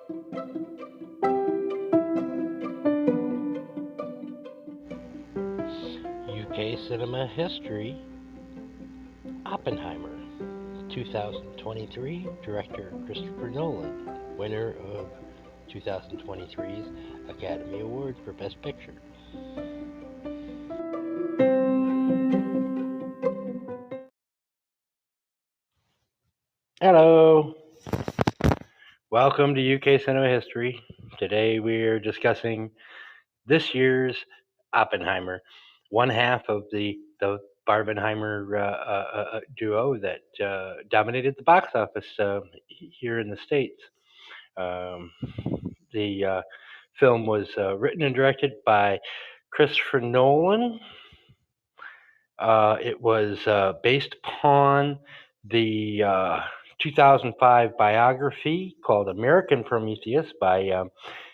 UK cinema history, Oppenheimer, 2023, director Christopher Nolan, winner of 2023's Academy Award for Best Picture. Hello, welcome to UK Cinema History. Today we are discussing this year's Oppenheimer, one half of the Barbenheimer duo that dominated the box office here in the States. The film was written and directed by Christopher Nolan. It was based upon the 2005 biography called American Prometheus by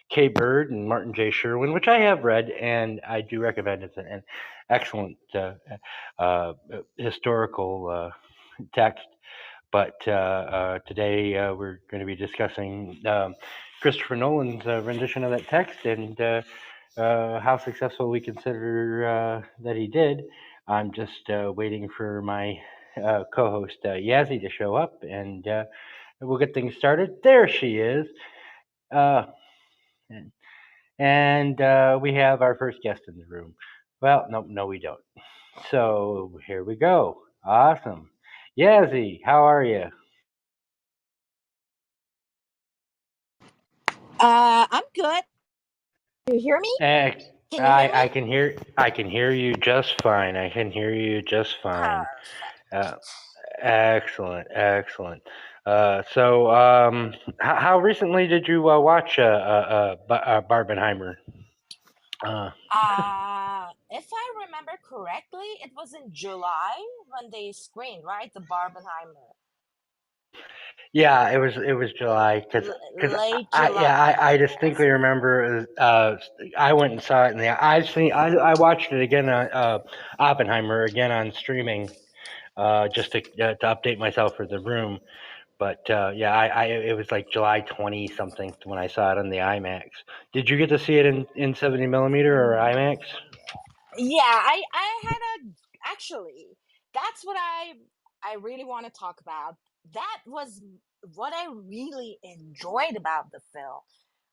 Kay Bird and Martin J. Sherwin, which I have read and I do recommend. It's an excellent historical text. But today we're going to be discussing Christopher Nolan's rendition of that text and how successful we consider that he did. I'm just waiting for my co-host Yassi to show up, and we'll get things started. There she is. And we have our first guest in the room. Well, no, we don't. So here we go. Awesome. Yassi, how are you? I'm good. Do you hear me? I can hear you just fine. Excellent. So, how recently did you watch Barbenheimer? If I remember correctly, it was in July when they screened, right? The Barbenheimer. Yeah, it was July because Late July. I distinctly remember. I went and saw it I watched it again Oppenheimer again on streaming, just to update myself for the room. But it was like July 20 something when I saw it on the IMAX. Did you get to see it in 70 millimeter or IMAX? Yeah, I had actually. That's what I really want to talk about. That was what I really enjoyed about the film,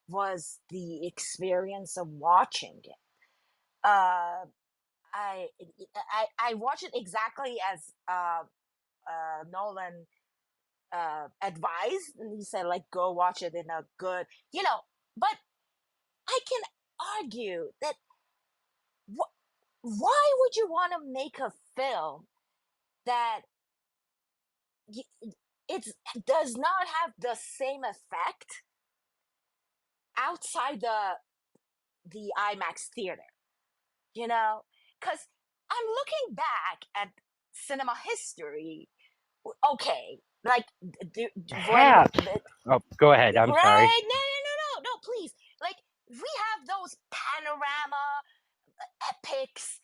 was the experience of watching it. I watched it exactly as Nolan advised, and he said, like, go watch it in a good, but I can argue that why would you want to make a film that it does not have the same effect outside the IMAX theater, because I'm looking back at cinema history. Okay, like go ahead. I'm sorry. No, please. Like, we have those panorama epics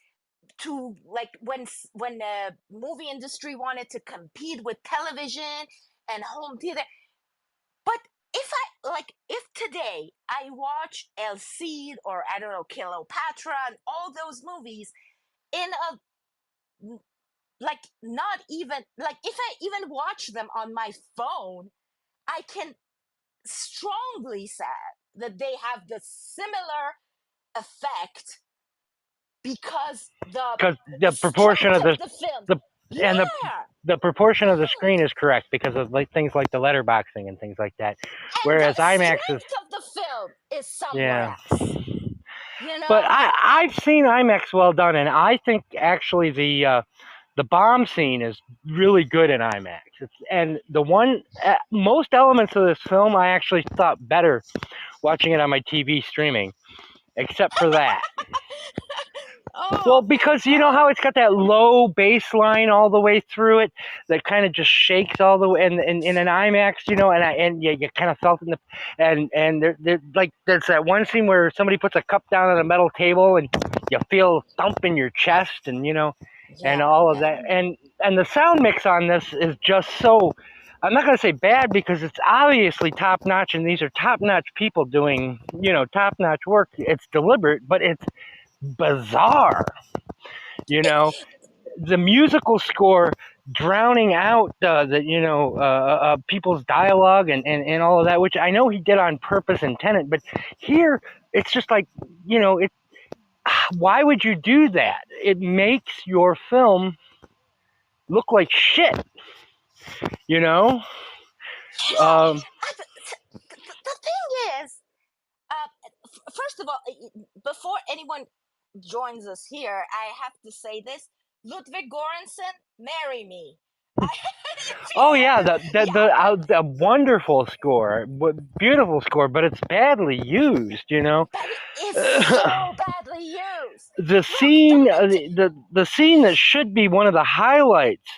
to, like, when the movie industry wanted to compete with television and home theater. But if today I watch El Cid or, I don't know, Cleopatra and all those movies in a, like, not even, like, if I even watch them on my phone, I can strongly say that they have the similar effect because the proportion of the film, the proportion of the screen is correct because of things like the letterboxing and things like that. And whereas the IMAX strength of the film is somewhere else. But I've seen IMAX well done, and I think actually the bomb scene is really good in IMAX. And most elements of this film I actually thought better watching it on my TV streaming, except for that. Well, because you know how it's got that low bass line all the way through it that kind of just shakes all the way, and in an IMAX, and you kind of felt it and there's that one scene where somebody puts a cup down on a metal table and you feel a thump in your chest, and and all of that, and the sound mix on this is just so I'm not going to say bad because it's obviously top notch, and these are top notch people doing, top notch work. It's deliberate, but it's bizarre. The musical score drowning out people's dialogue and all of that, which I know he did on purpose and Tenet, but here it's just like, it. Why would you do that? It makes your film look like shit. Yeah, Um, the thing is, first of all, before anyone joins us here, I have to say this: Ludwig Göransson, marry me. oh yeah, the wonderful score, beautiful score, but it's badly used. But it is so badly used. The Look, scene, the scene that should be one of the highlights,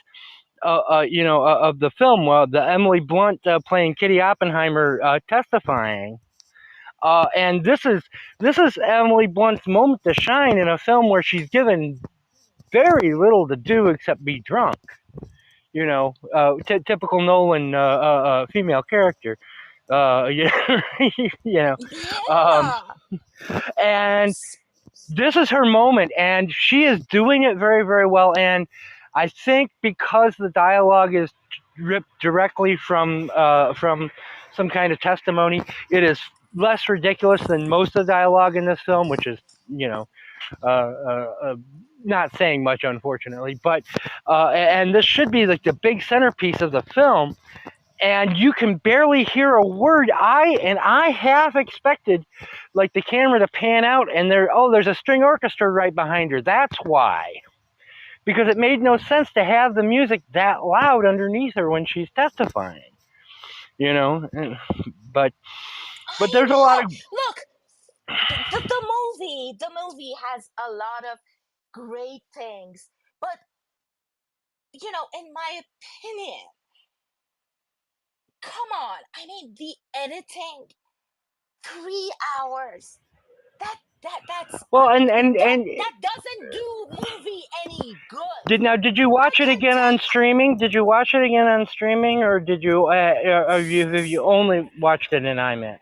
of the film, the Emily Blunt playing Kitty Oppenheimer testifying. And this is Emily Blunt's moment to shine in a film where she's given very little to do except be drunk. Typical Nolan female character. You know, um, yeah. and this is her moment, and she is doing it very, very well. And I think because the dialogue is ripped directly from some kind of testimony, it is less ridiculous than most of the dialogue in this film, which is uh, uh, uh, not saying much, unfortunately. But and this should be like the big centerpiece of the film, and you can barely hear a word. I half expected like the camera to pan out and there's a string orchestra right behind her. That's why. Because it made no sense to have the music that loud underneath her when she's testifying. But there's a lot of Look, the movie has a lot of great things, but in my opinion, come on, I mean the editing, 3 hours. That's well, and that doesn't do movie any good. did you watch I it can again on take streaming? Did you watch it again on streaming, or did you have you only watched it in IMAX?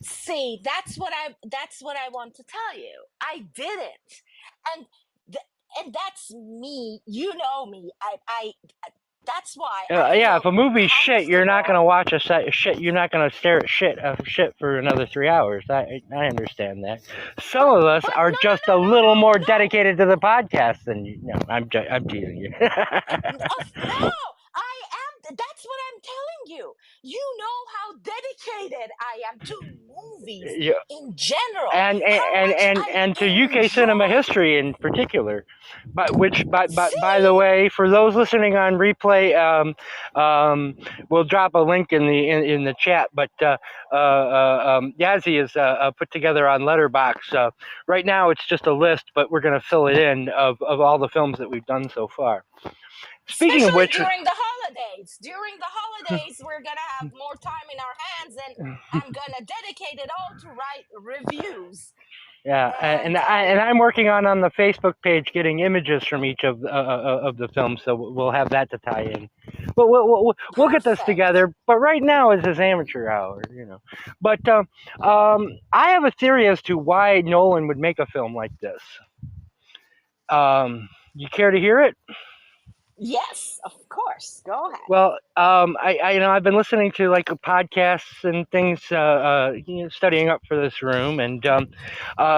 See, that's what I want to tell you. I didn't, and and that's me. You know me. That's why I Yeah, feel if a movie's shit, you're not comfortable. gonna watch a set shit. You're not gonna stare at shit for another 3 hours. I understand that. Some of us But are no, no, just no, a no, little no, more no. dedicated to the podcast than you. No, I'm teasing you. No, I am. That's what I'm telling you. You know how dedicated I am to movies Yeah, in general. and How and much and I and to UK cinema enjoy. history in particular, but which by the See, way, for those listening on replay, we'll drop a link in the chat. But Yassi is put together on Letterbox. Right now, it's just a list, but we're going to fill it in of all the films that we've done so far. Speaking of especially which, during the holidays. During the holidays, we're gonna have more time in our hands, and I'm gonna dedicate it all to write reviews. yeah, And and I'm working on the Facebook page getting images from each of the films, so we'll have that to tie in. But we'll get this perfect. together. But right now is his amateur hour. But I have a theory as to why Nolan would make a film like this. You care to hear it? Yes, of course. Go ahead. Well, I've been listening to like podcasts and things, studying up for this room, and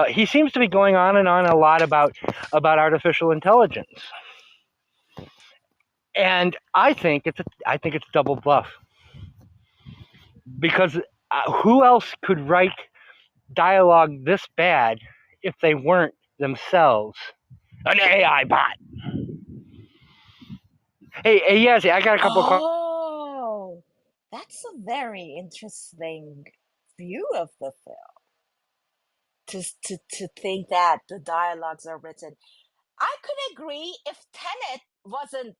he seems to be going on and on a lot about artificial intelligence, and I think it's double bluff because who else could write dialogue this bad if they weren't themselves an AI bot? Hey, yes, I got a couple of questions. Oh, that's a very interesting view of the film. To think that the dialogues are written. I could agree if Tenet wasn't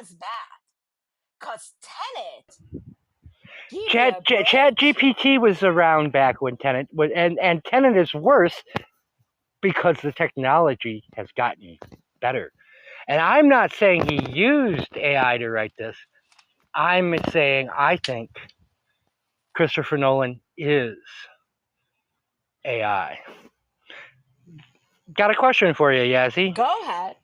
as bad, cause Tenet, give me a Chat break. GPT was around back when Tenet was, and Tenet is worse because the technology has gotten better. And I'm not saying he used AI to write this. I'm saying I think Christopher Nolan is AI. Got a question for you, Yassi. Go ahead.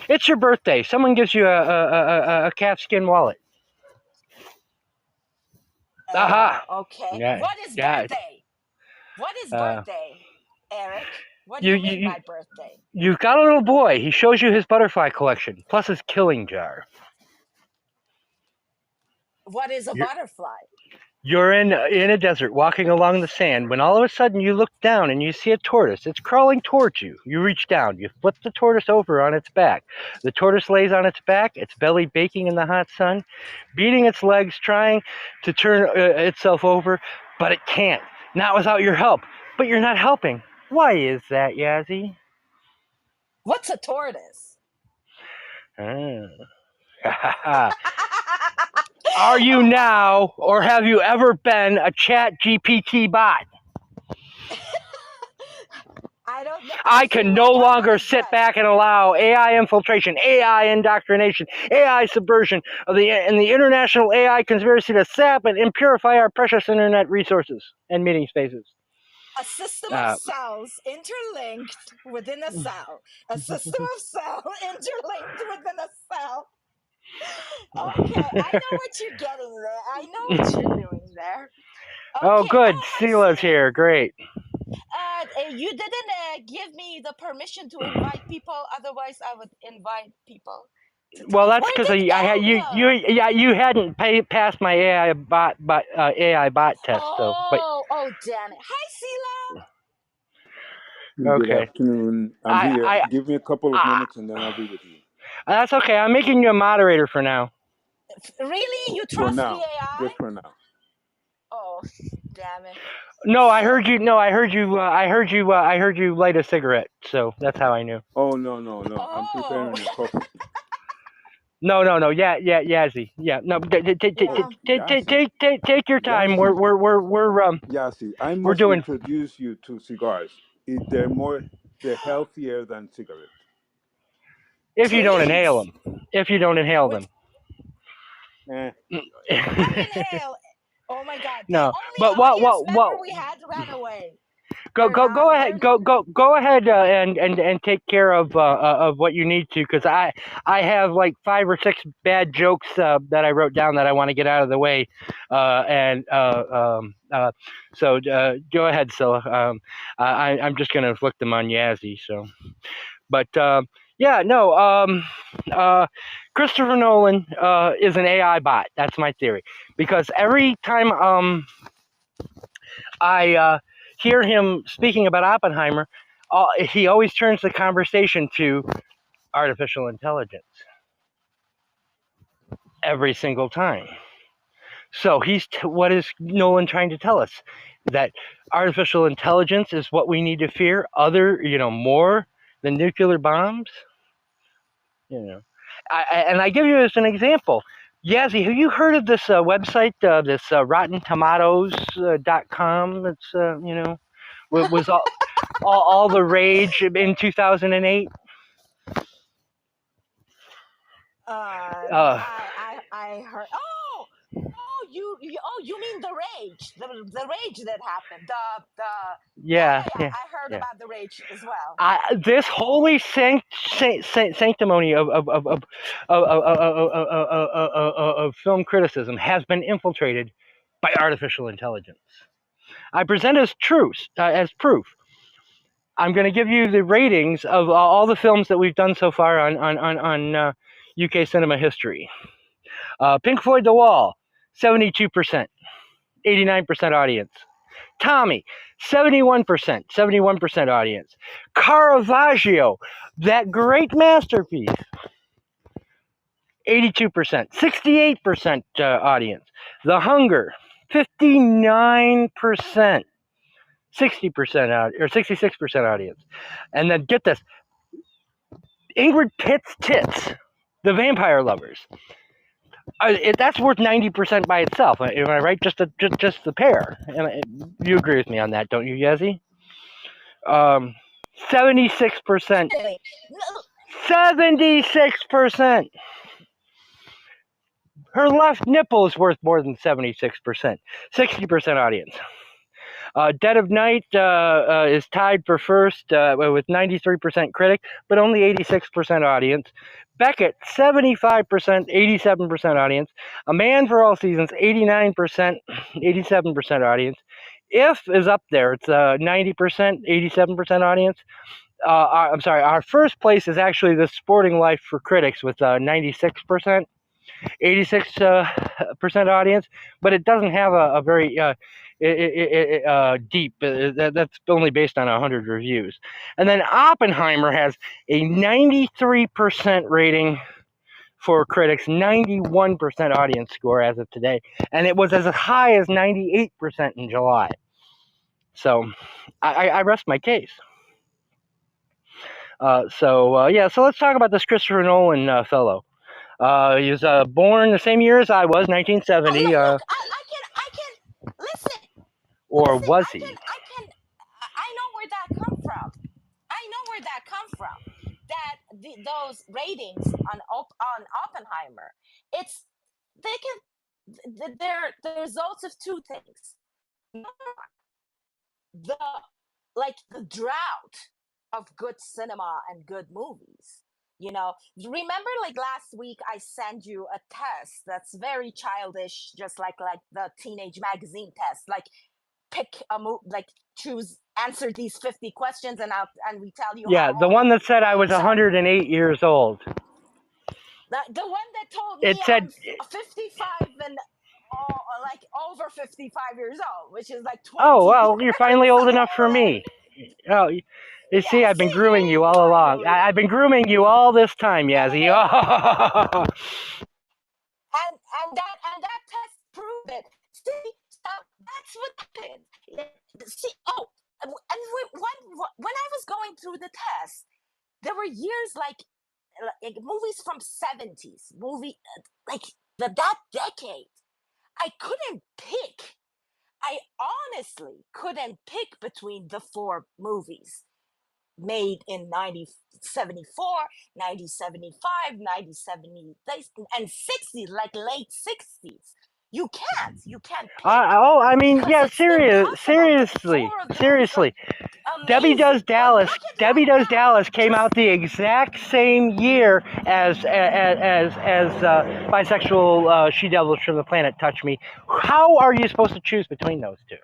It's your birthday. Someone gives you a calfskin wallet. Aha! Okay. Yeah, What is yeah. birthday? What is Uh, birthday, Eric? What do you, you you, mean you, by birthday? you've got a little boy. He shows you his butterfly collection, plus his killing jar. What is a You're, butterfly? you're in a desert, walking along the sand, when all of a sudden you look down and you see a tortoise. It's crawling towards you. You reach down. You flip the tortoise over on its back. The tortoise lays on its back, its belly baking in the hot sun, beating its legs, trying to turn itself over, but it can't. Not without your help. But you're not helping. Why is that, Yassi? What's a tortoise? Are you now, or have you ever been, a chat GPT bot? I don't know. I feel can like no I'm longer gonna sit guess. back and allow AI infiltration, AI indoctrination, AI subversion of and the international AI conspiracy to sap and impurify our precious internet resources and meeting spaces. A system of cells interlinked within a cell. A system of cells interlinked within a cell. Okay, I know what you're getting there. I know what you're doing there. Oh, Okay. good. Oh, I Sila's see. here. Great. You didn't give me the permission to invite people. Otherwise, I would invite people to Well, talk. that's Where because did you Elle go? you hadn't passed my AI bot test. So, but Oh, damn it. Hi, Sila. Good okay. afternoon. I'm here. Give me a couple of minutes and then I'll be with you. That's okay. I'm making you a moderator for now. Really? You For trust the now. AI? Just for now. Oh, damn it. No, I heard you. No, I heard you. I heard you. I heard you light a cigarette. So that's how I knew. Oh, no. I'm Oh. preparing a coffee. No. Yeah, Yassi. Yeah, no. Take your time. Yassi, Yassi, I we're must doing. introduce you to cigars. They're healthier than cigarettes. If you don't inhale Please. them. If you don't inhale them. Eh. I inhale. Oh my God! The No, only but audience member we had ran away. Go ahead. Go ahead and take care of what you need to, because I have like 5 or 6 bad jokes that I wrote down that I want to get out of the way, so go ahead, Sila. I'm just gonna inflict them on Yassi. So, but yeah, no. Christopher Nolan is an AI bot. That's my theory, because every time I hear him speaking about Oppenheimer, he always turns the conversation to artificial intelligence every single time. So what is Nolan trying to tell us? That artificial intelligence is what we need to fear, more than nuclear bombs? And I give you as an example. Yassi, have you heard of this website, this RottenTomatoes.com? That's was all the rage in 2008. I heard. You mean the rage, the rage that happened. Yeah. I heard about the rage as well. This holy sanctimony of film criticism has been infiltrated by artificial intelligence. I present as proof. I'm going to give you the ratings of all the films that we've done so far on UK cinema history. Pink Floyd The Wall, 72%, 89% audience. Tommy, 71% audience. Caravaggio, that great masterpiece, 82%, 68% audience. The Hunger, 59%, 60% or 66% audience. And then get this, Ingrid Pitt's Tits, The Vampire Lovers. That's worth 90% by itself. Am I right? Just the pair. And you agree with me on that, don't you, Yassi? 76%. 76%. Her left nipple is worth more than 76%. 60% audience. Dead of Night is tied for first with 93% critic, but only 86% audience. Beckett, 75%, 87% audience. A Man for All Seasons, 89%, 87% audience. If is up there. It's 90%, 87% audience. I'm sorry, our first place is actually The Sporting Life for critics with 96%. 86% audience, but it doesn't have a very deep. That's only based on 100 reviews. And then Oppenheimer has a 93% rating for critics, 91% audience score as of today, and it was as high as 98% in July. So I rest my case. So let's talk about this Christopher Nolan fellow. He was born the same year as I was, 1970. Look, I can listen. Or Listen, was he? I know where that come from. That those ratings on Oppenheimer, they're the results of two things. Number one, the drought of good cinema and good movies. You know, remember like last week I sent you a test that's very childish, just like the teenage magazine test. Like pick a answer these 50 questions and we tell you Yeah, how the old one are that you. said I was So 108 years old. the one that told It me said, I'm 55 and like over 55 years old, which is like 20 oh, well, you're years finally old enough for older. me. Oh, you see, Yeah, I've been see, grooming you all along. finally. I've been grooming you all this time, Yassi. And that test proved it. See, so that's what happened. See, and when I was going through the test, there were years like movies from 70s, like that decade. I couldn't pick. I honestly couldn't pick between the four movies made in 1974, 1975, 1970, and 60s, like late 60s. You can't pick I mean, because yeah, it's impossible. seriously. Four of the movies are Debbie Does amazing. But Dallas. look at Debbie right Does now. Dallas came out the exact same year as bisexual she devils from the planet Touch Me. How are you supposed to choose between those two?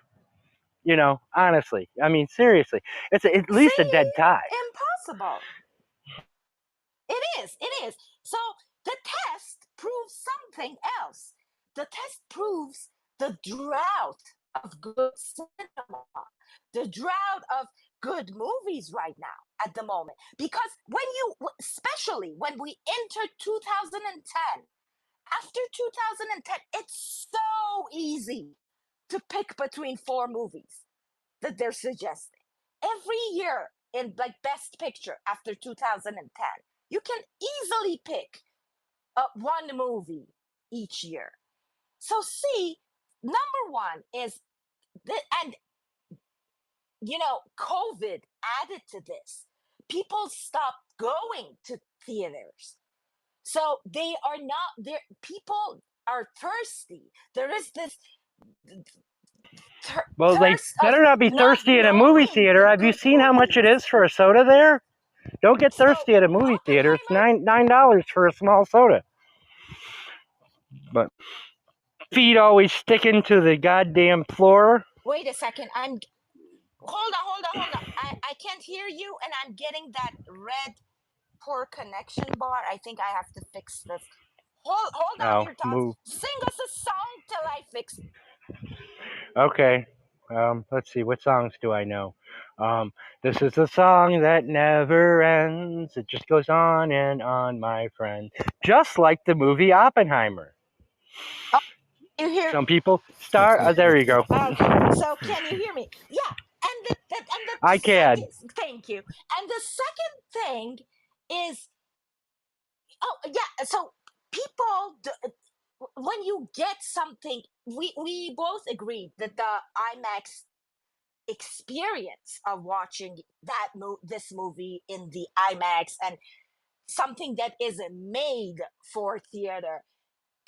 You know, honestly. I mean, seriously, it's at least a dead tie. Impossible. It is. So the test proves something else. The test proves the drought of good cinema, the drought of good movies right now at the moment. Because especially when we enter 2010, after 2010, it's so easy to pick between four movies that they're suggesting. Every year in like Best Picture after 2010, you can easily pick one movie each year. So see, number one is and COVID added to this. People stopped going to theaters. So they are not there. People are thirsty. There is this Well, they thirst of better not be not thirsty in a movie knowing theater. the Have you good seen how much it movies. is for a soda there? Don't get So thirsty at a movie theater. It's Oppenheimer. $9 for a small soda. But feet always sticking to the goddamn floor. Wait a second. Hold on. I can't hear you, and I'm getting that red poor connection bar. I think I have to fix this. Hold on, Oh, your thoughts. move. Sing us a song till I fix it. Okay. Let's see. What songs do I know? This is a song that never ends. It just goes on and on, my friend. Just like the movie Oppenheimer. You hear? Some people start. There you go. Okay. So can you hear me? Yeah. And the I can. second. Thank you. And the second thing is, so people, when you get something, we both agreed that the IMAX experience of watching this movie in the IMAX and something that is made for theater,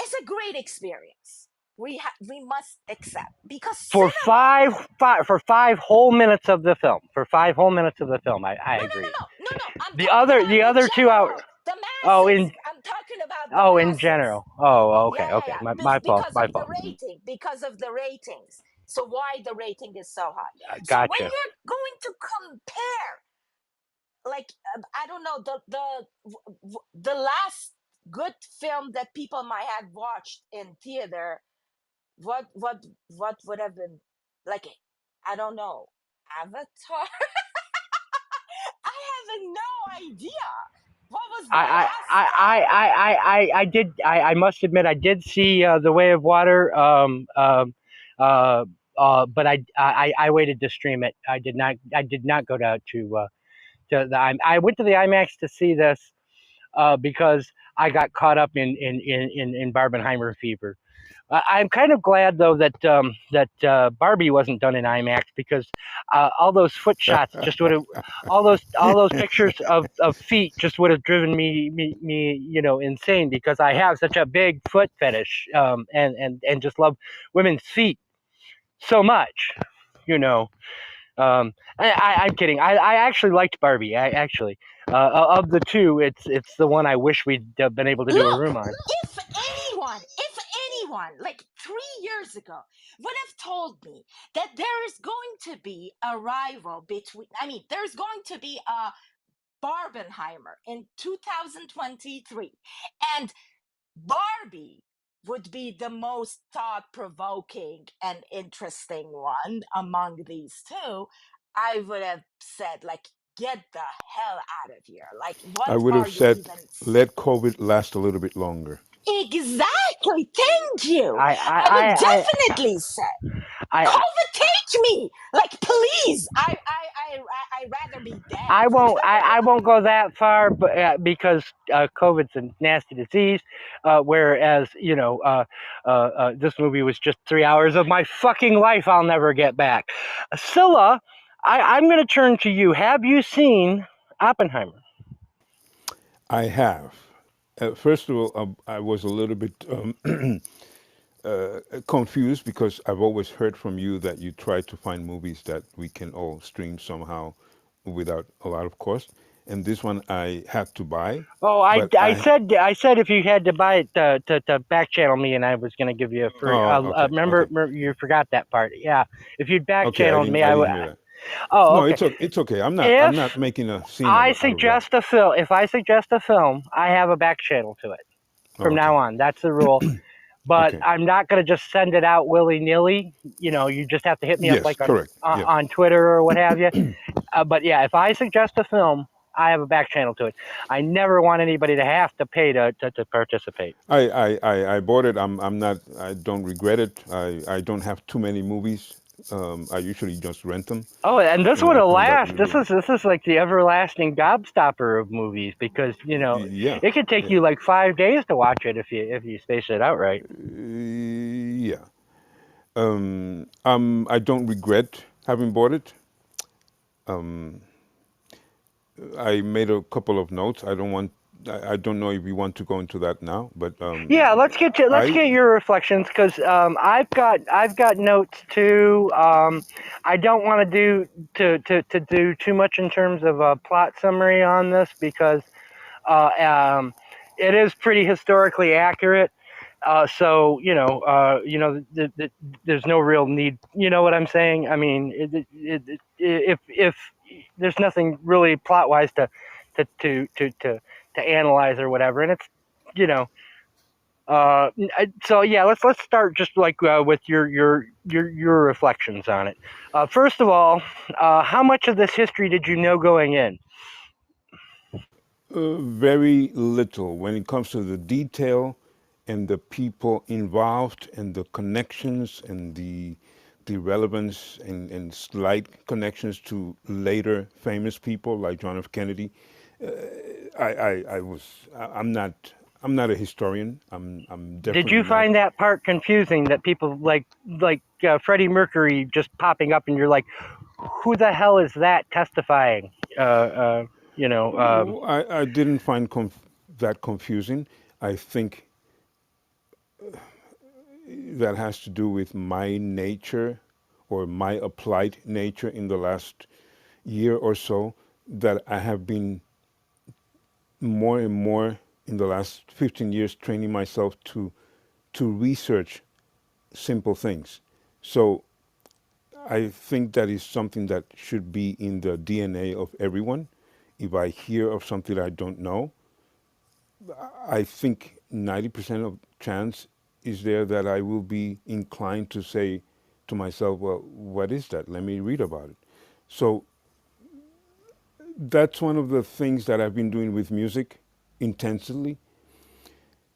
it's a great experience. We must accept, because For cinema. for 5 whole minutes of the film. For 5 whole minutes of the film, I No, no, no, agree. no, no, no. I'm The talking other about the in other 2 hours. general, the Oh, masses. in I'm talking about the in masses. general. Oh, Yeah, okay, yeah, okay. yeah. My fault. Because My of the fault. rating, because of the ratings. So why the rating is so high? So when Gotcha. you're going to compare, like I don't know, the last good film that people might have watched in theater, what what what would have been, like, I don't know, Avatar. I have no idea. What was the last time? I must admit I did see The Way of Water. But I waited to stream it. I did not go to the I went to the IMAX to see this because I got caught up in Barbenheimer fever. I'm kind of glad though that Barbie wasn't done in IMAX, because all those foot shots just would have, all those pictures of feet just would have driven me insane, because I have such a big foot fetish, and just love women's feet so much, you know. I'm kidding. I actually liked Barbie. I actually, of the two, it's the one I wish we'd been able to do a Look, room on. if anyone, like 3 years ago, would have told me that there is going to be a rival between, I mean, there's going to be a Barbenheimer in 2023, and Barbie would be the most thought-provoking and interesting one among these two, I would have said, like, get the hell out of here. Like, I what would are have you said, even let COVID last a little bit longer. Exactly. Thank you. I I would I definitely say, I COVID, take me. Like, please. I rather be I dead. won't. I won't go that far, but because COVID's a nasty disease. Whereas this movie was just 3 hours of my fucking life I'll never get back. Scylla, I'm going to turn to you. Have you seen Oppenheimer? I have. First of all, I was a little bit confused, because I've always heard from you that you try to find movies that we can all stream somehow without a lot of cost. And this one I had to buy, Oh, but I said if you had to buy it to back channel me, and I was going to give you a free. oh, okay, okay, Remember, you forgot that part. Yeah, if you'd back okay. I channeled didn't me, I I would. didn't hear that. Oh, No, okay. it's okay. I'm not If making a scene I out of that. suggest a film, if I suggest a film, I have a back channel to it Oh, from okay, now on. That's the rule. But okay. I'm not going to just send it out willy nilly. You just have to hit me up Yes, like on correct. Yeah. on Twitter or what have you. But yeah, if I suggest a film, I have a back channel to it. I never want anybody to have to pay to participate. I bought it. I'm not. I don't regret it. I don't have too many movies. I usually just rent them, Oh, and this and would I have find that last. really, This is like the everlasting gobstopper of movies, because yeah, it could take yeah, you like 5 days to watch it if you space it out right. yeah. I don't regret having bought it. I made a couple of notes. I don't want. I don't know if we want to go into that now, but Yeah, let's I get your reflections, because I've got notes too. I don't want to do too much in terms of a plot summary on this, because uh, um, it is pretty historically accurate. So there's no real need. You know what I'm saying? I mean, if there's nothing really plot wise to to to to to analyze or whatever, and it's you know so yeah, let's start just like with your reflections on it. First of all, how much of this history did you know going in? very little when it comes to the detail and the people involved and the connections and the relevance and slight connections to later famous people like John F. Kennedy. I'm not a historian. I'm Did definitely you not. find that part confusing, that people like Freddie Mercury just popping up and you're like, who the hell is that testifying? Uh, uh, you know, um, I didn't find that confusing. I think that has to do with my nature or my applied nature in the last year or so, that I have been more and more in the last 15 years training myself to research simple things. So I think that is something that should be in the DNA of everyone. If I hear of something I don't know, I think 90% of chance is there that I will be inclined to say to myself, well, what is that? Let me read about it. So that's one of the things that I've been doing with music intensely,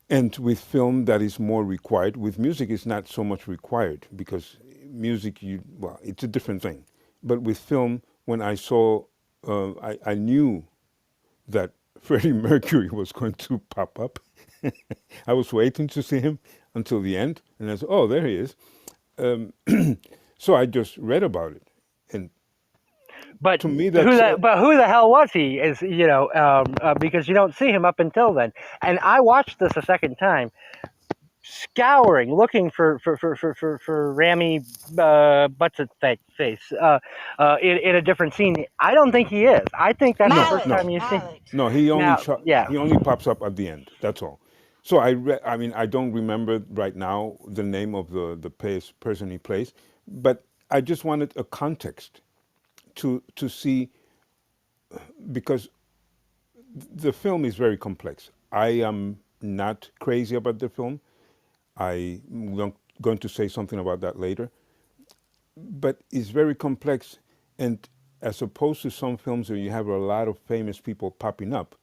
and with film that is more required. With music, it's not so much required because music, well, it's a different thing. But with film, when I saw, I knew that Freddie Mercury was going to pop up. I was waiting to see him until the end, and I said, "Oh, there he is." Um, so I just read about it, and But to me, that's who the hell was he? Is because you don't see him up until then. And I watched this a second time, scouring, looking for Rami Butts face in a different scene. I don't think he is. I think that's the no, first Malik, time no, you see. Malik. no. Now, yeah, He only pops up at the end. That's all. So I mean, I don't remember right now the name of the person he plays, but I just wanted a context to see, because the film is very complex. I am not crazy about the film. I'm going to say something about that later. But it's very complex, and as opposed to some films where you have a lot of famous people popping up,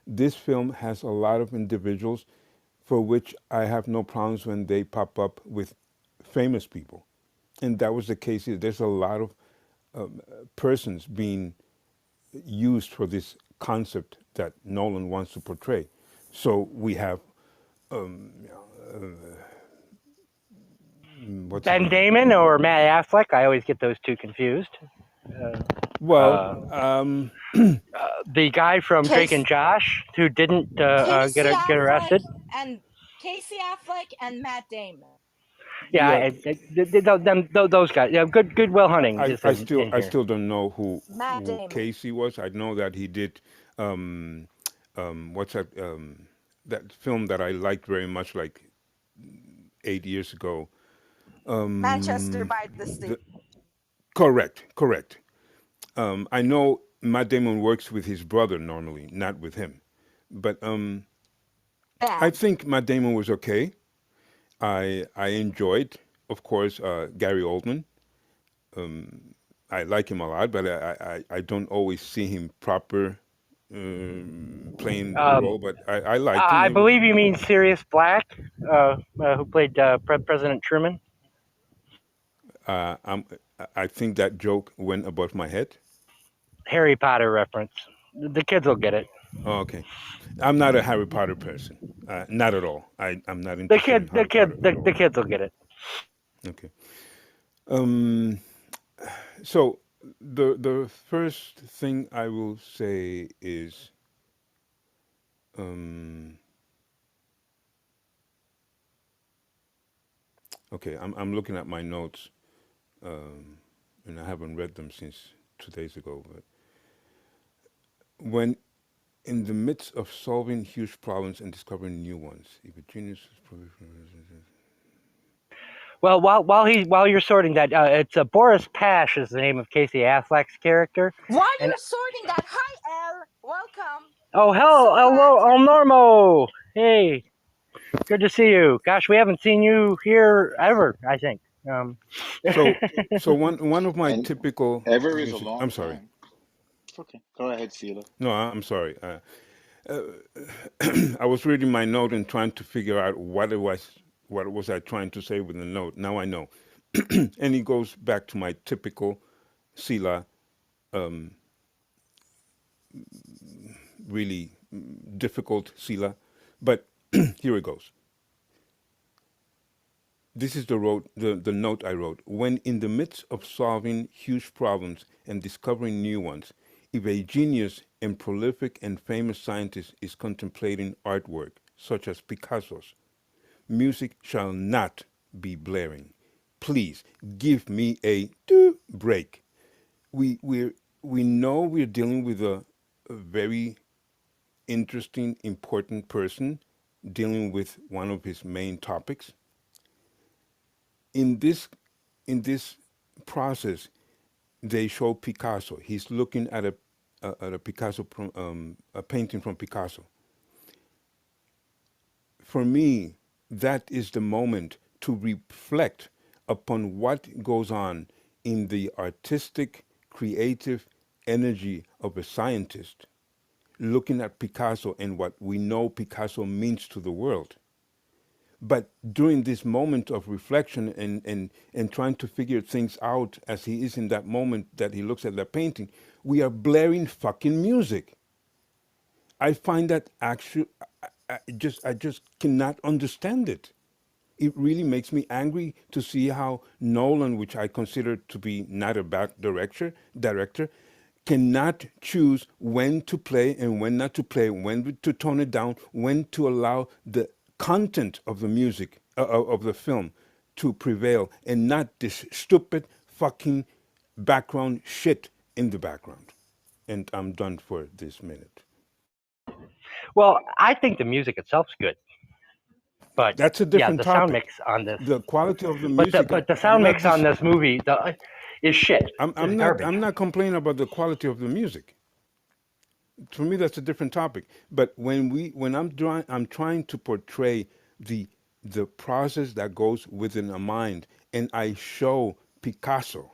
this film has a lot of individuals for which I have no problems when they pop up with famous people. And that was the case here. There's a lot of persons being used for this concept that Nolan wants to portray. So we have, what's his Ben name? Damon or Matt Affleck. I always get those two confused. Well, Uh, the guy from Drake and Case, Josh who didn't Casey get Affleck arrested. and Casey Affleck and Matt Damon. Yeah, yeah, those guys. Yeah, good. Will Hunting is in I here. still don't know Matt who Damon. Casey was. I know that he did, what's that film that I liked very much, like 8 years ago. Manchester by the Sea. The, correct. I know Matt Damon works with his brother normally, not with him. But I Bad. think Matt Damon was okay. I enjoyed, of course, Gary Oldman. I like him a lot, but I don't always see him proper playing the Um, role. But I liked him. I It was believe you mean Sirius Black, who played President Truman. I'm, I think that joke went above my head. Harry Potter reference. The kids will get it. Oh, okay. I'm not a Harry Potter person. Not at all. I'm not The interested in kid, Harry Potter at the all. kids will get it. Okay. Um, so the first thing I will say is, um, okay, I'm looking at my notes, um, and I haven't read them since 2 days ago. But when in the midst of solving huge problems and discovering new ones, if a genius is Well, while you're sorting that, it's Boris Pash is the name of Casey Affleck's character, While and you're sorting that, hi Elle, welcome. oh So glad hello, to. El Normo. Hey, good to see you. Gosh, we haven't seen you here ever. I think. so so one of my And typical. ever You is can a say, long I'm sorry. time. Okay, go ahead, Sila. No, I'm sorry. Uh, I was reading my note and trying to figure out what was I trying to say with the note. Now I know, and it goes back to my typical Sila, really difficult Sila. But here it goes. This is the note I wrote. When in the midst of solving huge problems and discovering new ones, if a genius and prolific and famous scientist is contemplating artwork, such as Picasso's, Music shall not be blaring. Please give me a break. We know we're dealing with a very interesting, important person dealing with one of his main topics. In this process, they show Picasso. He's looking at a Picasso a painting from Picasso. For me, that is the moment to reflect upon what goes on in the artistic, creative energy of a scientist, looking at Picasso and what we know Picasso means to the world. But during this moment of reflection and trying to figure things out as he is in that moment that he looks at that painting, we are blaring fucking music. I find that actually, I just cannot understand it. It really makes me angry to see how Nolan, which I consider to be not a bad director, cannot choose when to play and when not to play, when to tone it down, when to allow the content of the music of the film to prevail, and not this stupid fucking background shit in the background. And I'm done for this minute. Well, I think the music itself's good, but That's a yeah, different the sound topic. mix on this, The quality of the but music. the I'm sound not mix on dis- this movie is shit. I'm, It's I'm not garbage. I'm not complaining about the quality of the music. For me, that's a different topic. But when I'm trying to portray the process that goes within a mind, and I show Picasso.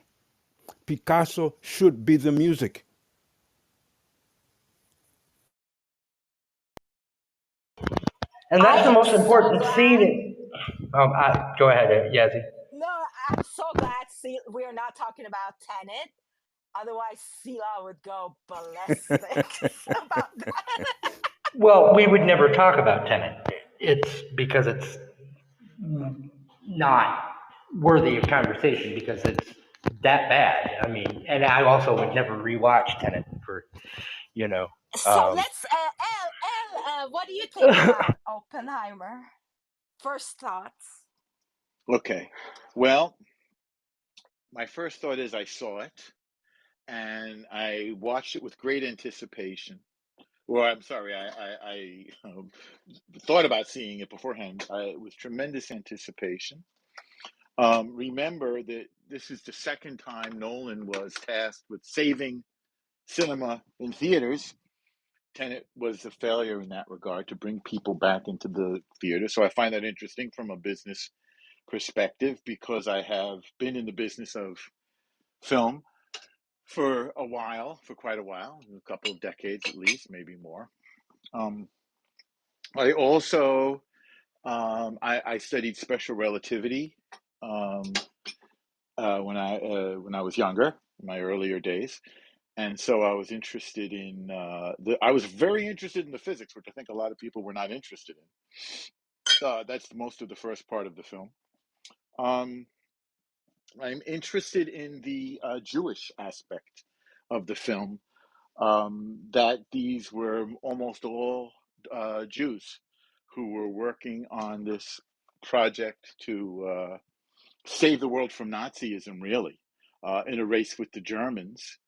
Picasso should be the music. And I that's the am most so important scene. glad. Go ahead, Yazzie. No, I'm so glad. See, we're not talking about Tenet. Otherwise, Sila would go ballistic about that. Well, we would never talk about Tenet. It's because it's not worthy of conversation because it's that bad. I mean, and I also would never rewatch Tenet for you know. So Um, let's, what do you think about Oppenheimer? First thoughts. Okay. Well, my first thought is I saw it and I watched it with great anticipation. Well, I'm sorry, I thought about seeing it beforehand with tremendous anticipation. Remember that this is the second time Nolan was tasked with saving cinema in theaters. Tenet was a failure in that regard to bring people back into the theater. So I find that interesting from a business perspective because I have been in the business of film for a while, for quite a while, a couple of decades at least, maybe more. Um, I also I studied special relativity um, when I was younger, in my earlier days, and so I was interested in I was very interested in the physics, which I think a lot of people were not interested in. That's most of the first part of the film. Um, I'm interested in the Jewish aspect of the film. That these were almost all Jews who were working on this project to save the world from Nazism, really, in a race with the Germans,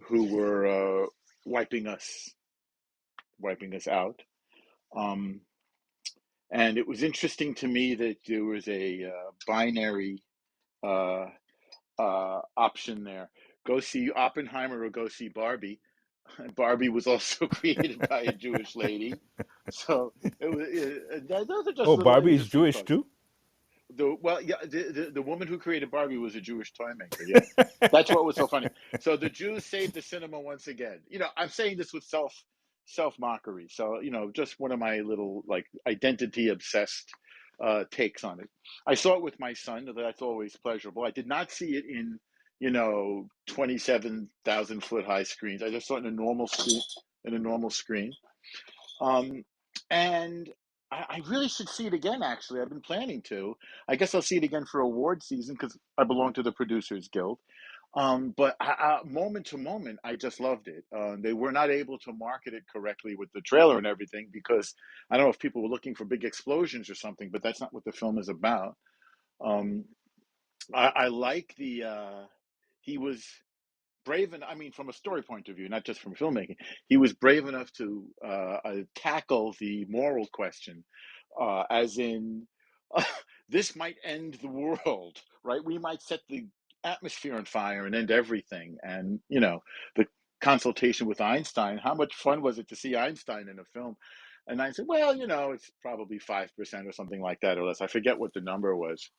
who were wiping us out. Um, and it was interesting to me that there was a binary uh, option there: go see Oppenheimer or go see Barbie. Barbie was also created by a Jewish lady, so those are just Oh, little Barbie is interesting Jewish thoughts. too. The woman who created Barbie was a Jewish toy maker. Yes, that's what was so funny. So the Jews saved the cinema once again. I'm saying this with self mockery. So just one of my little like identity obsessed takes on it. I saw it with my son. That's always pleasurable. I did not see it in 27,000-foot high screens. I just saw it in a normal screen. Um, and I really should see it again, actually. I've been planning to. I guess I'll see it again for award season because I belong to the Producers Guild. But moment to moment, I just loved it. They were not able to market it correctly with the trailer and everything because I don't know if people were looking for big explosions or something, but that's not what the film is about. Um, I like he was brave enough, I mean, from a story point of view, not just from filmmaking, he was brave enough to tackle the moral question, as in, this might end the world, right? We might set the atmosphere on fire and end everything. And, the consultation with Einstein, how much fun was it to see Einstein in a film? And I said, well, it's probably 5% or something like that or less. I forget what the number was.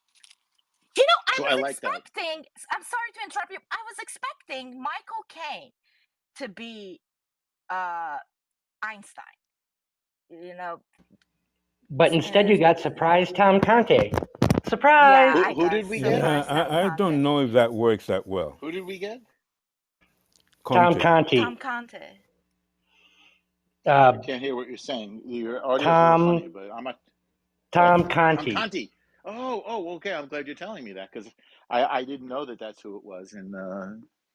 I So I was like that. expecting, I'm sorry to interrupt you, I was expecting Michael Caine to be Einstein. But instead, you got surprise Tom Conte. Surprise! Yeah, I Who got did we get? surprised Tom I don't Conte. know if that works that well. Who did we get? Tom Conte. Conte. Tom Conte. I can't hear what you're saying. Your audio's a little funny, but I'm not. What? Tom Tom Conte. Conti. Oh, okay. I'm glad you're telling me that because I didn't know that that's who it was, and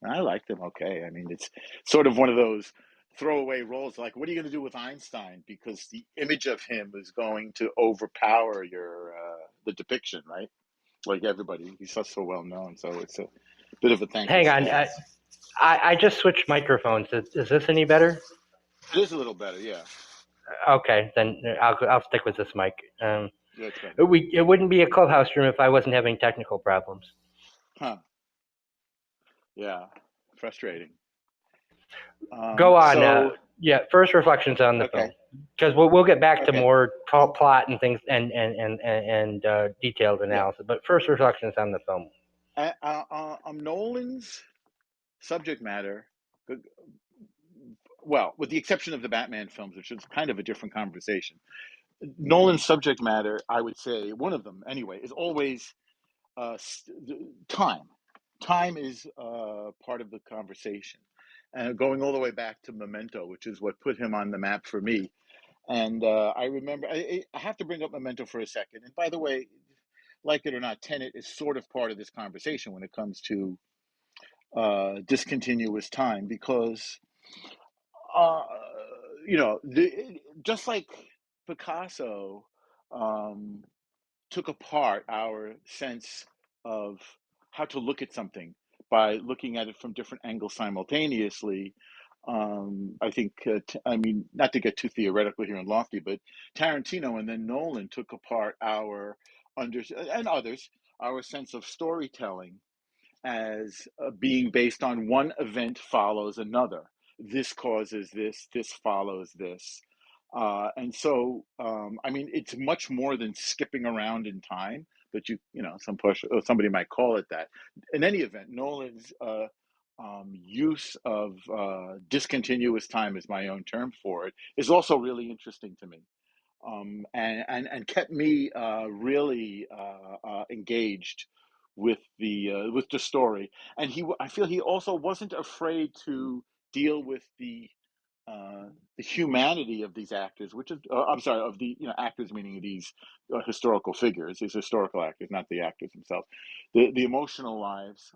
I liked him. Okay, I mean it's sort of one of those throwaway roles. Like, what are you going to do with Einstein? Because the image of him is going to overpower your the depiction, right? Like everybody, he's so well known, so it's a bit of a thankless Hang on. task. I just switched microphones. Is this any better? It is a little better, yeah. Okay, then I'll stick with this mic. Yeah, it's better. It wouldn't be a clubhouse room if I wasn't having technical problems. Huh. Yeah. Frustrating. Go on. So First reflections on the film, okay. because we'll get back to Okay. more plot and things and detailed analysis. But first reflections on the film. Nolan's subject matter, well, with the exception of the Batman films, which is kind of a different conversation, Nolan's subject matter, I would say, one of them anyway, is always time. Time is part of the conversation. And going all the way back to Memento, which is what put him on the map for me. And I remember, I have to bring up Memento for a second. And by the way, like it or not, Tenet is sort of part of this conversation when it comes to discontinuous time, because uh, just like Picasso um, took apart our sense of how to look at something by looking at it from different angles simultaneously. I think, I mean, not to get too theoretical here and lofty, but Tarantino and then Nolan took apart and others, our sense of storytelling as being based on one event follows another. This causes this, this follows this. And so, I mean, it's much more than skipping around in time, but somebody might call it that. In any event, Nolan's use of discontinuous time, is my own term for it, is also really interesting to me. And kept me really engaged with the story. And I feel he also wasn't afraid to deal with the humanity of these actors, which is I'm sorry, of the actors, meaning these historical figures, these historical actors, not the actors themselves, the emotional lives.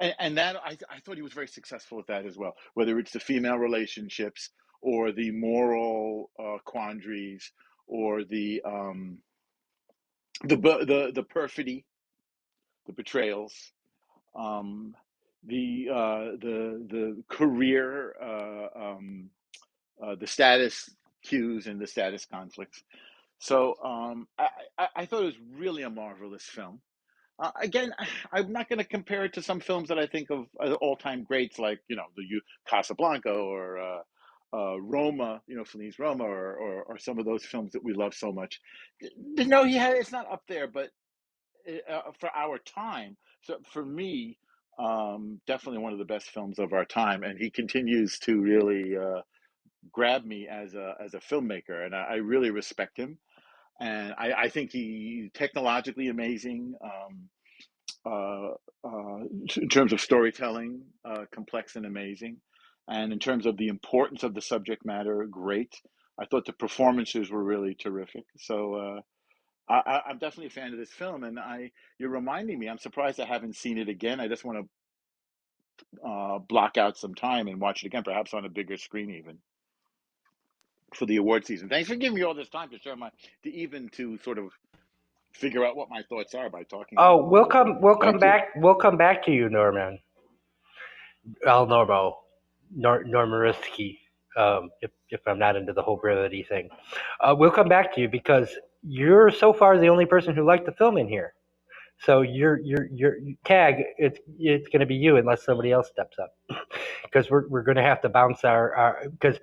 And that I thought he was very successful at that as well. Whether it's the female relationships or the moral quandaries or the perfidy, the betrayals, um, the career, the status cues and the status conflicts. So I thought it was really a marvelous film. Again, I'm not going to compare it to some films that I think of as all-time greats, like the Casablanca or Roma, Fellini's Roma, or some of those films that we love so much. No, it's not up there, but for our time, so for me, definitely one of the best films of our time, and he continues to really grab me as a filmmaker, and I really respect him, and I think he's technologically amazing. Uh, in terms of storytelling, complex and amazing. And in terms of the importance of the subject matter, great. I thought the performances were really terrific. So I'm definitely a fan of this film. And you're reminding me, I'm surprised I haven't seen it again. I just want to block out some time and watch it again, perhaps on a bigger screen even for the award season. Thanks for giving me all this time to share to sort of figure out what my thoughts are by talking Oh, about it a little bit. we'll come Thank you. back. We'll come back to you, Norman. Normariski, if I'm not into the whole brevity thing. We'll come back to you because you're so far the only person who liked the film in here. So your tag, it's going to be you unless somebody else steps up, because we're going to have to bounce our because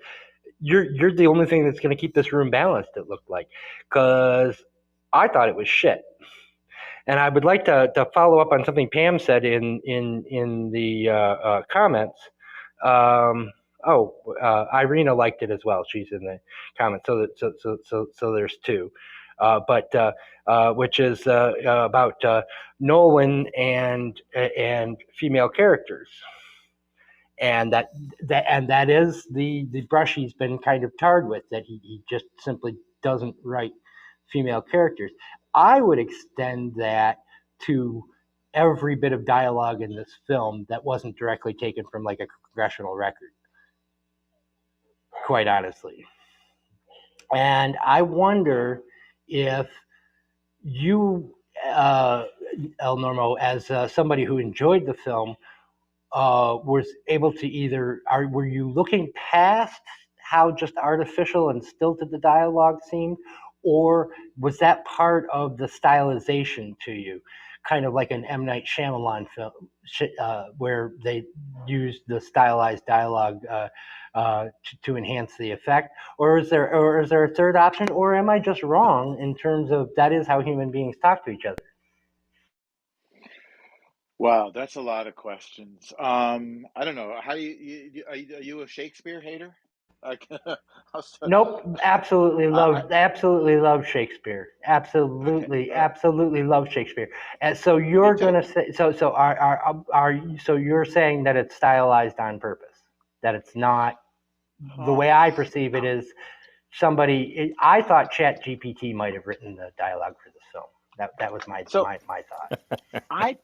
you're the only thing that's going to keep this room balanced. It looked like, because I thought it was shit. And I would like to follow up on something Pam said in the comments. Irina liked it as well. She's in the comments. So there's two. Which is about Nolan and female characters, and that is the brush he's been kind of tarred with, that he just simply doesn't write female characters. I would extend that to every bit of dialogue in this film that wasn't directly taken from like a congressional record, quite honestly. And I wonder if you, El Normo, as somebody who enjoyed the film, was able to were you looking past how just artificial and stilted the dialogue seemed, or was that part of the stylization to you, kind of like an M. Night Shyamalan film, where they used the stylized dialogue to enhance the effect? Or is there a third option, or am I just wrong in terms of that is how human beings talk to each other? Wow, that's a lot of questions. I don't know. How do are you a Shakespeare hater? Like, Nope, absolutely love Shakespeare. Okay, Absolutely love Shakespeare. And so me you're too. gonna say, so you're saying that it's stylized on purpose, that it's not the way I perceive it is I thought Chat GPT might have written the dialogue for this film. That was my So thought.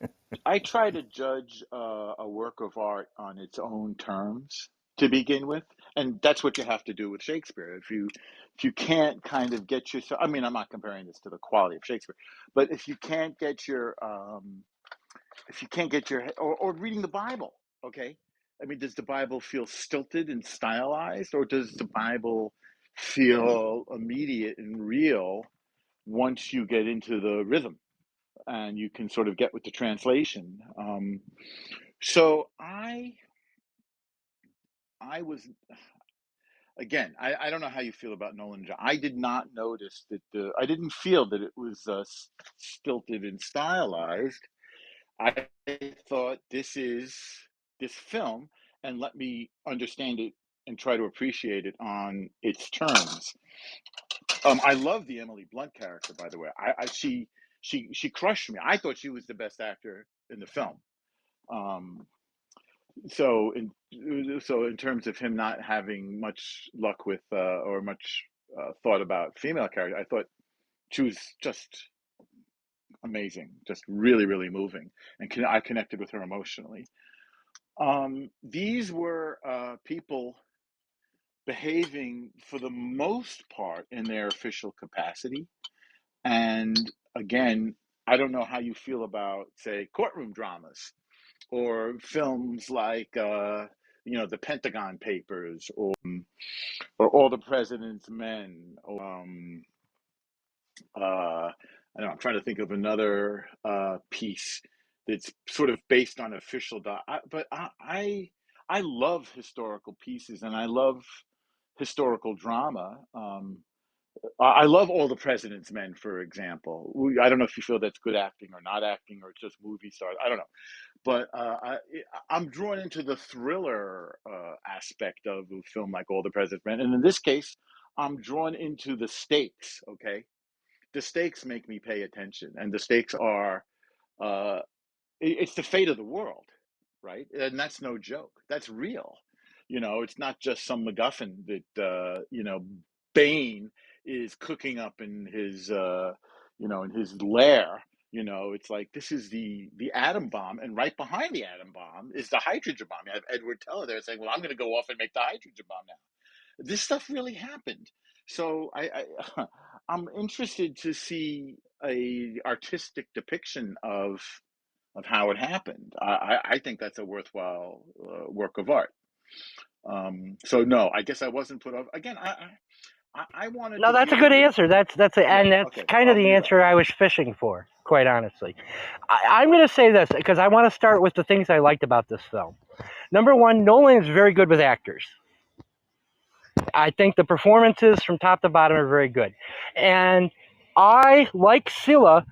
I try to judge a work of art on its own terms to begin with, and that's what you have to do with Shakespeare. If you can't kind of get yourself, I mean, I'm not comparing this to the quality of Shakespeare, but if you can't get your or reading the Bible, okay? I mean, does the Bible feel stilted and stylized, or does the Bible feel immediate and real once you get into the rhythm and you can sort of get with the translation? So I was, again, I don't know how you feel about Nolan John. I did not notice that I didn't feel that it was stilted and stylized. I thought this film, and let me understand it and try to appreciate it on its terms. I love the Emily Blunt character, by the way. She crushed me. I thought she was the best actor in the film. Um, so in terms of him not having much luck with or much thought about female character, I thought she was just amazing, just really, really moving, and I connected with her emotionally. These were people behaving for the most part in their official capacity. And again, I don't know how you feel about, say, courtroom dramas or films like, the Pentagon Papers, or All the President's Men. Or, I don't know, I'm trying to think of another piece that's sort of based on official but I love historical pieces, and I love historical drama. I love All the President's Men, for example. I don't know if you feel that's good acting or not acting, or just movie stars. I don't know, but I'm drawn into the thriller aspect of a film like All the President's Men, and in this case, I'm drawn into the stakes. Okay, the stakes make me pay attention, and the stakes are uh, it's the fate of the world, right? And that's no joke. That's real. It's not just some MacGuffin that Bane is cooking up in his in his lair You know, it's like this is the atom bomb, and right behind the atom bomb is the hydrogen bomb. You have Edward Teller there saying, "Well, I'm going to go off and make the hydrogen bomb now." This stuff really happened. So I'm interested to see a artistic depiction of how it happened. I think that's a worthwhile work of art. So no, I guess I wasn't put off. Again, I wanted No, to that's a hear good your. answer. That's it, Yeah, and that's okay, kind of I'll the mute up. answer I was fishing for, quite honestly. I'm going to say this because I want to start with the things I liked about this film. Number one, Nolan is very good with actors. I think the performances from top to bottom are very good, and I, like Sila,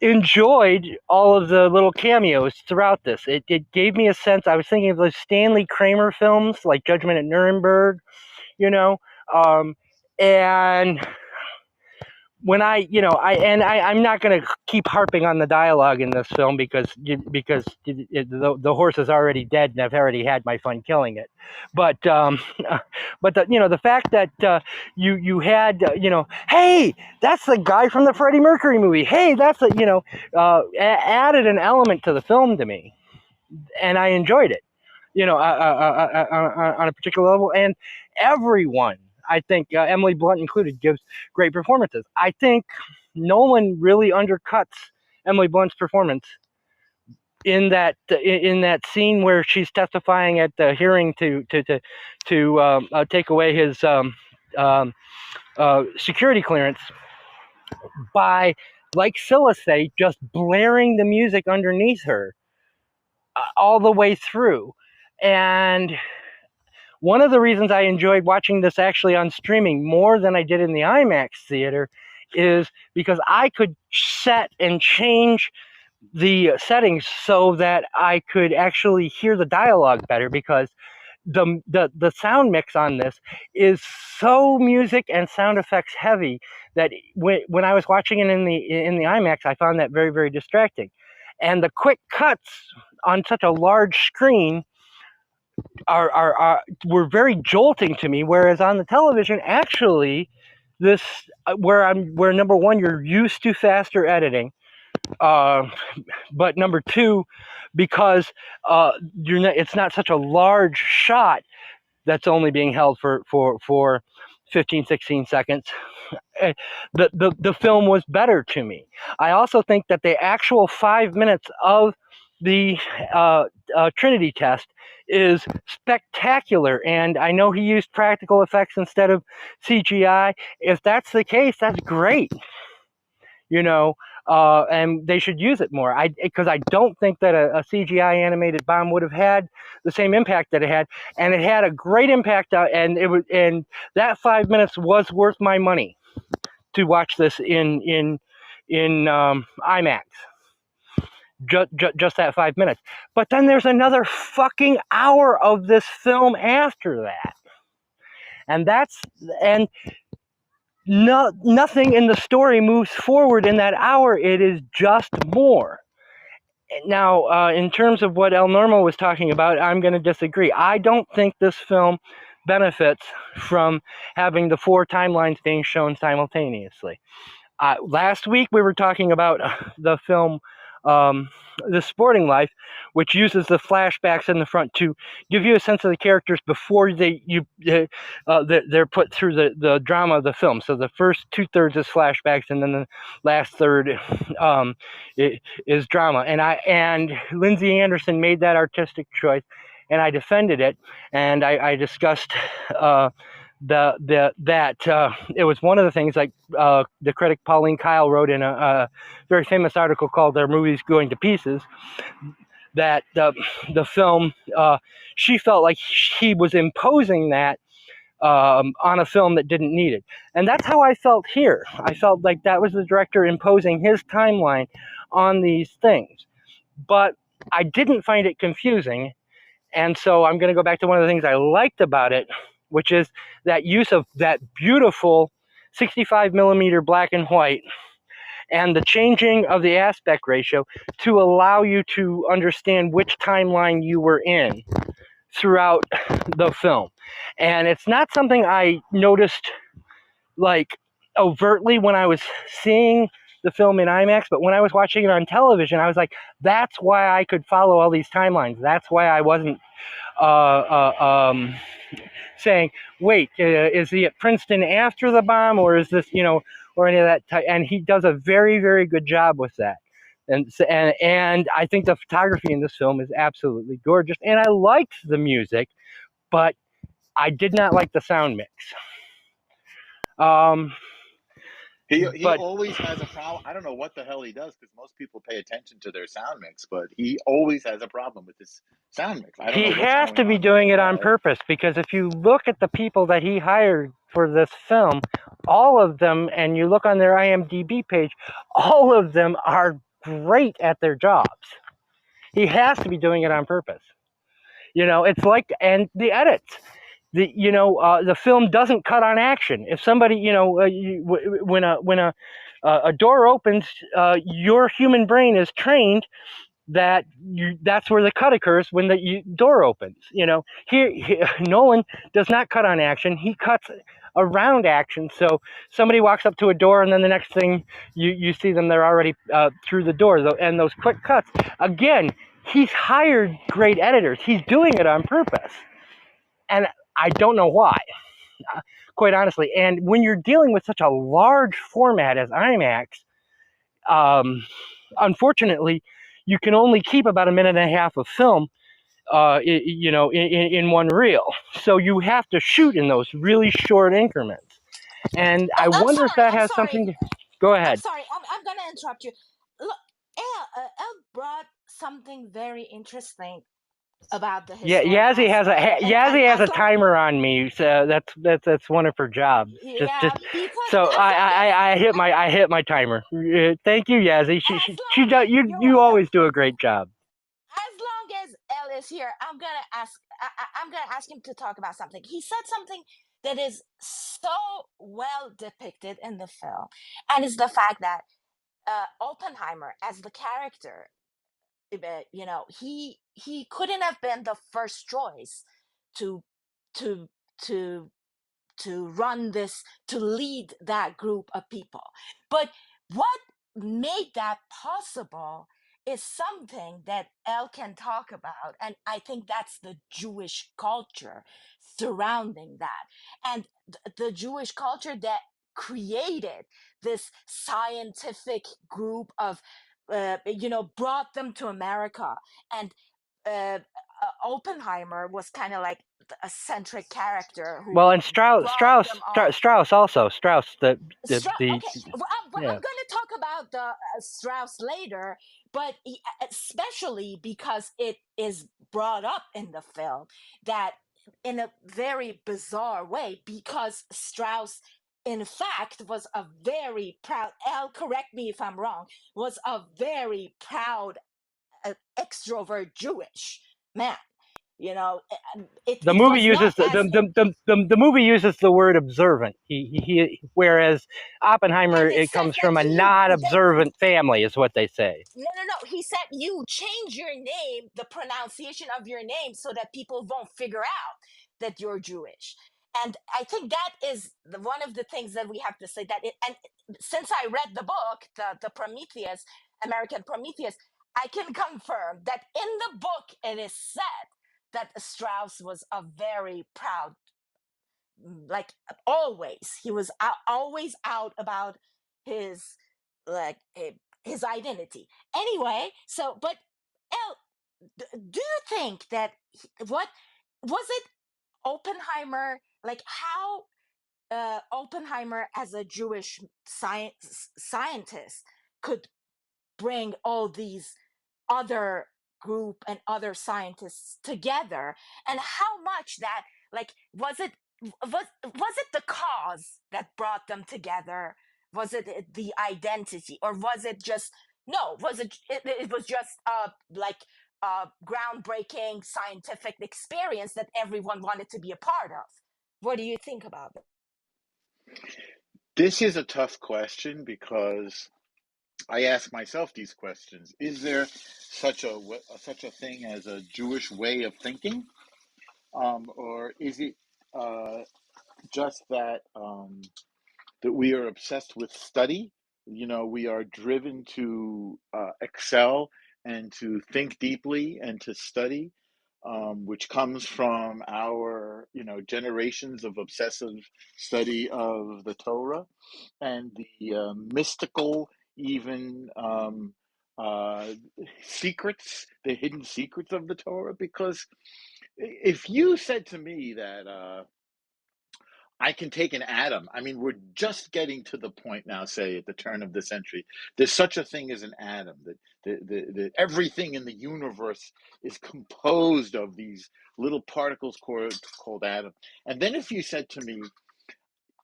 enjoyed all of the little cameos throughout this. It gave me a sense. I was thinking of those Stanley Kramer films, like Judgment at Nuremberg, you know, and when I'm not going to keep harping on the dialogue in this film because the horse is already dead and I've already had my fun killing it. But the fact that you had hey, that's the guy from the Freddie Mercury movie. Hey, that's added an element to the film to me, and I enjoyed it. On a particular level, and everyone, I think, Emily Blunt included, gives great performances. I think Nolan really undercuts Emily Blunt's performance in that scene where she's testifying at the hearing to take away his security clearance by, like Scylla say, just blaring the music underneath her all the way through. And one of the reasons I enjoyed watching this actually on streaming more than I did in the IMAX theater is because I could set and change the settings so that I could actually hear the dialogue better, because the sound mix on this is so music and sound effects heavy that when I was watching it in the IMAX, I found that very, very distracting. And the quick cuts on such a large screen were very jolting to me, whereas on the television, actually, this where number one, you're used to faster editing, but number two, because it's not such a large shot that's only being held for 15, 16 seconds. The film was better to me. I also think that the actual 5 minutes of the Trinity test is spectacular, and I know he used practical effects instead of CGI. If that's the case, that's great, and they should use it more. Because I don't think that a CGI animated bomb would have had the same impact that it had, and it had a great impact, and that 5 minutes was worth my money to watch this in IMAX. Just that 5 minutes. But then there's another fucking hour of this film after that. And nothing in the story moves forward in that hour. It is just more. Now, in terms of what El Normo was talking about, I'm going to disagree. I don't think this film benefits from having the 4 timelines being shown simultaneously. Last week we were talking about the film The Sporting Life, which uses the flashbacks in the front to give you a sense of the characters before they're put through the drama of the film. So the first 2/3 is flashbacks, and then the last third is drama. And Lindsay Anderson made that artistic choice, and I defended it, and I discussed it was one of the things, like the critic Pauline Kael wrote in a very famous article called "Their Movies Going to Pieces," that the film, she felt like he was imposing that on a film that didn't need it. And that's how I felt here. I felt like that was the director imposing his timeline on these things. But I didn't find it confusing. And so I'm going to go back to one of the things I liked about it, which is that use of that beautiful 65 millimeter black and white and the changing of the aspect ratio to allow you to understand which timeline you were in throughout the film. And it's not something I noticed like overtly when I was seeing the film in IMAX, but when I was watching it on television, I was like, that's why I could follow all these timelines. That's why I wasn't saying, wait, is he at Princeton after the bomb, or is this, or any of that type? And he does a very, very good job with that. And I think the photography in this film is absolutely gorgeous. And I liked the music, but I did not like the sound mix. He But always has a problem. I don't know what the hell he does, because most people pay attention to their sound mix, but he always has a problem with this sound mix. I don't know he what's has going to be on with doing that it on guy. purpose, because if you look at the people that he hired for this film, all of them, and you look on their IMDb page, all of them are great at their jobs. He has to be doing it on purpose. It's like, and the edits. The film doesn't cut on action. If somebody, when a door opens, your human brain is trained that that's where the cut occurs, when the door opens. Here Nolan does not cut on action. He cuts around action. So somebody walks up to a door, and then the next thing you see them, they're already through the door. And those quick cuts, again, he's hired great editors. He's doing it on purpose, and I don't know why, quite honestly. And when you're dealing with such a large format as IMAX, unfortunately, you can only keep about a minute and a half of film, in one reel. So you have to shoot in those really short increments. And I I'm wonder if sorry. that I'm has sorry. something to... Go I'm ahead. sorry. I'm gonna interrupt you. Look, El brought something very interesting about the Yeah, historical stuff, and Yassi has as a long, timer on me, so that's one of her jobs. Just yeah, because so as long as I hit my timer. Thank you, Yassi. as She long does, as you're you welcome. always do a great job. As long as El is here, I'm gonna ask him to talk about something. He said something that is so well depicted in the film, and it's the fact that Oppenheimer, as the character, he couldn't have been the first choice to to to run this, to lead that group of people. But what made that possible is something that El can talk about, and I think that's the Jewish culture surrounding that, and the Jewish culture that created this scientific group of brought them to America. And Oppenheimer was kind of like a centric character who Well, and brought them all. Strauss, the Okay, well, yeah. I'm going to talk about the Strauss later, but especially because it is brought up in the film that in a very bizarre way, because Strauss, in fact, was a very proud. El, correct me if I'm wrong. Was a very proud, extrovert Jewish man. The It movie was not uses as the movie uses the word observant. Whereas Oppenheimer, and it it says comes that from a not observant family, is what they say. no. He said you change your name, the pronunciation of your name, so that people won't figure out that you're Jewish. And I think that is one of the things that we have to say. And since I read the book, the Prometheus, American Prometheus, I can confirm that in the book it is said that Strauss was a very proud, like, always he was always out about his, like, his identity. Anyway, so but El, do you think that what was it, Oppenheimer, like how Oppenheimer as a Jewish scientist could bring all these other group and other scientists together, and how much that, like, was it the cause that brought them together? Was it the identity, or was it just, no, was it was just like a groundbreaking scientific experience that everyone wanted to be a part of? What do you think about it? This is a tough question because I ask myself these questions. Is there such a thing as a Jewish way of thinking, or is it just that that we are obsessed with study We are driven to excel and to think deeply and to study, which comes from our, generations of obsessive study of the Torah and the mystical, even uh, secrets, the hidden secrets of the Torah. Because if you said to me that I can take an atom, I mean, we're just getting to the point now, say at the turn of the century, there's such a thing as an atom, that everything in the universe is composed of these little particles called atoms. And then if you said to me,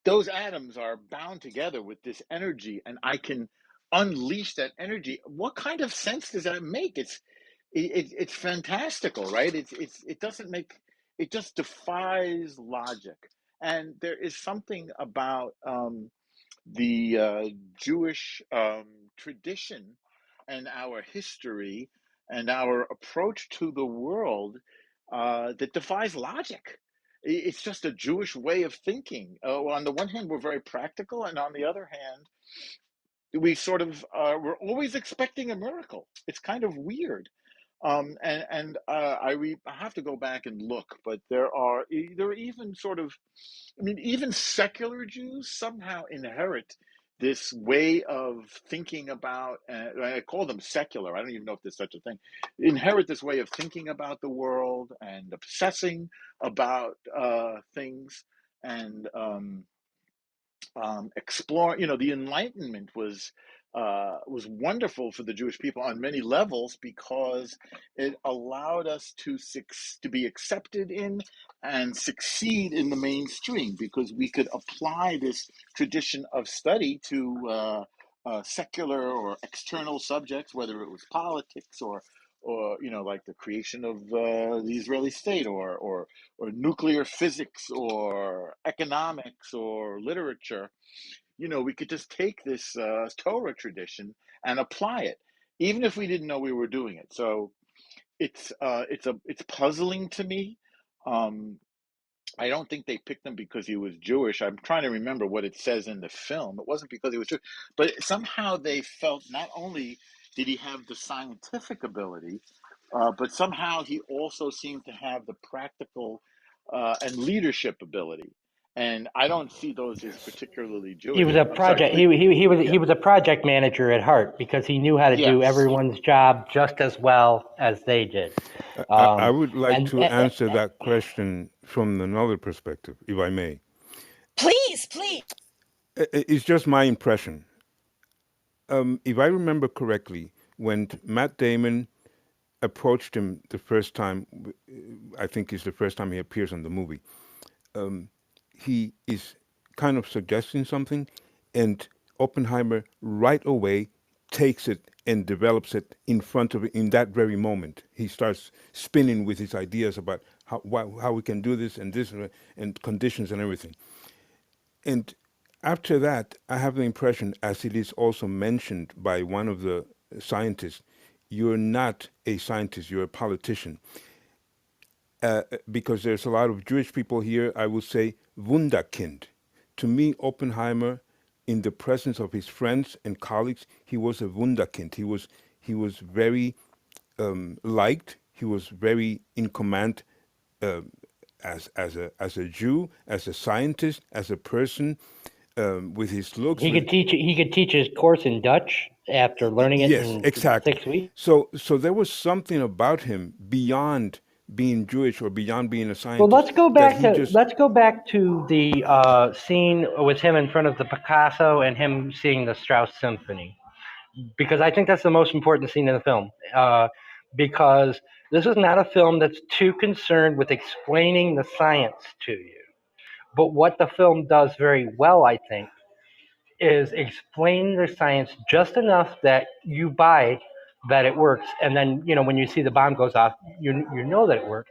those atoms are bound together with this energy and I can unleash that energy, what kind of sense does that make? It's fantastical, right? It doesn't make, it just defies logic. And there is something about the Jewish tradition and our history and our approach to the world that defies logic. It's just a Jewish way of thinking. On the one hand, we're very practical, and on the other hand, we sort of we're always expecting a miracle. It's kind of weird. I have to go back and look, but there are even sort of, I mean, even secular Jews somehow inherit this way of thinking about, I call them secular, I don't even know if there's such a thing, inherit this way of thinking about the world and obsessing about things and explore. The Enlightenment was wonderful for the Jewish people on many levels because it allowed us to be accepted in and succeed in the mainstream, because we could apply this tradition of study to secular or external subjects, whether it was politics or like the creation of the Israeli state, or nuclear physics, or economics, or literature. We could just take this Torah tradition and apply it, even if we didn't know we were doing it. So it's puzzling to me. Um, I don't think they picked him because he was Jewish. I'm trying to remember what it says in the film. It wasn't because he was Jewish, but somehow they felt not only did he have the scientific ability, but somehow he also seemed to have the practical and leadership ability. And I don't see those as particularly He Jewish. was a I'm sorry, project. please. Yeah. He was a project manager at heart because he knew how to do Yes. everyone's job just as well as they did. I would like And to answer that question from another perspective, if I may. Please, please. It's just my impression. If I remember correctly, when Matt Damon approached him the first time, I think it's the first time he appears in the movie, he is kind of suggesting something, and Oppenheimer right away takes it and develops it in front of it in that very moment. He starts spinning with his ideas about how we can do this and conditions and everything. And after that, I have the impression, as it is also mentioned by one of the scientists, you're not a scientist, you're a politician. Because there's a lot of Jewish people here, I would say Wunderkind. To me, Oppenheimer, in the presence of his friends and colleagues, he was a Wunderkind. He was very liked. He was very in command uh, as a Jew, as a scientist, as a person, with his looks. he could teach. He could teach his course in Dutch after learning it Yes, in exactly. 6 weeks. So there was something about him beyond being Jewish or beyond being a Well, scientist that he just. let's go back to the scene with him in front of the Picasso and him seeing the Strauss Symphony, because I think that's the most important scene in the film. Because this is not a film that's too concerned with explaining the science to you, but what the film does very well, I think, is explain the science just enough that you buy that it works, and then when you see the bomb goes off, you know that it works.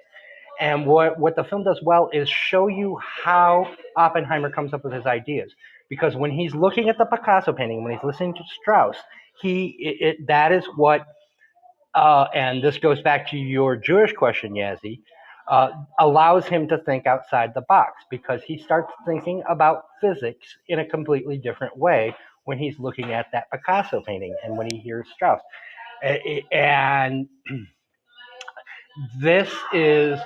And what the film does well is show you how Oppenheimer comes up with his ideas. Because when he's looking at the Picasso painting, when he's listening to Strauss, that is what, and this goes back to your Jewish question, Yassi, allows him to think outside the box, because he starts thinking about physics in a completely different way when he's looking at that Picasso painting and when he hears Strauss. And this is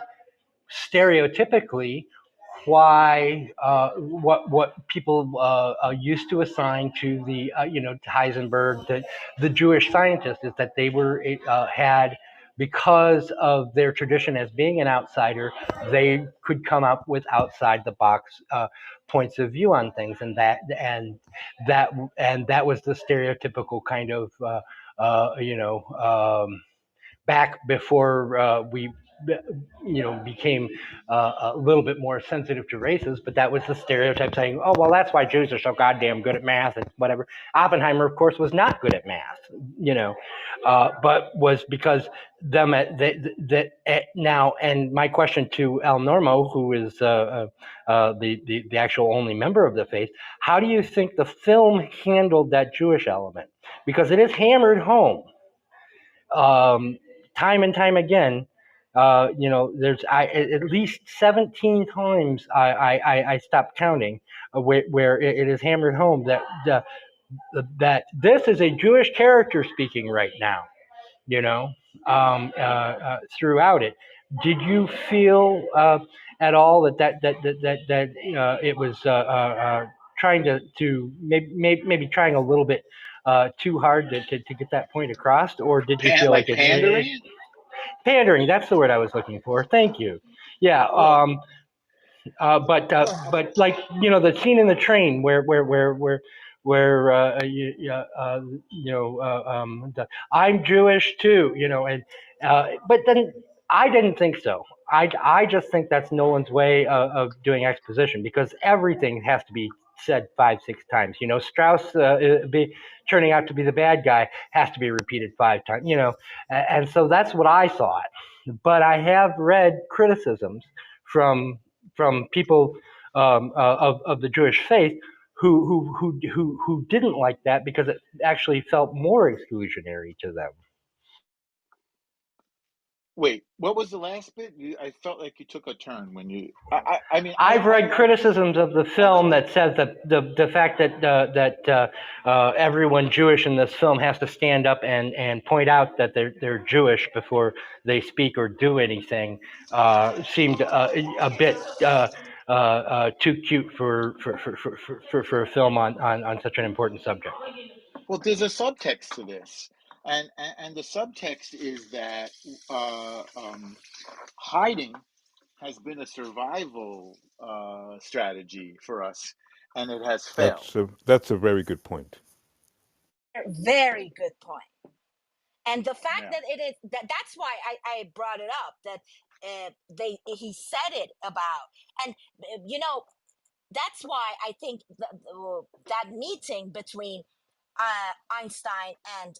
stereotypically why what people used to assign to the to Heisenberg, the Jewish scientists, is that they were had, because of their tradition as being an outsider, they could come up with outside the box points of view on things, and that was the stereotypical kind of back before we became a little bit more sensitive to races, but that was the stereotype saying, oh, well, that's why Jews are so goddamn good at math and whatever. Oppenheimer, of course, was not good at math, but was because them now. And my question to El Normo, who is the actual only member of the faith, how do you think the film handled that Jewish element? Because it is hammered home time and time again. There's at least 17 times I stopped counting where it is hammered home that this is a Jewish character speaking right now. Throughout it, did you feel at all that it was trying to maybe trying a little bit too hard to get that point across, or did you feel like pandering? pandering? That's the word I was looking for. Thank you. Yeah. Well, But like the scene in the train where I'm Jewish too, and but then I didn't think so. I just think that's Nolan's way of doing exposition, because everything has to be said 5-6 times. Strauss turning out to be the bad guy has to be repeated 5 times. And so that's what I thought. But I have read criticisms from people of the Jewish faith who didn't like that because it actually felt more exclusionary to them. wait, what was the last bit? I felt like you took a turn when you. I've read criticisms of the film that says that the fact that everyone Jewish in this film has to stand up and point out that they're Jewish before they speak or do anything seemed a bit too cute for a film on such an important subject. Well, there's a subtext to this, and the subtext is that hiding has been a survival strategy for us, and it has failed. That's a very good point. Very good point. And the fact Yeah. that it is that's why I brought it up, that he said it about, and that's why I think that meeting between Einstein and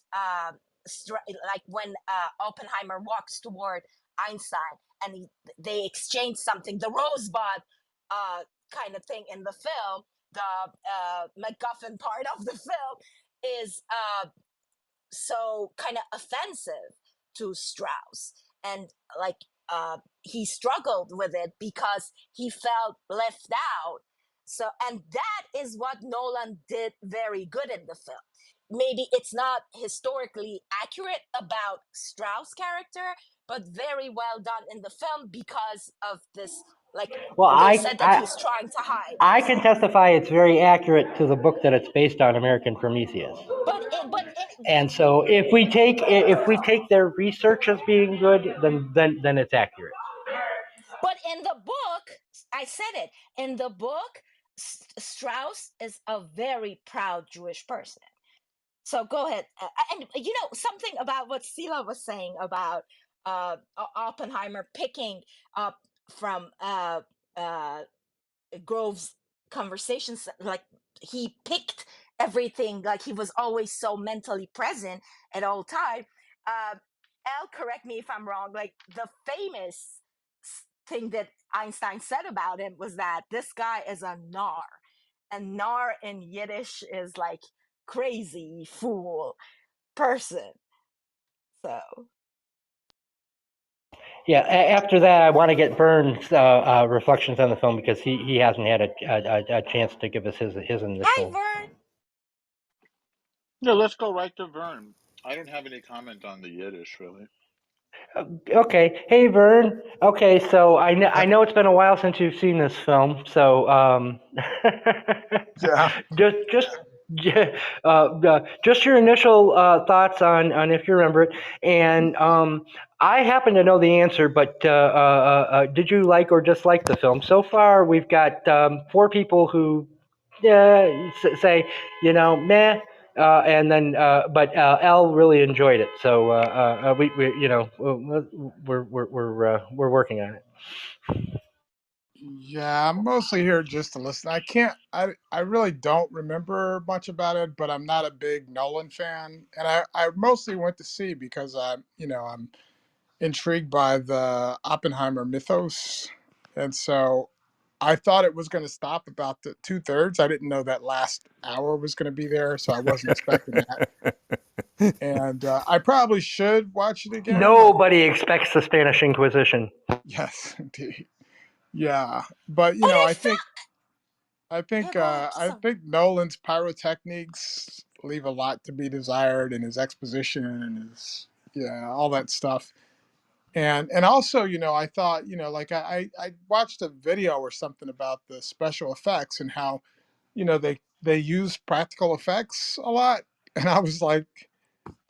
like when Oppenheimer walks toward Einstein and they exchange something, the rosebud kind of thing in the film, the MacGuffin part of the film is so kind of offensive to Strauss, and like he struggled with it because he felt left out. So, and that is what Nolan did very good in the film. Maybe it's not historically accurate about Strauss' character, but very well done in the film because of this. Like, they said that he's trying to hide. I can testify it's very accurate to the book that it's based on, American Prometheus. And so if we take their research as being good, then it's accurate. But in the book, I said it, in the book, Strauss is a very proud Jewish person. So go ahead. And something about what Sila was saying about Oppenheimer picking up from Grove's conversations, like he picked everything, like he was always so mentally present at all time. Elle, correct me if I'm wrong, like the famous thing that Einstein said about him was that this guy is a nar, and nar in Yiddish is like crazy fool person. So yeah, after that, I want to get Vern's reflections on the film, because he hasn't had a chance to give us his initial. Hi, Vern. Yeah, let's go right to Vern. I don't have any comment on the Yiddish, really. Okay. Hey, Vern. Okay, so I Uh, know it's been a while since you've seen this film, so yeah. just just your initial thoughts on if you remember it, and I happen to know the answer, but did you like or dislike the film? So far, we've got four people who say, meh. And then, but Al really enjoyed it, so we we're working on it. Yeah, I'm mostly here just to listen. I really don't remember much about it, but I'm not a big Nolan fan. And I mostly went to see because I'm intrigued by the Oppenheimer mythos. And so I thought it was going to stop about the 2/3. I didn't know that last hour was going to be there, so I wasn't expecting that. And I probably should watch it again. Nobody expects the Spanish Inquisition. Yes, indeed. Yeah, but But I think I yeah, think go ahead. uh, I think Nolan's pyrotechnics leave a lot to be desired, in his exposition and his all that stuff. And also, I thought, like I watched a video or something about the special effects and how they use practical effects a lot, and I was like,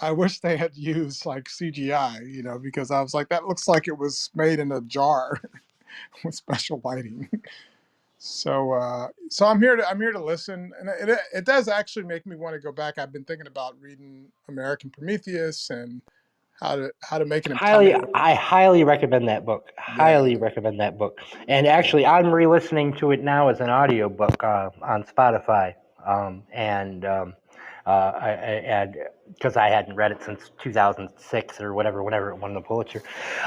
I wish they had used like CGI, because I was like, that looks like it was made in a jar with special lighting. So I'm here to listen, and it does actually make me want to go back. I've been thinking about reading American Prometheus and how to make an entire I highly recommend that book. yeah. Highly recommend that book. And actually, I'm re-listening to it now as an audiobook on Spotify. And and because I hadn't read it since 2006 or whatever, whenever it won the Pulitzer.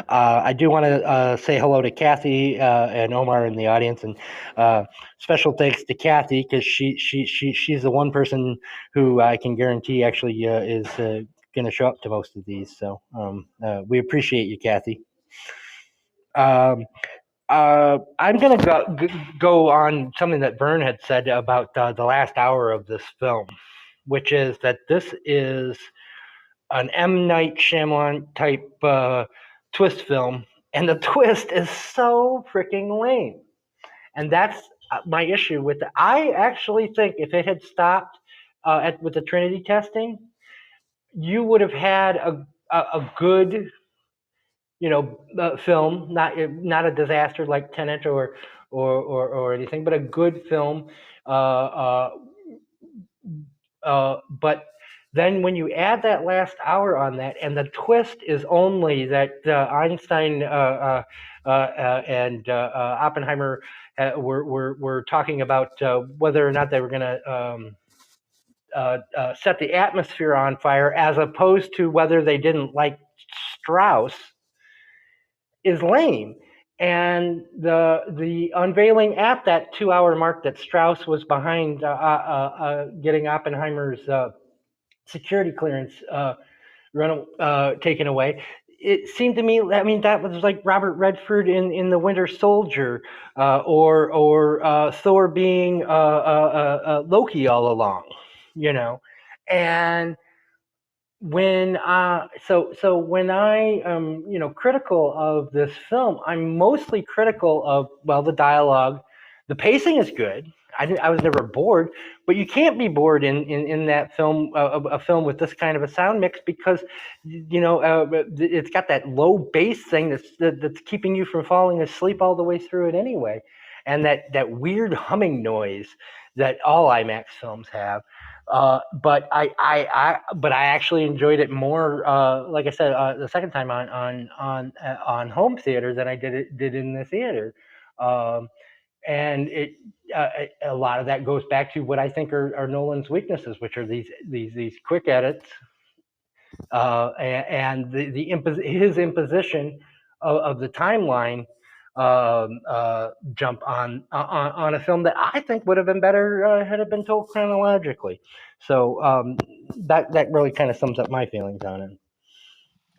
I do want to say hello to Kathy and Omar in the audience, and special thanks to Kathy because she's the one person who I can guarantee actually is going to show up to most of these. So we appreciate you, Kathy. I'm going to go on something that Vern had said about the last hour of this film, which is that this is an M. Night Shyamalan type twist film, and the twist is so freaking lame. And that's my issue with it. I actually think if it had stopped with the Trinity testing, you would have had a good film, not a disaster like Tenet or anything, but a good film. But then when you add that last hour on that, and the twist is only that Einstein and Oppenheimer were talking about whether or not they were going to set the atmosphere on fire, as opposed to whether they didn't like Strauss, is lame. And the unveiling at that 2 hour mark that Strauss was behind getting Oppenheimer's security clearance taken away. It seemed to me, I mean, that was like Robert Redford in The Winter Soldier, or Thor being Loki all along, and when when I am critical of this film, I'm mostly critical of, well, the dialogue. The pacing is good. I was never bored, but you can't be bored in that film, a film with this kind of a sound mix, because it's got that low bass thing that's keeping you from falling asleep all the way through it anyway, and that weird humming noise that all IMAX films have. But I actually enjoyed it more, like I said, the second time on home theater than I did in the theater. And a lot of that goes back to what I think are Nolan's weaknesses, which are these quick edits, and his imposition of the timeline jump on a film that I think would have been better had it been told chronologically. So that really kind of sums up my feelings on it.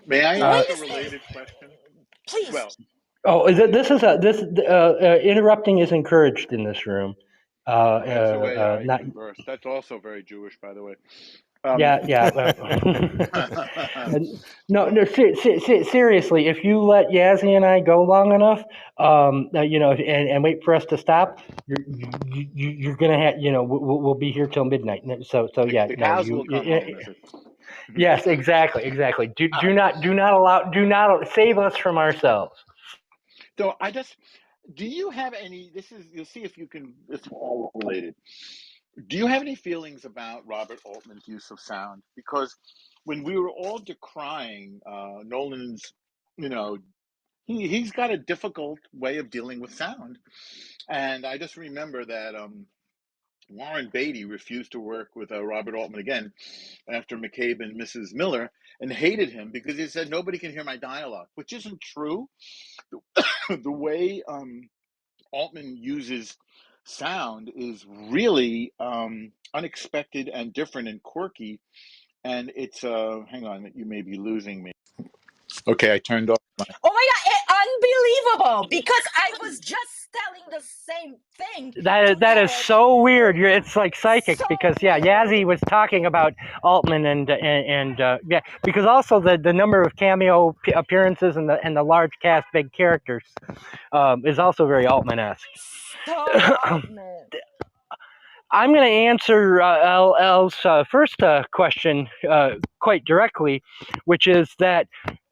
May I Wait ask a a second, related question? please. Well, Oh, is it? Interrupting is encouraged in this room. that's the way I Not converse. That's also very Jewish, by the way. Um, Yeah. No. Seriously, if you let Yassi and I go long enough, and wait for us to stop, you're gonna have, we'll be here till midnight. So yeah, the no, cows will come home, is it? yes, exactly. Do not save us from ourselves. So do you have any? You'll see if you can. It's all related. Do you have any feelings about Robert Altman's use of sound? Because when we were all decrying Nolan's, you know, he's got a difficult way of dealing with sound, and I just remember that Warren Beatty refused to work with Robert Altman again after McCabe and Mrs. Miller, and hated him because he said nobody can hear my dialogue, which isn't true. The way Altman uses sound is really unexpected and different and quirky. And it's hang on, you may be losing me. Okay, I turned off my. Oh my god, unbelievable! Because I was just telling the same thing to That is Eric. so weird. It's like psychic So because weird. Yassi was talking about Altman and because also the number of cameo appearances and the large cast, big characters, is also very Altman-esque. So Altman. I'm going to answer L's first question quite directly, which is that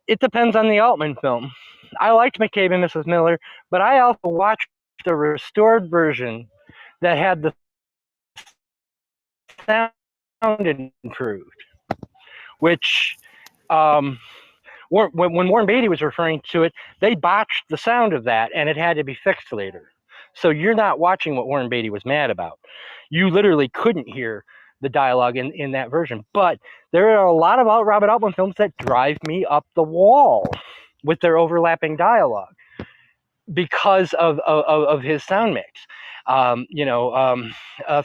it depends on the Altman film. I liked McCabe and Mrs. Miller, but I also watched the restored version that had the sound improved, which when Warren Beatty was referring to it, they botched the sound of that, and it had to be fixed later. So you're not watching what Warren Beatty was mad about. You literally couldn't hear the dialogue in that version. But there are a lot of Robert Altman films that drive me up the wall with their overlapping dialogue because of his sound mix.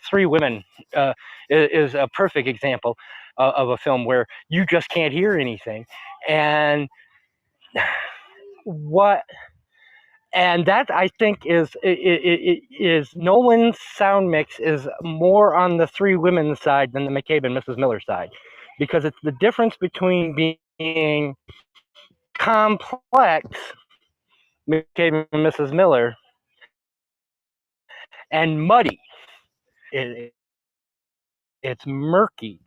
Three Women is a perfect example of a film where you just can't hear anything. And that I think is Nolan's sound mix is more on the Three Women side than the McCabe and Mrs. Miller side, because it's the difference between being complex, McCabe and Mrs. Miller, and muddy. It's murky,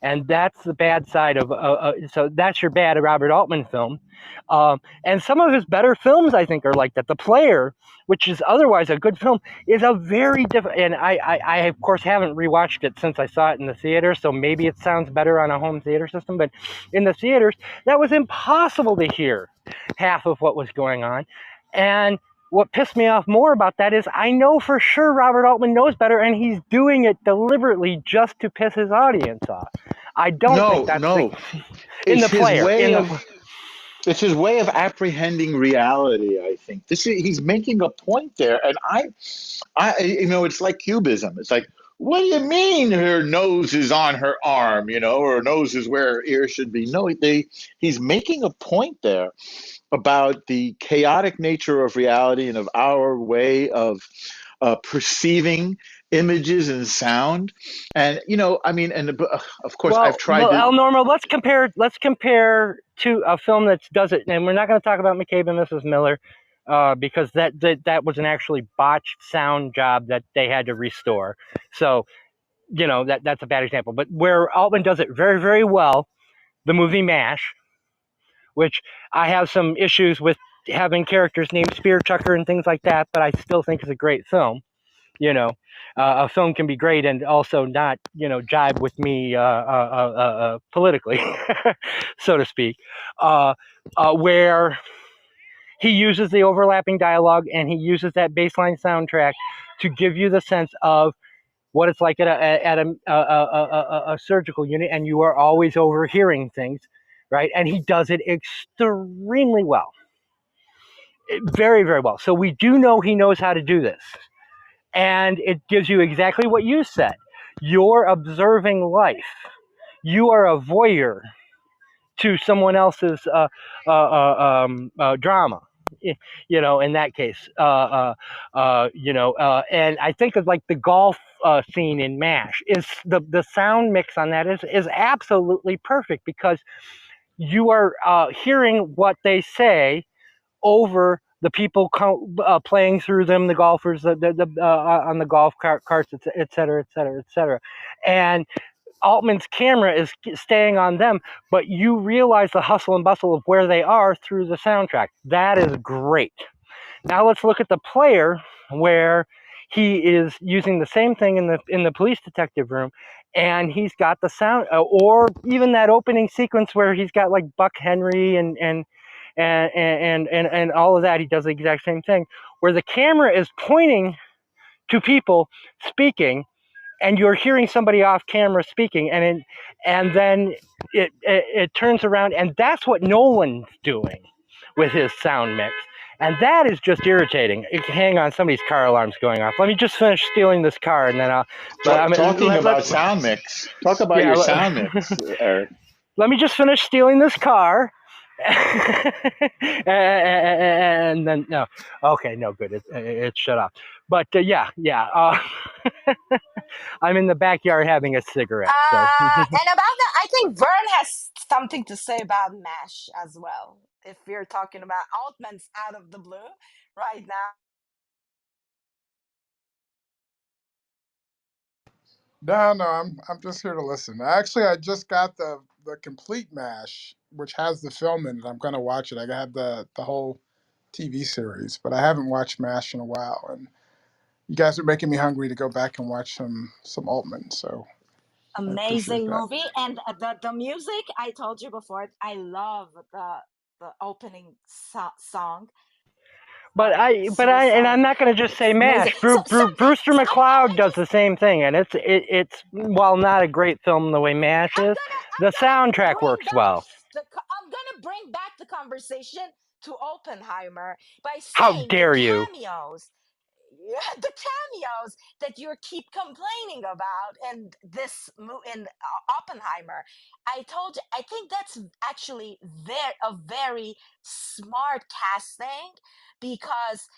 and that's the bad side of so that's your bad Robert Altman film. And some of his better films, I think, are like that. The Player, which is otherwise a good film, is a very different, and I of course haven't rewatched it since I saw it in the theater, so maybe it sounds better on a home theater system, but in the theaters that was impossible to hear half of what was going on. And what pissed me off more about that is I know for sure Robert Altman knows better, and he's doing it deliberately just to piss his audience off. I don't think that's in The Player. It's his way of apprehending reality. I think he's making a point there, and it's like cubism. It's like, what do you mean her nose is on her arm, or her nose is where her ear should be? No, he's making a point there about the chaotic nature of reality and of our way of perceiving images and sound. And of course, I've tried to. Norma, let's compare to a film that does it, and we're not going to talk about McCabe and Mrs. Miller because that was an actually botched sound job that they had to restore. So that's a bad example. But where Altman does it very, very well, the movie MASH, which I have some issues with having characters named Spear Chucker and things like that, but I still think it's a great film. A film can be great and also not, jibe with me politically, so to speak, where he uses the overlapping dialogue and he uses that baseline soundtrack to give you the sense of what it's like at a surgical unit, and you are always overhearing things, right? And he does it extremely well, very, very well. So we do know he knows how to do this. And it gives you exactly what you said. You're observing life. You are a voyeur to someone else's drama, in that case, and I think of like the golf scene in MASH is the sound mix on that is absolutely perfect because you are hearing what they say over the people playing through them, the golfers, on the golf carts, et cetera, et cetera, et cetera. And Altman's camera is staying on them, but you realize the hustle and bustle of where they are through the soundtrack. That is great. Now let's look at the player where he is using the same thing in the police detective room, and he's got the sound, or even that opening sequence where he's got like Buck Henry and all of that. He does the exact same thing where the camera is pointing to people speaking, and you're hearing somebody off camera speaking, and then it turns around, and that's what Nolan's doing with his sound mix. And that is just irritating. Hang on, somebody's car alarm's going off. Let me just finish stealing this car, and then I'll. Talking about sound mix. Talk about your sound mix, Eric. Let me just finish stealing this car. And then no, okay, no good. It shut off. But yeah. I'm in the backyard having a cigarette. So. And about that, I think Vern has something to say about MASH as well. If we're talking about Altman's out of the blue right now. No, I'm just here to listen. Actually, I just got the complete MASH, which has the film in it. I'm gonna watch it. I got the whole TV series, but I haven't watched MASH in a while, and you guys are making me hungry to go back and watch some Altman. So amazing movie, and the music. I told you before. I love the opening song. But I'm not going to just say MASH. Brewster McCloud does the same thing, and it's while not a great film the way MASH is, the soundtrack works well. I'm gonna bring back the conversation to Oppenheimer by saying how dare you? The cameos that you keep complaining about in Oppenheimer. I told you, I think that's actually a very smart casting because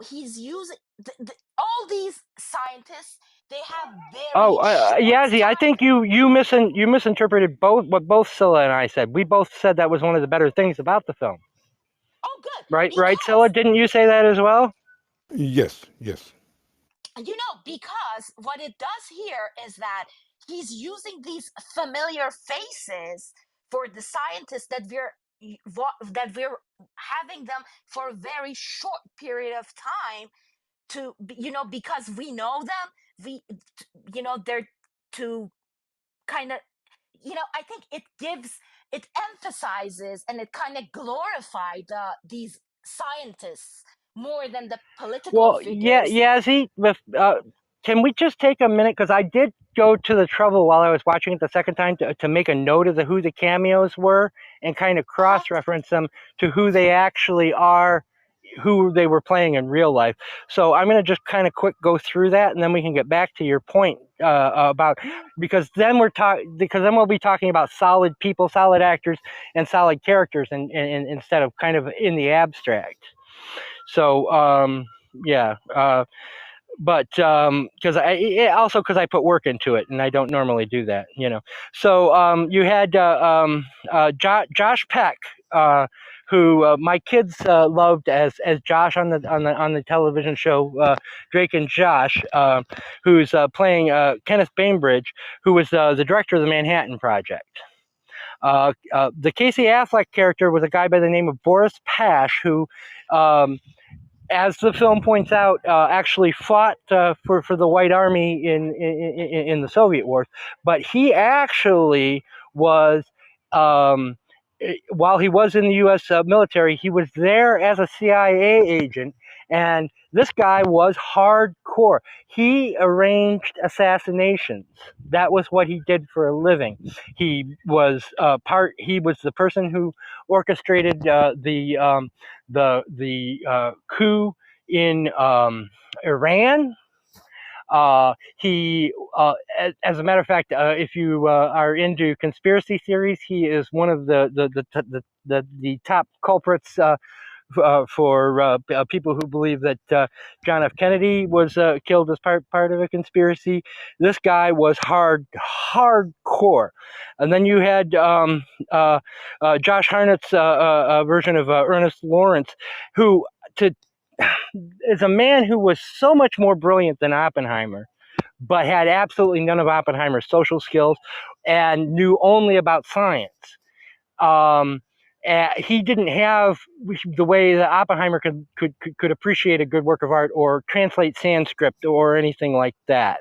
he's using all these scientists. They have very Yassi, I think you misinterpreted what both Sila and I said. We both said that was one of the better things about the film. Oh, good. Right, Sila? Didn't you say that as well? Yes. Because what it does here is that he's using these familiar faces for the scientists that we're having them for a very short period of time to because we know them, they're to kind of I think it emphasizes and it kind of glorified these scientists more than the political figures. Yassi, can we just take a minute, because I did go to the trouble while I was watching it the second time to make a note of who the cameos were and kind of cross-reference them to who they actually are, who they were playing in real life. So I'm going to just kind of quick go through that, and then we can get back to your point about, because then we'll be talking about solid people, solid actors, and solid characters, and instead of kind of in the abstract. So but because I put work into it, and I don't normally do that, So you had Josh Peck, who my kids loved as Josh on the television show Drake and Josh, who's playing Kenneth Bainbridge, who was the director of the Manhattan Project. The Casey Affleck character was a guy by the name of Boris Pash, who, as the film points out, actually fought for the White Army in the Soviet wars. But he actually was, while he was in the U.S. Military, he was there as a CIA agent. And this guy was hardcore. He arranged assassinations. That was what he did for a living. He was the person who orchestrated the coup in Iran. He, as a matter of fact, if you are into conspiracy theories, he is one of the top culprits people who believe that John F. Kennedy was killed as part of a conspiracy. This guy was hardcore. And then you had Josh Hartnett's version of Ernest Lawrence, who is a man who was so much more brilliant than Oppenheimer, but had absolutely none of Oppenheimer's social skills and knew only about science. He didn't have the way that Oppenheimer could appreciate a good work of art or translate Sanskrit or anything like that.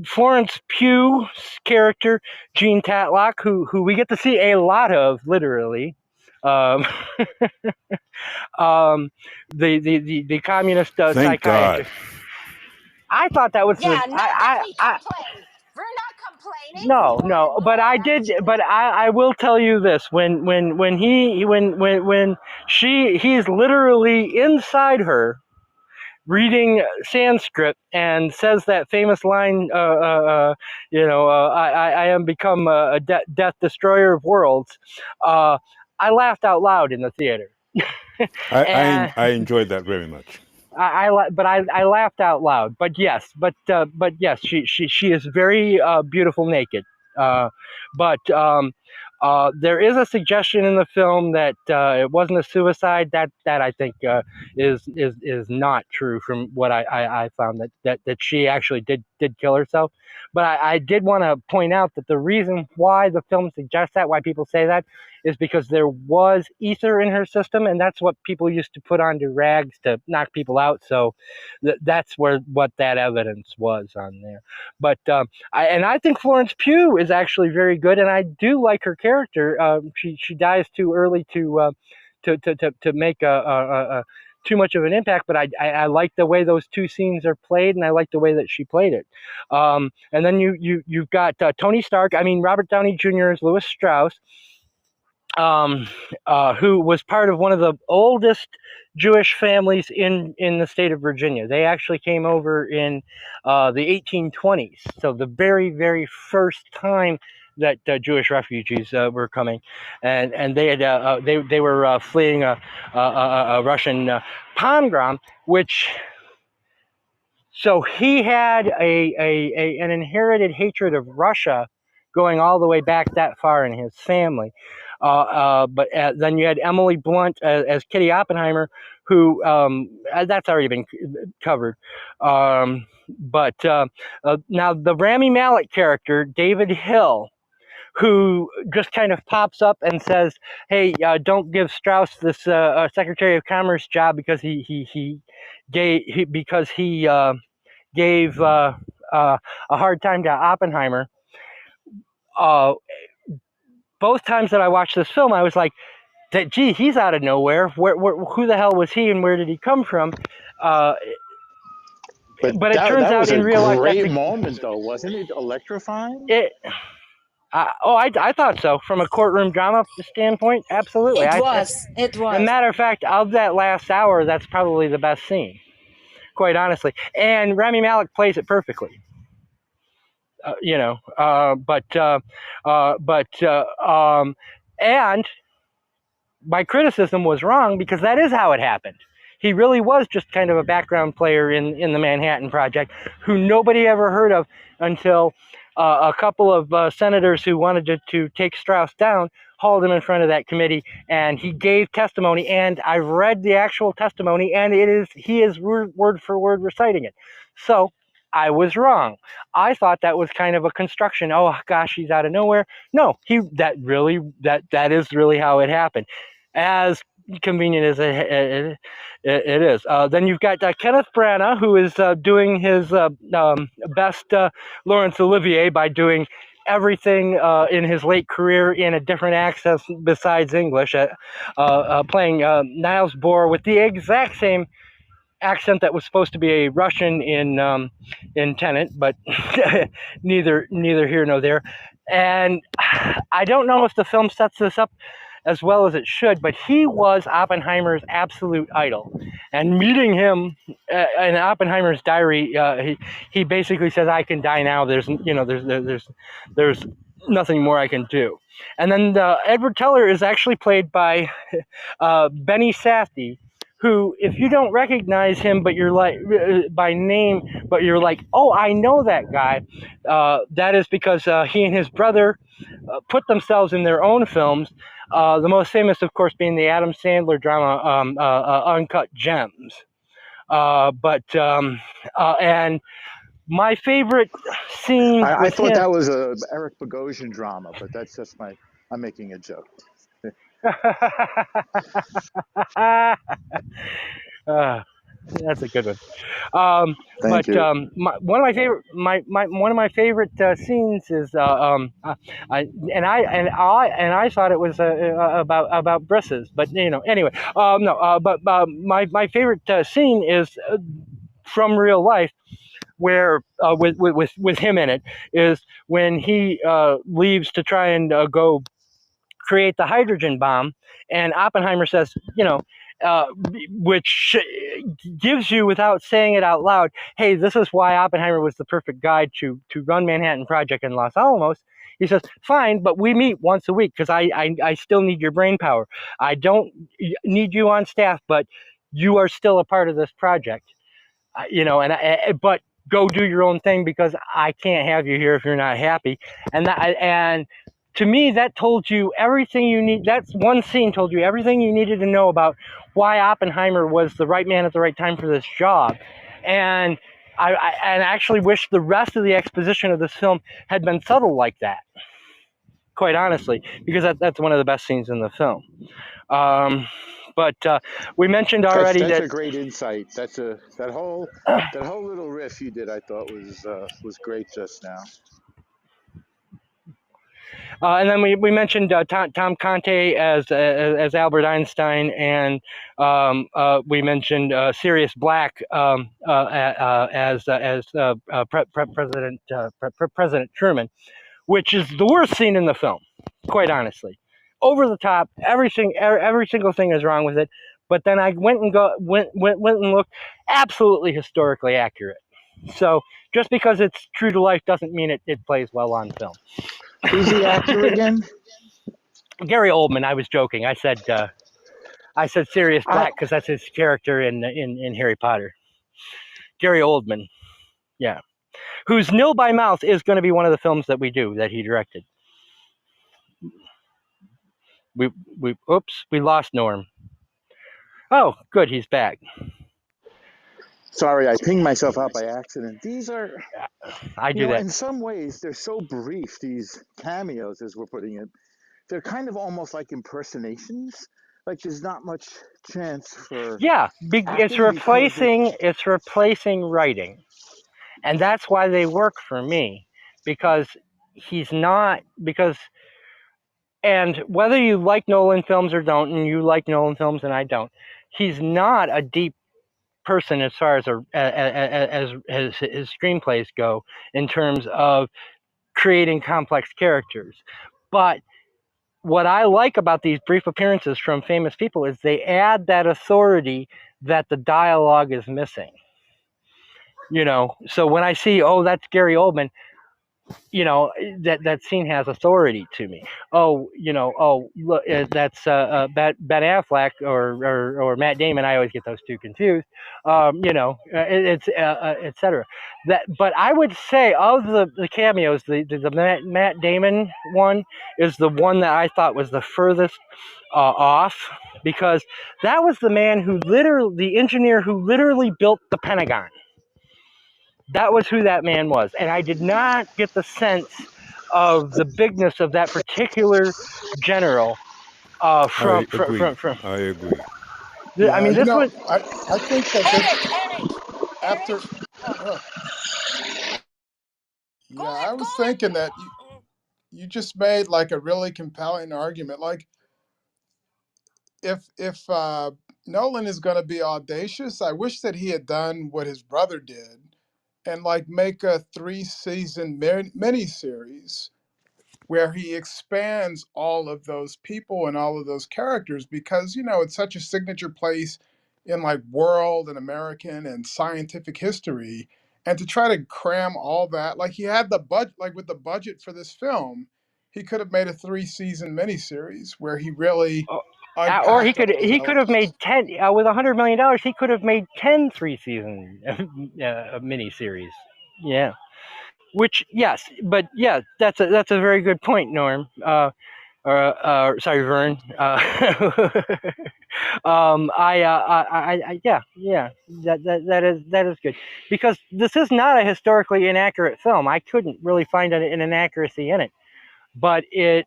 Florence Pugh's character, Jean Tatlock, who we get to see a lot of, literally. The communist Thank psychiatrist. God. I thought that was Yeah, not that we I complain. We're not complaining. no, We no, wanna but know, I did, actually. but I will tell you this: when he's literally inside her reading Sanskrit and says that famous line, I am become a death destroyer of worlds. I laughed out loud in the theater. And I enjoyed that very much. I laughed out loud. But yes, she is very beautiful naked. But there is a suggestion in the film that it wasn't a suicide. That I think is not true from what I found, that she actually did kill herself. But I did want to point out that the reason why the film suggests that, why people say that, is because there was ether in her system, and that's what people used to put onto rags to knock people out. So that's what that evidence was on there. But I think Florence Pugh is actually very good, and I do like her character. She dies too early to make a too much of an impact, but I like the way those two scenes are played, and I like the way that she played it. And then you've got Tony Stark. I mean, Robert Downey Jr. is Louis Strauss, who was part of one of the oldest Jewish families in the state of Virginia. They actually came over in the 1820s, so the very, very first time that Jewish refugees were coming, and they had they were fleeing a Russian pogrom, which. So he had an inherited hatred of Russia going all the way back that far in his family. But then you had Emily Blunt as Kitty Oppenheimer, who that's already been covered. But now the Rami Malek character, David Hill, who just kind of pops up and says, "Hey, don't give Strauss this Secretary of Commerce job because he gave a hard time to Oppenheimer." Both times that I watched this film, I was like, "Gee, he's out of nowhere. Who the hell was he, and where did he come from?" But it turns that out was in a real life, great moment, though, wasn't it? Electrifying. I thought so. From a courtroom drama standpoint, absolutely. It was. As a matter of fact, of that last hour, that's probably the best scene, quite honestly. And Rami Malek plays it perfectly. And my criticism was wrong, because that is how it happened. He really was just kind of a background player in the Manhattan Project, who nobody ever heard of until a couple of senators who wanted to take Strauss down hauled him in front of that committee, and he gave testimony. And I read the actual testimony, and he is word for word reciting it. So I was wrong. I thought that was kind of a construction. Oh gosh, he's out of nowhere. No, that is really how it happened. As convenient as it is. Then you've got Kenneth Branagh, who is doing his best Laurence Olivier by doing everything in his late career in a different accent besides English, playing Niles Bohr with the exact same accent that was supposed to be a Russian in Tenet, but neither here nor there. And I don't know if the film sets this up as well as it should, but he was Oppenheimer's absolute idol. And meeting him in Oppenheimer's diary, he basically says, "I can die now. There's nothing more I can do. And then Edward Teller is actually played by Benny Safdie, who, if you don't recognize him, but you're like by name, but you're like, oh, I know that guy. That is because he and his brother put themselves in their own films. The most famous, of course, being the Adam Sandler drama Uncut Gems. And my favorite scene I with thought him. that was a Eric Bogosian drama, but that's just I'm making a joke. That's a good one. Thank you. One of my favorite scenes is I thought it was about brisses, but anyway, no. But my favorite scene is from real life, where with him in it, is when he leaves to try and go create the hydrogen bomb, and Oppenheimer says, uh, which gives you, without saying it out loud, hey, this is why Oppenheimer was the perfect guy to run Manhattan Project in Los Alamos. He says, fine, but we meet once a week because I still need your brain power. I don't need you on staff, but you are still a part of this project. But go do your own thing because I can't have you here if you're not happy. And to me, that told you everything you need. That's one scene told you everything you needed to know about why Oppenheimer was the right man at the right time for this job. And I actually wish the rest of the exposition of this film had been subtle like that, quite honestly, because that's one of the best scenes in the film. But we mentioned already That's that a great insight. That whole little riff you did, I thought was great just now. And then we mentioned Tom Conte as Albert Einstein, and we mentioned Sirius Black as President Truman, which is the worst scene in the film, quite honestly. Over the top, every single thing is wrong with it. But then I went and looked, absolutely historically accurate. So just because it's true to life doesn't mean it plays well on film. Who's the actor again? Gary Oldman. I was joking. I said Sirius Black because that's his character in Harry Potter. Gary Oldman, yeah, whose Nil by Mouth is going to be one of the films that we do that he directed. We lost Norm. Oh, good, he's back. Sorry, I pinged myself out by accident. These are, I do that. In some ways, they're so brief, these cameos, as we're putting it. They're kind of almost like impersonations. Like there's not much chance for it's replacing writing, and that's why they work for me, because he's not, and whether you like Nolan films or don't, and you like Nolan films and I don't, he's not a deep person as far as his screenplays go in terms of creating complex characters. But what I like about these brief appearances from famous people is they add that authority that the dialogue is missing. So when I see, oh, that's Gary Oldman, that scene has authority to me. Look, that's Ben Affleck or Matt Damon. I always get those two confused. It's etc. But I would say of the cameos, the Matt Damon one is the one that I thought was the furthest off, because that was the man the engineer who literally built the Pentagon. That was who that man was. And I did not get the sense of the bigness of that particular general I agree. Yeah, I mean, this was... I think that after... I was thinking that you just made like a really compelling argument. Like, if Nolan is going to be audacious, I wish that he had done what his brother did and like make a 3-season miniseries where he expands all of those people and all of those characters, because it's such a signature place in like world and American and scientific history, and to try to cram all that, like he had the budget, like with the budget for this film, he could have made a 3-season miniseries where he really Or unpacked all those he could have made elements. 10 with $100 million. He could have made 10 3-season miniseries. Yeah, which yes, but yeah, that's a very good point, Norm. Sorry, Vern. Yeah, that is good because this is not a historically inaccurate film. I couldn't really find an inaccuracy in it, but the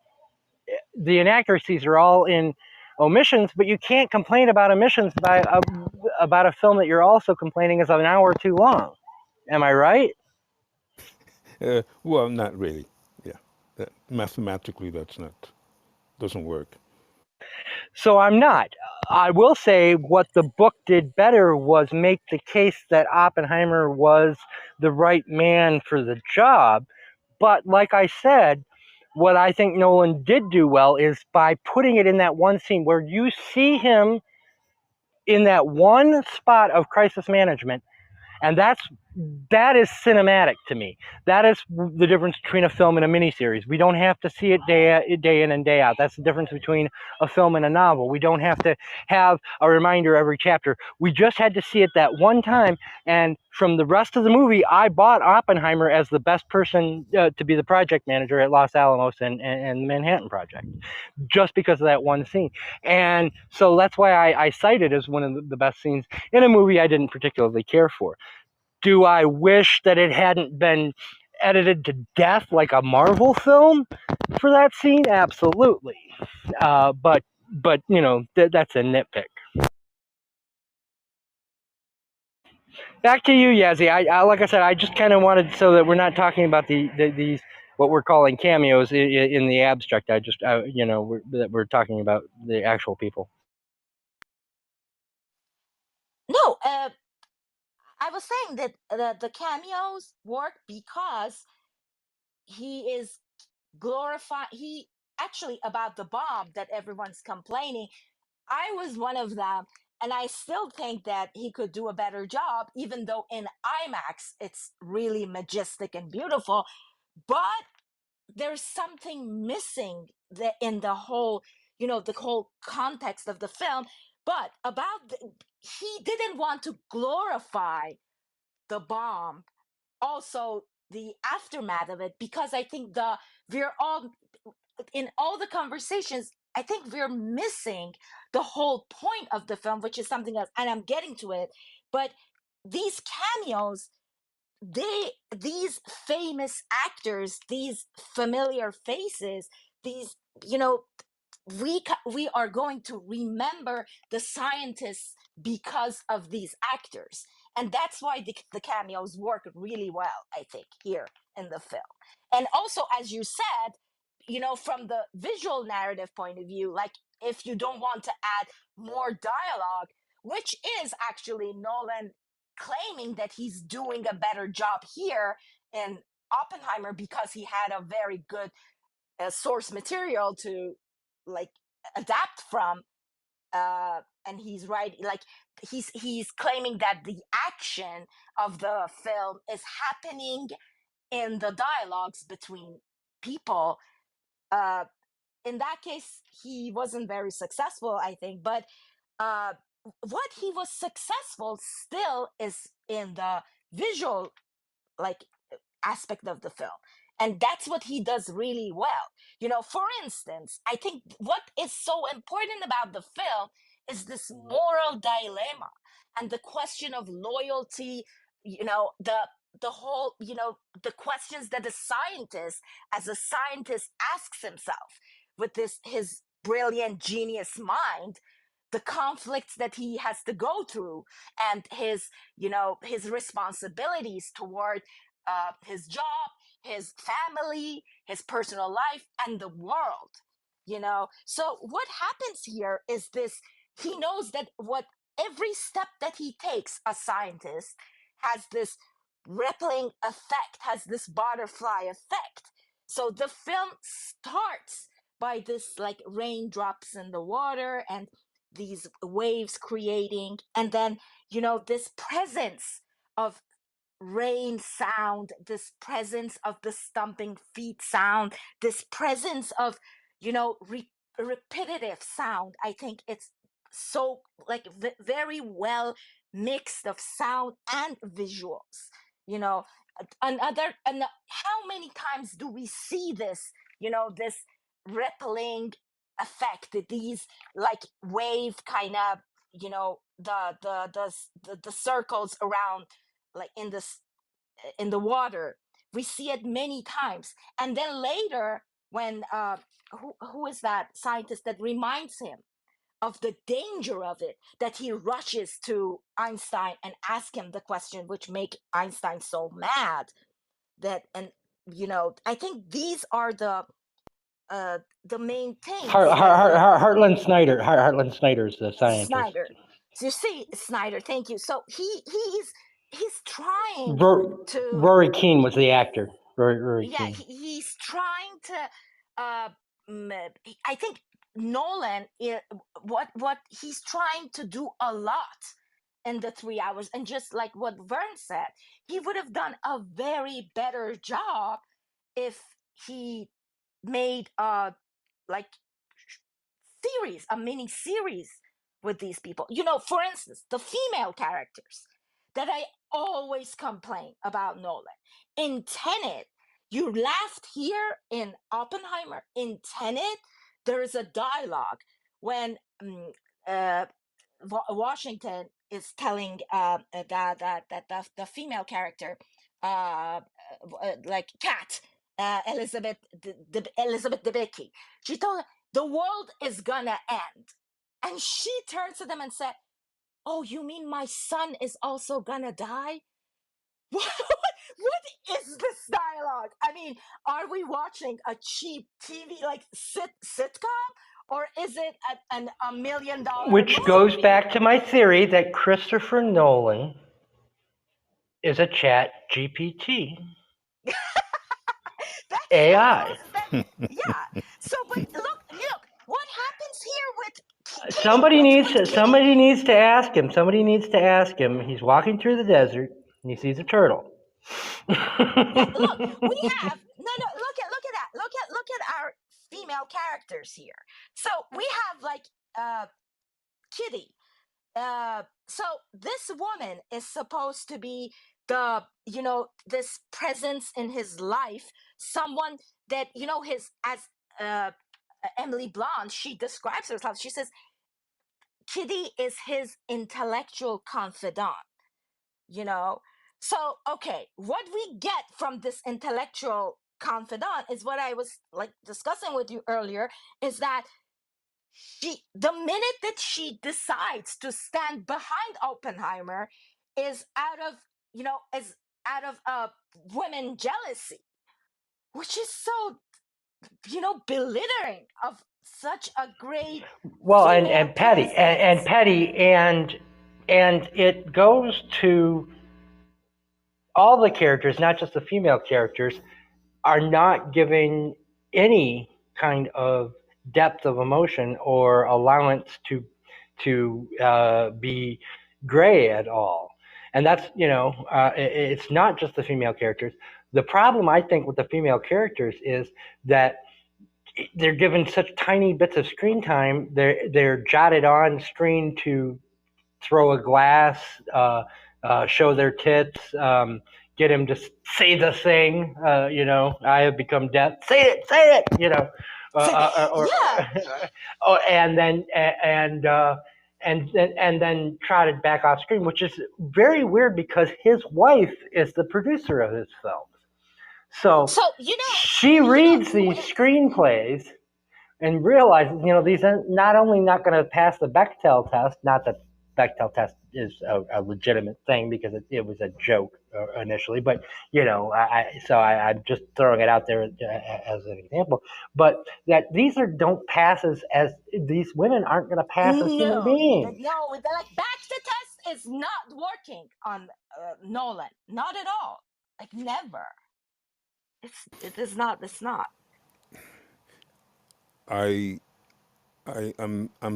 inaccuracies are all in omissions. But you can't complain about omissions about a film that you're also complaining is an hour too long. Am I right? Well, not really. Yeah, mathematically, doesn't work. So I'm not. I will say what the book did better was make the case that Oppenheimer was the right man for the job. But like I said, what I think Nolan did do well is by putting it in that one scene where you see him in that one spot of crisis management, and that is cinematic to me. That is the difference between a film and a miniseries. We don't have to see it day in and day out. That's the difference between a film and a novel. We don't have to have a reminder every chapter. We just had to see it that one time. And from the rest of the movie, I bought Oppenheimer as the best person to be the project manager at Los Alamos and the Manhattan Project, just because of that one scene. And so that's why I cite it as one of the best scenes in a movie I didn't particularly care for. Do I wish that it hadn't been edited to death like a Marvel film for that scene? Absolutely. But you know, that's a nitpick. Back to you, Yassi. I like I said, I just kind of wanted so that we're not talking about these what we're calling cameos in the abstract. You know, that we're talking about the actual people. No, I was saying that the cameos work because he is glorifying. He actually about the bomb that everyone's complaining. I was one of them, and I still think that he could do a better job, even though in IMAX it's really majestic and beautiful. But there's something missing in the whole, the whole context of the film. But he didn't want to glorify the bomb, also the aftermath of it, because I think we're all in all the conversations, I think we're missing the whole point of the film, which is something else, and I'm getting to it. But these cameos, these famous actors, these familiar faces, these, we are going to remember the scientists because of these actors, and that's why the cameos work really well, I think, here in the film. And also, as you said, from the visual narrative point of view, like, if you don't want to add more dialogue, which is actually Nolan claiming that he's doing a better job here in Oppenheimer because he had a very good source material to, like, adapt from. And he's right, like, he's claiming that the action of the film is happening in the dialogues between people. uh in that case, he wasn't very successful, I think. But uh what he was successful still is in the visual, like, aspect of the film, and that's what he does really well. For instance, I think what is so important about the film is this moral dilemma and the question of loyalty. The whole, the questions that a scientist, as a scientist, asks himself with this his brilliant genius mind, the conflicts that he has to go through, and his responsibilities toward his job, his family, his personal life, and the world. So what happens here is this: he knows that what every step that he takes, a scientist, has this rippling effect, has this butterfly effect. So the film starts by this, like, raindrops in the water and these waves creating, and then this presence of rain sound, this presence of the stomping feet sound, this presence of, repetitive sound. I think it's so like very well mixed of sound and visuals. You know, and how many times do we see this? This rippling effect, these like wave kind of, the circles around, like in the water. We see it many times, and then later when who is that scientist that reminds him of the danger of it, that he rushes to Einstein and asks him the question, which make Einstein so mad. That and I think these are the main things that Heartland Snyder's the scientist. Snyder. So you see, Snyder, thank you. So he's trying to, Rory Keane was the actor. Rory yeah, Keane. he's trying to, uh I think Nolan, what he's trying to do a lot in the 3 hours, and just like what Vern said, he would have done a very better job if he made like a mini series with these people. For instance, the female characters that I always complain about Nolan. In Tenet, you laughed here in Oppenheimer. In Tenet, there is a dialogue when uh, Washington is telling the female character, like Kat, Elizabeth Debicki, she told her the world is gonna end, and she turns to them and said, "Oh, you mean my son is also gonna die?" What is this dialogue? I mean, are we watching a cheap TV like sitcom, or is it a $1 million Which movie? goes back to my theory that Christopher Nolan is a Chat GPT. That's AI. yeah. So, but look, what happens here with Somebody Killian? needs to ask him. Somebody needs to ask him. He's walking through the desert and he sees a turtle. Yeah, look, we have no. Look at that. Look at our female characters here. So we have like Kitty. So this woman is supposed to be this presence in his life, someone that his as uh Emily Blunt, she describes herself. She says Kitty is his intellectual confidant. you know so okay, what we get from this intellectual confidant is what I was like discussing with you earlier, is that the minute that she decides to stand behind Oppenheimer is out of women jealousy, which is so belittling of such a great Well, female presence. Patty, and it goes to all the characters, not just the female characters, are not giving any kind of depth of emotion or allowance to be gray at all. And that's it's not just the female characters. The problem I think with the female characters is that they're given such tiny bits of screen time. They're jotted on screen to throw a glass, show their tits, get him to say the thing. I have become deaf. Say it. Yeah. Oh, and then trotted back off screen, which is very weird because his wife is the producer of his films. So So she reads these screenplays and realizes, these are not only not going to pass the Bechdel test, not that Bechdel test is a legitimate thing because it was a joke initially, but I'm just throwing it out there as an example. But that these don't pass as these women aren't going to pass as human beings. no, like Baxter test is not working on Nolan, not at all, like never. It's not. I'm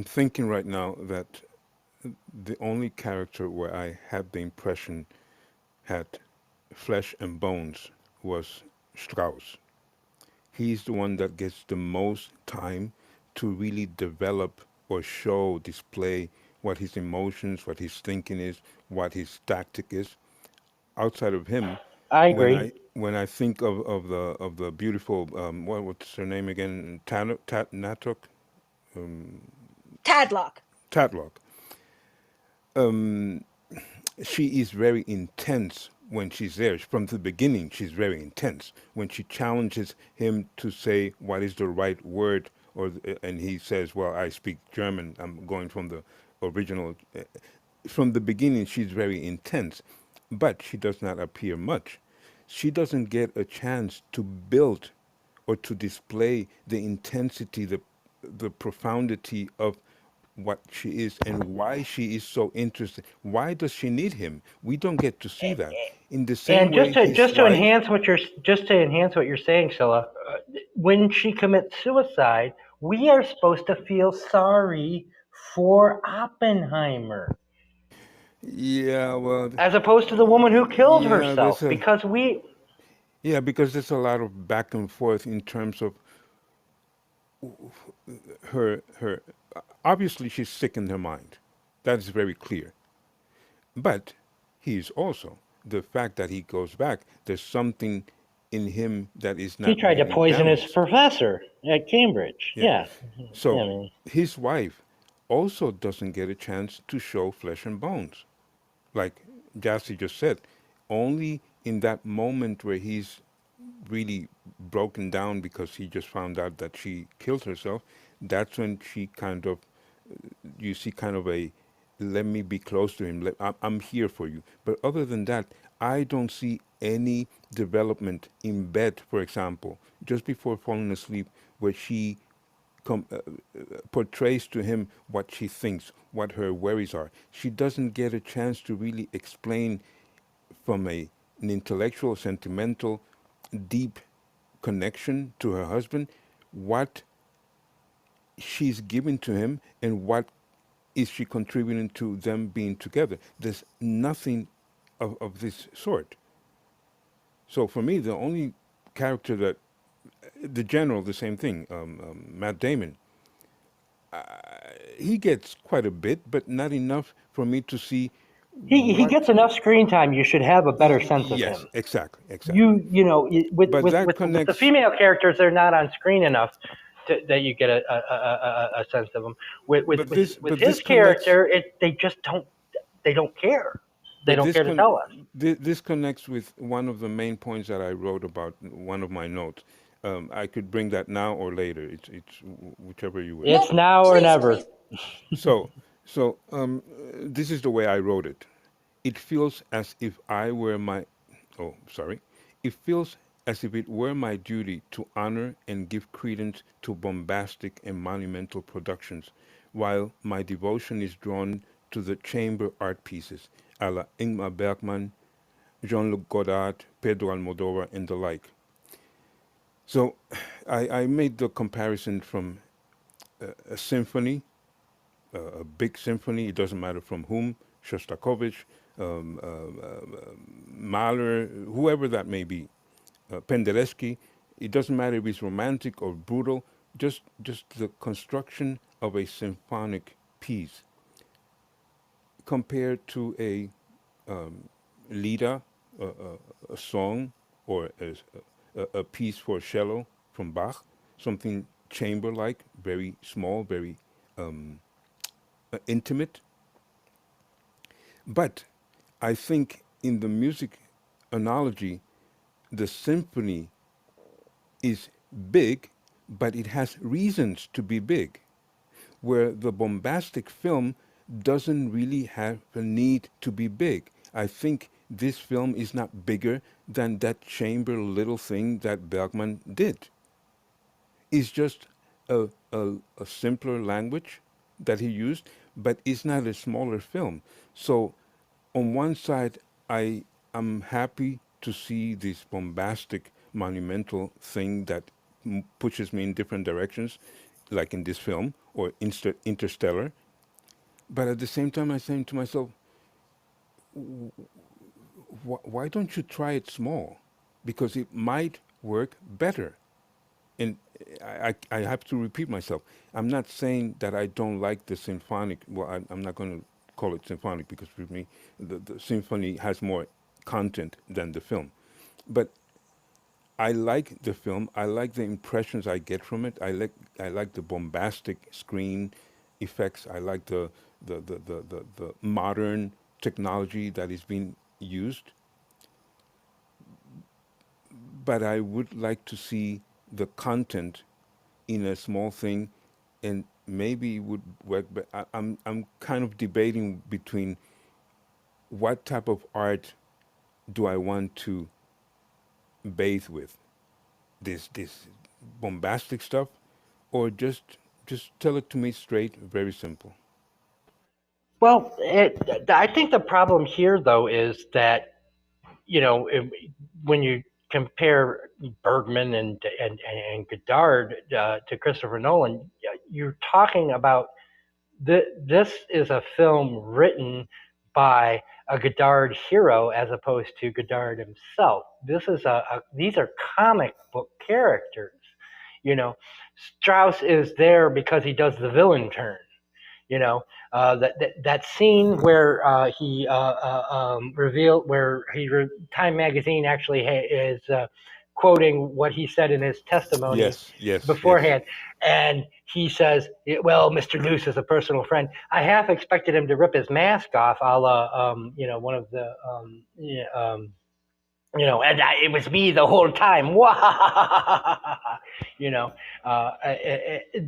thinking right now that the only character where I had the impression had Flesh and Bones was Strauss. He's the one that gets the most time to really develop or show, display what his emotions, what his thinking is, what his tactic is. Outside of him, I agree. when I think of the beautiful what's her name again, Natok Tadlock. Tatlock, she is very intense when she's there. From the beginning, she's very intense. When she challenges him to say what is the right word, and he says, "Well, I speak German. I'm going from the original." From the beginning, she's very intense, but she does not appear much. She doesn't get a chance to build or to display the intensity, the profundity of what she is and why she is so interested. Why does she need him? We don't get to see that. In the same And way, his to wife. enhance what you're saying, Scylla, when she commits suicide, we are supposed to feel sorry for Oppenheimer, Yeah, well, as opposed to the woman who killed yeah, herself, because because there's a lot of back and forth in terms of her. Obviously, she's sick in her mind. That's very clear. But he is also the fact that he goes back. There's something in him that is he not tried to really poison his balanced. professor at Cambridge. Yeah. Yeah, yeah. So I mean, his wife also doesn't get a chance to show flesh and bones. Like Yassi just said, only in that moment where he's really broken down because he just found out that she killed herself, that's when she kind of, you see kind of a, let me be close to him, I'm here for you. But other than that, I don't see any development in bed, for example, just before falling asleep, where she portrays to him what she thinks, what her worries are. She doesn't get a chance to really explain from an intellectual, sentimental, deep connection to her husband what she's giving to him and what is she contributing to them being together. There's nothing of this sort. So for me, the only character that the general, the same thing, Matt Damon, he gets quite a bit, but not enough for me to see he what. gets enough screen time. You should have a better sense of Yes, him. exactly, exactly. But that With the connects. female characters, they're not on screen enough that you get a sense of them. With But his this connects. character, they don't care. They But don't care to tell us. this connects with one of the main points that I wrote about one of my notes. I could bring that now or later. It's whichever you wish. It's No, now or please, never. please. So this is the way I wrote it. It feels as if I were my. Oh, sorry. It feels as if it were my duty to honor and give credence to bombastic and monumental productions, while my devotion is drawn to the chamber art pieces, a la Ingmar Bergman, Jean-Luc Godard, Pedro Almodovar, and the like. So I made the comparison from a symphony, a big symphony, it doesn't matter from whom, Shostakovich, Mahler, whoever that may be, Penderecki, it doesn't matter if it's romantic or brutal, just the construction of a symphonic piece compared to a lida, a song, or a piece for cello from Bach, something chamber-like, very small, very intimate. But I think in the music analogy, the symphony is big, but it has reasons to be big, where the bombastic film doesn't really have a need to be big. I think this film is not bigger than that chamber little thing that Bergman did. It's just a simpler language that he used, but it's not a smaller film. So, on one side, I am happy to see this bombastic, monumental thing that pushes me in different directions, like in this film or Interstellar. But at the same time, I'm saying to myself, why don't you try it small? Because it might work better. And I have to repeat myself. I'm not saying that I don't like the symphonic. Well, I'm not going to call it symphonic because for me, the symphony has more content than the film. But I like the film. I like the impressions I get from it. I like the bombastic screen effects. I like the modern technology that is being used. But I would like to see the content in a small thing, and maybe it would work. But I'm kind of debating between what type of art do I want to bathe with, this bombastic stuff, or just tell it to me straight, very simple. Well, I think the problem here, though, is that when you compare Bergman and Godard to Christopher Nolan, you're talking about this is a film written by a Godard hero as opposed to Godard himself. This is these are comic book characters. You know, Strauss is there because he does the villain turn. You know, that scene where revealed where Time Magazine actually is quoting what he said in his testimony Yes, yes, yes. beforehand, and he says, "Well, Mr. Luce is a personal friend." I half expected him to rip his mask off, a la, one of the, and it was me the whole time. you know,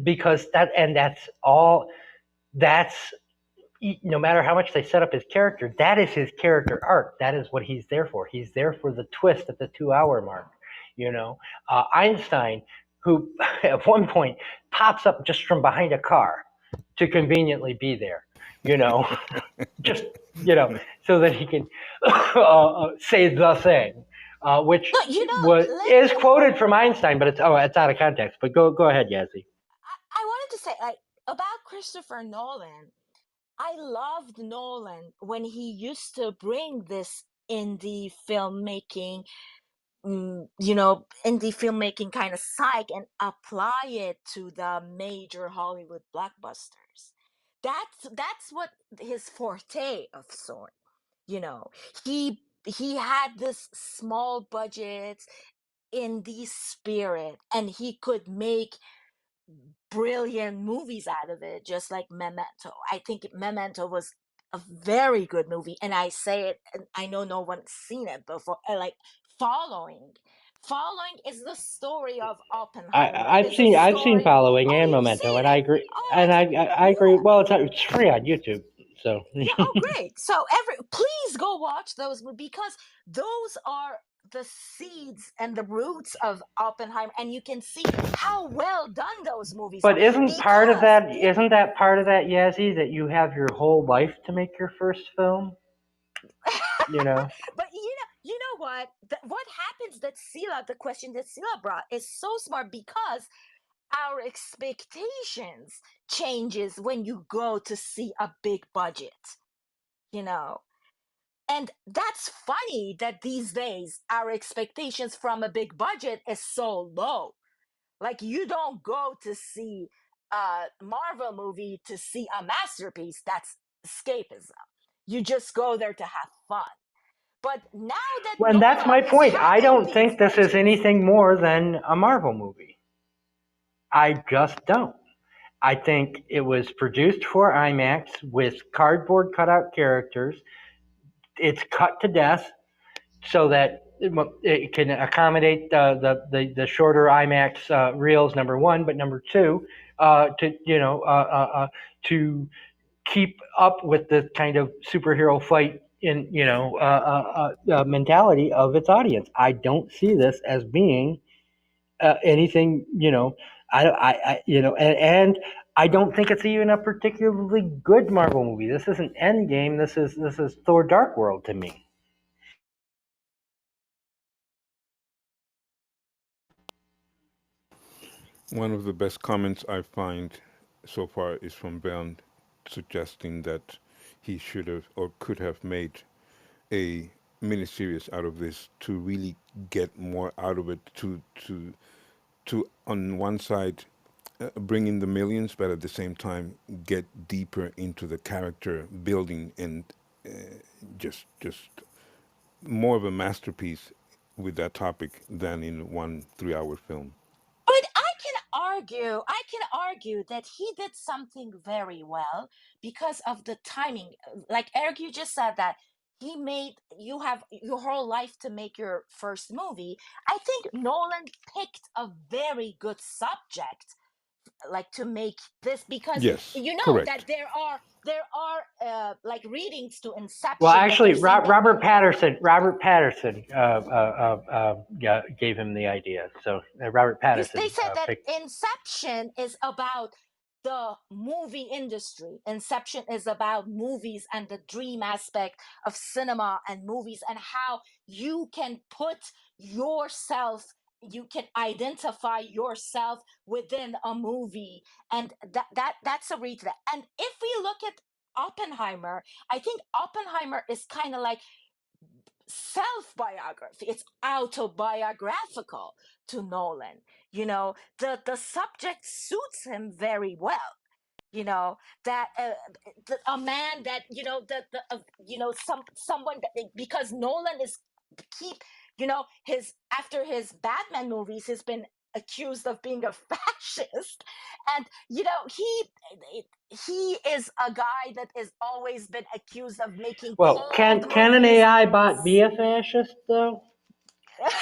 because that's all. That's no matter how much they set up his character, that is his character arc. That is what he's there for. He's there for the twist at the 2 hour mark. Einstein, who at one point pops up just from behind a car to conveniently be there, you know, just, so that he can say the thing, which No, is quoted from Einstein, but it's out of context. But go ahead, Yassi. I wanted to say, like, about Christopher Nolan. I loved Nolan when he used to bring this indie filmmaking, indie filmmaking kind of psych and apply it to the major Hollywood blockbusters. That's what his forte of sort. You know, he had this small budget indie spirit, and he could make brilliant movies out of it, just like Memento. I think Memento was a very good movie, and I say it, and I know no one's seen it before. Like Following, Following is the story of Oppenheimer. I've Is a seen story. Following Oh, and you've Memento, seen and I it. agree. Oh, And I agree. yeah. Well, it's free on YouTube, so Yeah, oh great. So please go watch those because those are the seeds and the roots of Oppenheimer, and you can see how well done those movies are But because isn't that part of that, Yazzie, that you have your whole life to make your first film? You know, but you know what? What happens that Sila, the question that Sila brought, is so smart because our expectations changes when you go to see a big budget. You know, and that's funny that these days our expectations from a big budget is so low. Like you don't go to see a Marvel movie to see a masterpiece. That's escapism. You just go there to have fun. But now that and that's my Nolan is point. I having don't these think this is budgets, anything more than a Marvel movie. I just don't. I think it was produced for IMAX with cardboard cutout characters. It's cut to death so that it can accommodate the shorter IMAX reels. Number one, but number two, to keep up with the kind of superhero fight in mentality of its audience. I don't see this as being anything. And I don't think it's even a particularly good Marvel movie. This isn't Endgame. This is Thor: Dark World to me. One of the best comments I find so far is from Bernd, suggesting that he should have or could have made a miniseries out of this to really get more out of it. To on one side bring in the millions, but at the same time get deeper into the character building and just more of a masterpiece with that topic than in one 3 hour film. But I can argue that he did something very well because of the timing. Like Eric, you just said that you have your whole life to make your first movie. I think Nolan picked a very good subject like to make this because Yes, you know that correct. there are like readings to Well, Inception that actually, they're saying that Robert Patterson yeah, gave him the idea. So Robert they Patterson said that picked. Inception is about the movie industry. Inception is about movies and the dream aspect of cinema and movies and how you can put yourself, you can identify yourself within a movie, and that's a read to that. And if we look at Oppenheimer, I think Oppenheimer is kind of like self-biography, it's autobiographical to Nolan. The subject suits him very well. That a man that someone that, because Nolan is keep his after his Batman movies, he's been accused of being a fascist, and he is a guy that has always been accused of making Well, cold can an movies. AI bot be a fascist though?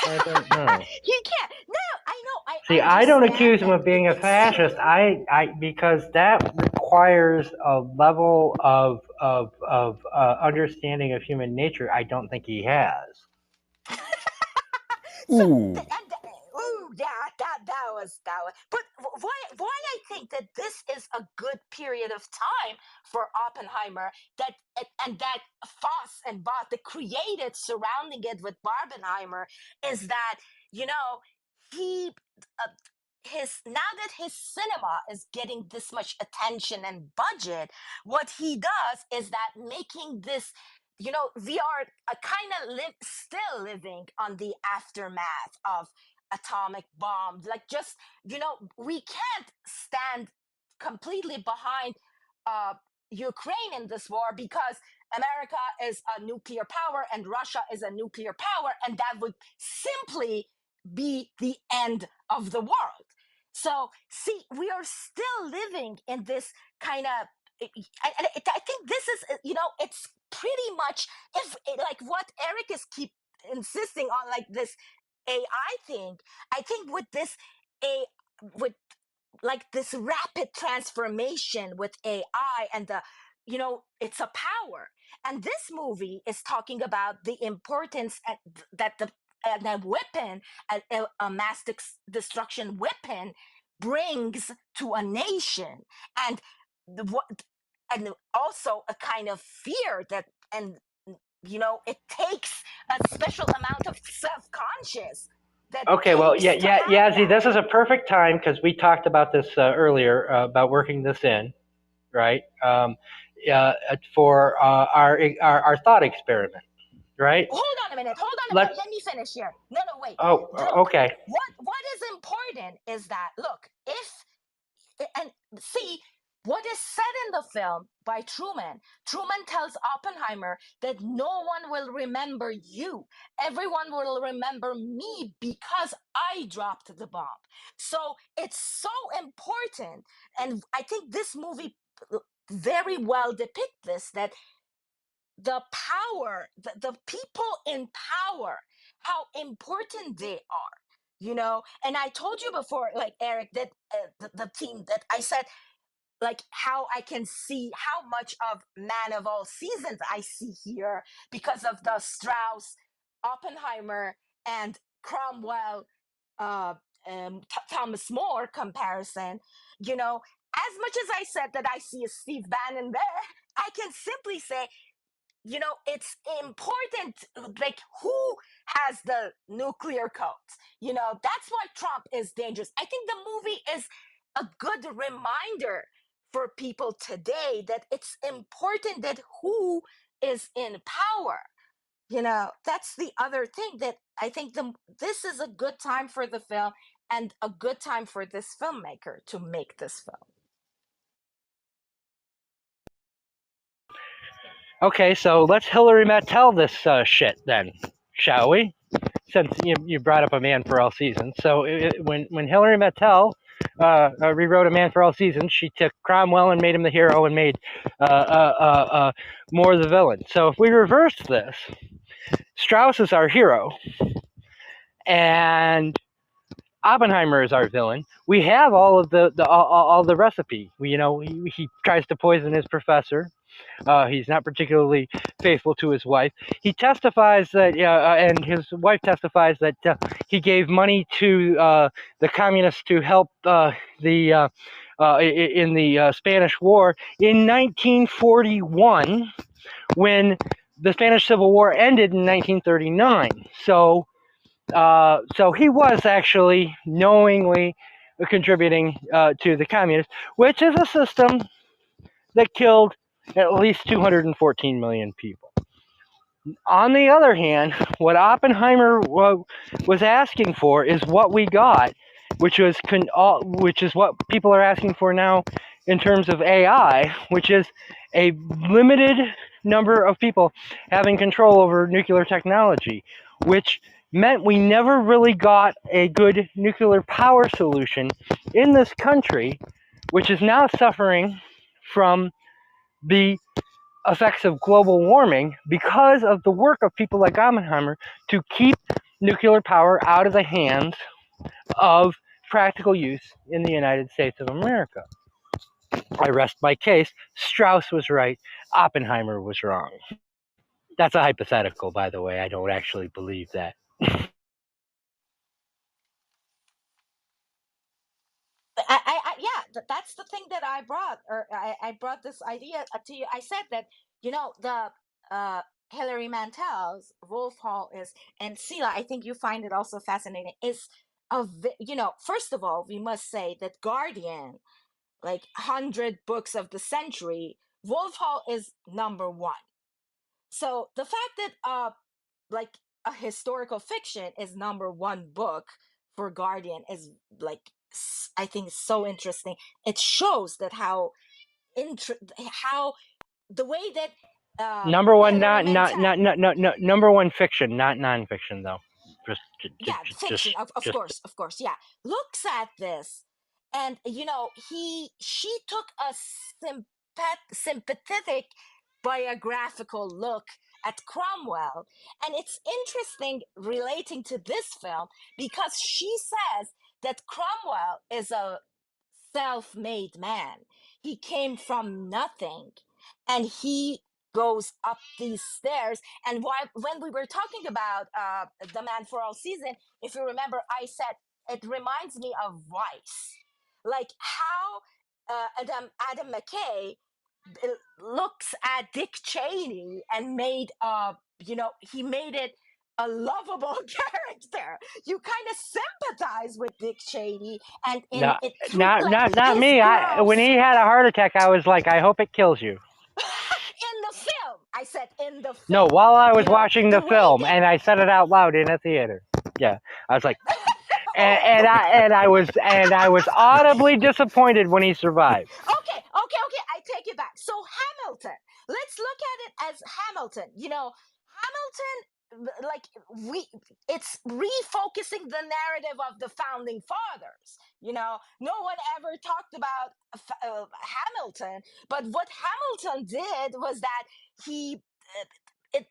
I don't know. He can't. No, I know. See, I I don't understand accuse him that of being a it's fascist. I because that requires a level of understanding of human nature I don't think he has. so Ooh, ooh, yeah, that was. But why I think that this is a good period of time for Oppenheimer, that and that fuss and bot the created surrounding it with Barbenheimer, is that you know he uh, his now that his cinema is getting this much attention and budget, what he does is that making this, we are kind of still living on the aftermath of atomic bombs. Like, just, we can't stand completely behind uh, Ukraine in this war because America is a nuclear power and Russia is a nuclear power, and that would simply be the end of the world. So, see, we are still living in this kind of. I think this is, it's pretty much, if like what Eric is keep insisting on, like this AI thing. I think with this a with like this rapid transformation with AI and it's a power. And this movie is talking about the importance that the weapon, a mass destruction weapon, brings to a nation, and what, and also a kind of fear that, and it takes a special amount of self-conscious that Okay, well, takes yeah, to yeah, have Yazzie, that. this is a perfect time because we talked about this earlier about working this in, right? For our thought experiment, right? Hold on a minute. Hold on a minute. Let's. Let me finish here. No, no, wait. Oh, Look, okay. what is important is that, look, if and see what is said in the film by Truman. Truman tells Oppenheimer that no one will remember you. Everyone will remember me because I dropped the bomb. So it's so important. And I think this movie very well depicts this, that the power, the people in power, how important they are. And I told you before, like Eric, that the team that I said, like, how I can see how much of Man of All Seasons I see here because of the Strauss, Oppenheimer, and Cromwell, uh, Thomas More comparison. As much as I said that I see a Steve Bannon there, I can simply say, it's important, like, who has the nuclear codes. That's why Trump is dangerous. I think the movie is a good reminder for people today that it's important that who is in power. That's the other thing that I think this is a good time for the film and a good time for this filmmaker to make this film. Okay, so let's Hillary Mantel this shit then, shall we? Since you brought up A Man for All Seasons. So when Hillary Mantel rewrote A Man for All Seasons, she took Cromwell and made him the hero and made Moore the villain. So if we reverse this, Strauss is our hero and Oppenheimer is our villain. We have all of all the recipe. He tries to poison his professor. He's not particularly faithful to his wife. He testifies that, and his wife testifies that he gave money to the communists to help in the Spanish War in 1941, when the Spanish Civil War ended in 1939. So he was actually knowingly contributing to the communists, which is a system that killed at least 214 million people. On the other hand, what Oppenheimer was asking for is what we got, which is what people are asking for now in terms of AI, which is a limited number of people having control over nuclear technology, which meant we never really got a good nuclear power solution in this country, which is now suffering from the effects of global warming because of the work of people like Oppenheimer to keep nuclear power out of the hands of practical use in the United States of America. I rest my case. Strauss was right. Oppenheimer was wrong. That's a hypothetical, by the way. I don't actually believe that. That's the thing that I brought, or I brought this idea to you. I said that the Hilary Mantel's Wolf Hall is, and Sila, I think you find it also fascinating. Is first of all, we must say that Guardian, like 100 books of the century, Wolf Hall is number one. So the fact that like a historical fiction is number one book for Guardian is like, I think, so interesting. It shows that how the way that Number one, Hilary number one fiction, not nonfiction, though. Fiction, of course, yeah, looks at this, and she took a sympathetic biographical look at Cromwell. And it's interesting relating to this film because she says that Cromwell is a self-made man. He came from nothing, and he goes up these stairs. And when we were talking about The Man for All Season, if you remember, I said it reminds me of Vice, like how Adam McKay looks at Dick Cheney and made he made it a lovable character. You kind of sympathize with Dick Cheney, and Not, it through like not his me. When gross he had a heart attack, I was like, I hope it kills you. in the film. I said in the No, film. while I was watching The the way film, that and I said it out loud in a theater. Yeah, I was like, I was audibly disappointed when he survived. Okay, I take it back. So Hamilton, let's look at it as Hamilton. Hamilton, like it's refocusing the narrative of the founding fathers. No one ever talked about Hamilton, but what Hamilton did was that he it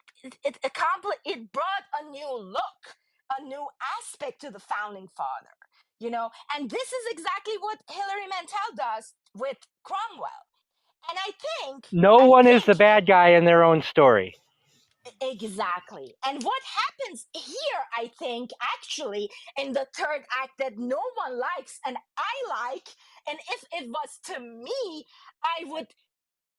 brought a new look, a new aspect to the founding father. And this is exactly what Hilary Mantel does with Cromwell. And No I one is the think bad guy in their own story. exactly. And what happens here, I think, actually, in the third act that no one likes and I like, and if it was to me, I would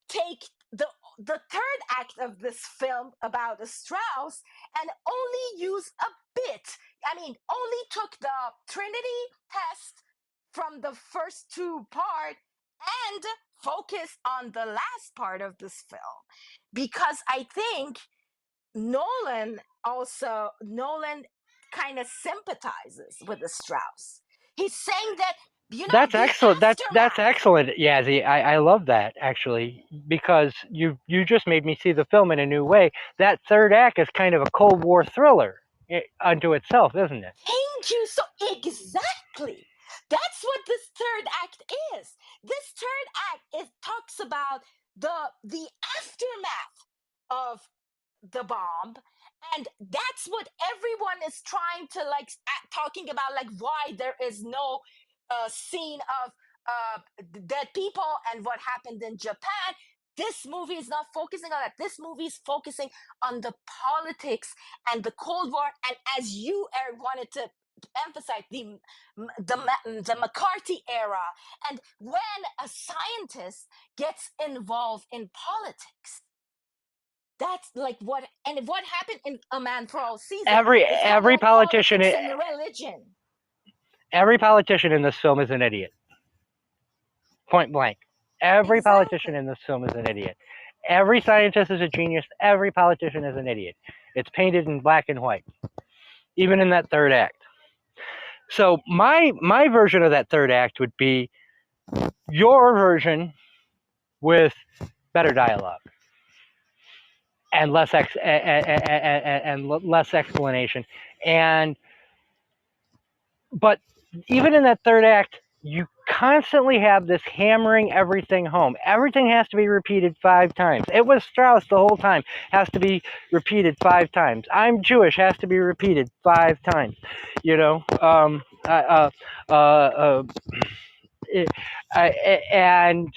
take the third act of this film about the Strauss and only use a bit. I mean, only took the Trinity test from the first two part and focus on the last part of this film, because I think Nolan kind of sympathizes with the Strauss. He's saying that, That's the excellent. That's aftermath. excellent, Yazzie. I love that actually, because you just made me see the film in a new way. That third act is kind of a Cold War thriller unto itself, isn't it? Thank you. So exactly, that's what this third act is. This third act talks about the aftermath of the bomb, and that's what everyone is trying to talking about, like why there is no scene of dead people and what happened in Japan. This movie is not focusing on that. This movie is focusing on the politics and the Cold War, and as you, Eric, wanted to emphasize, the McCarthy era, and when a scientist gets involved in politics. That's like what happened in A Man for All Seasons. Every politician and religion. Every politician in this film is an idiot. Point blank. Every politician in this film is an idiot. Every scientist is a genius. Every politician is an idiot. It's painted in black and white, even in that third act. So my version of that third act would be your version with better dialogue and less less explanation. But even in that third act, you constantly have this hammering everything home. Everything has to be repeated 5 times. It was Strauss the whole time. Has to be repeated 5 times. I'm Jewish has to be repeated 5 times. And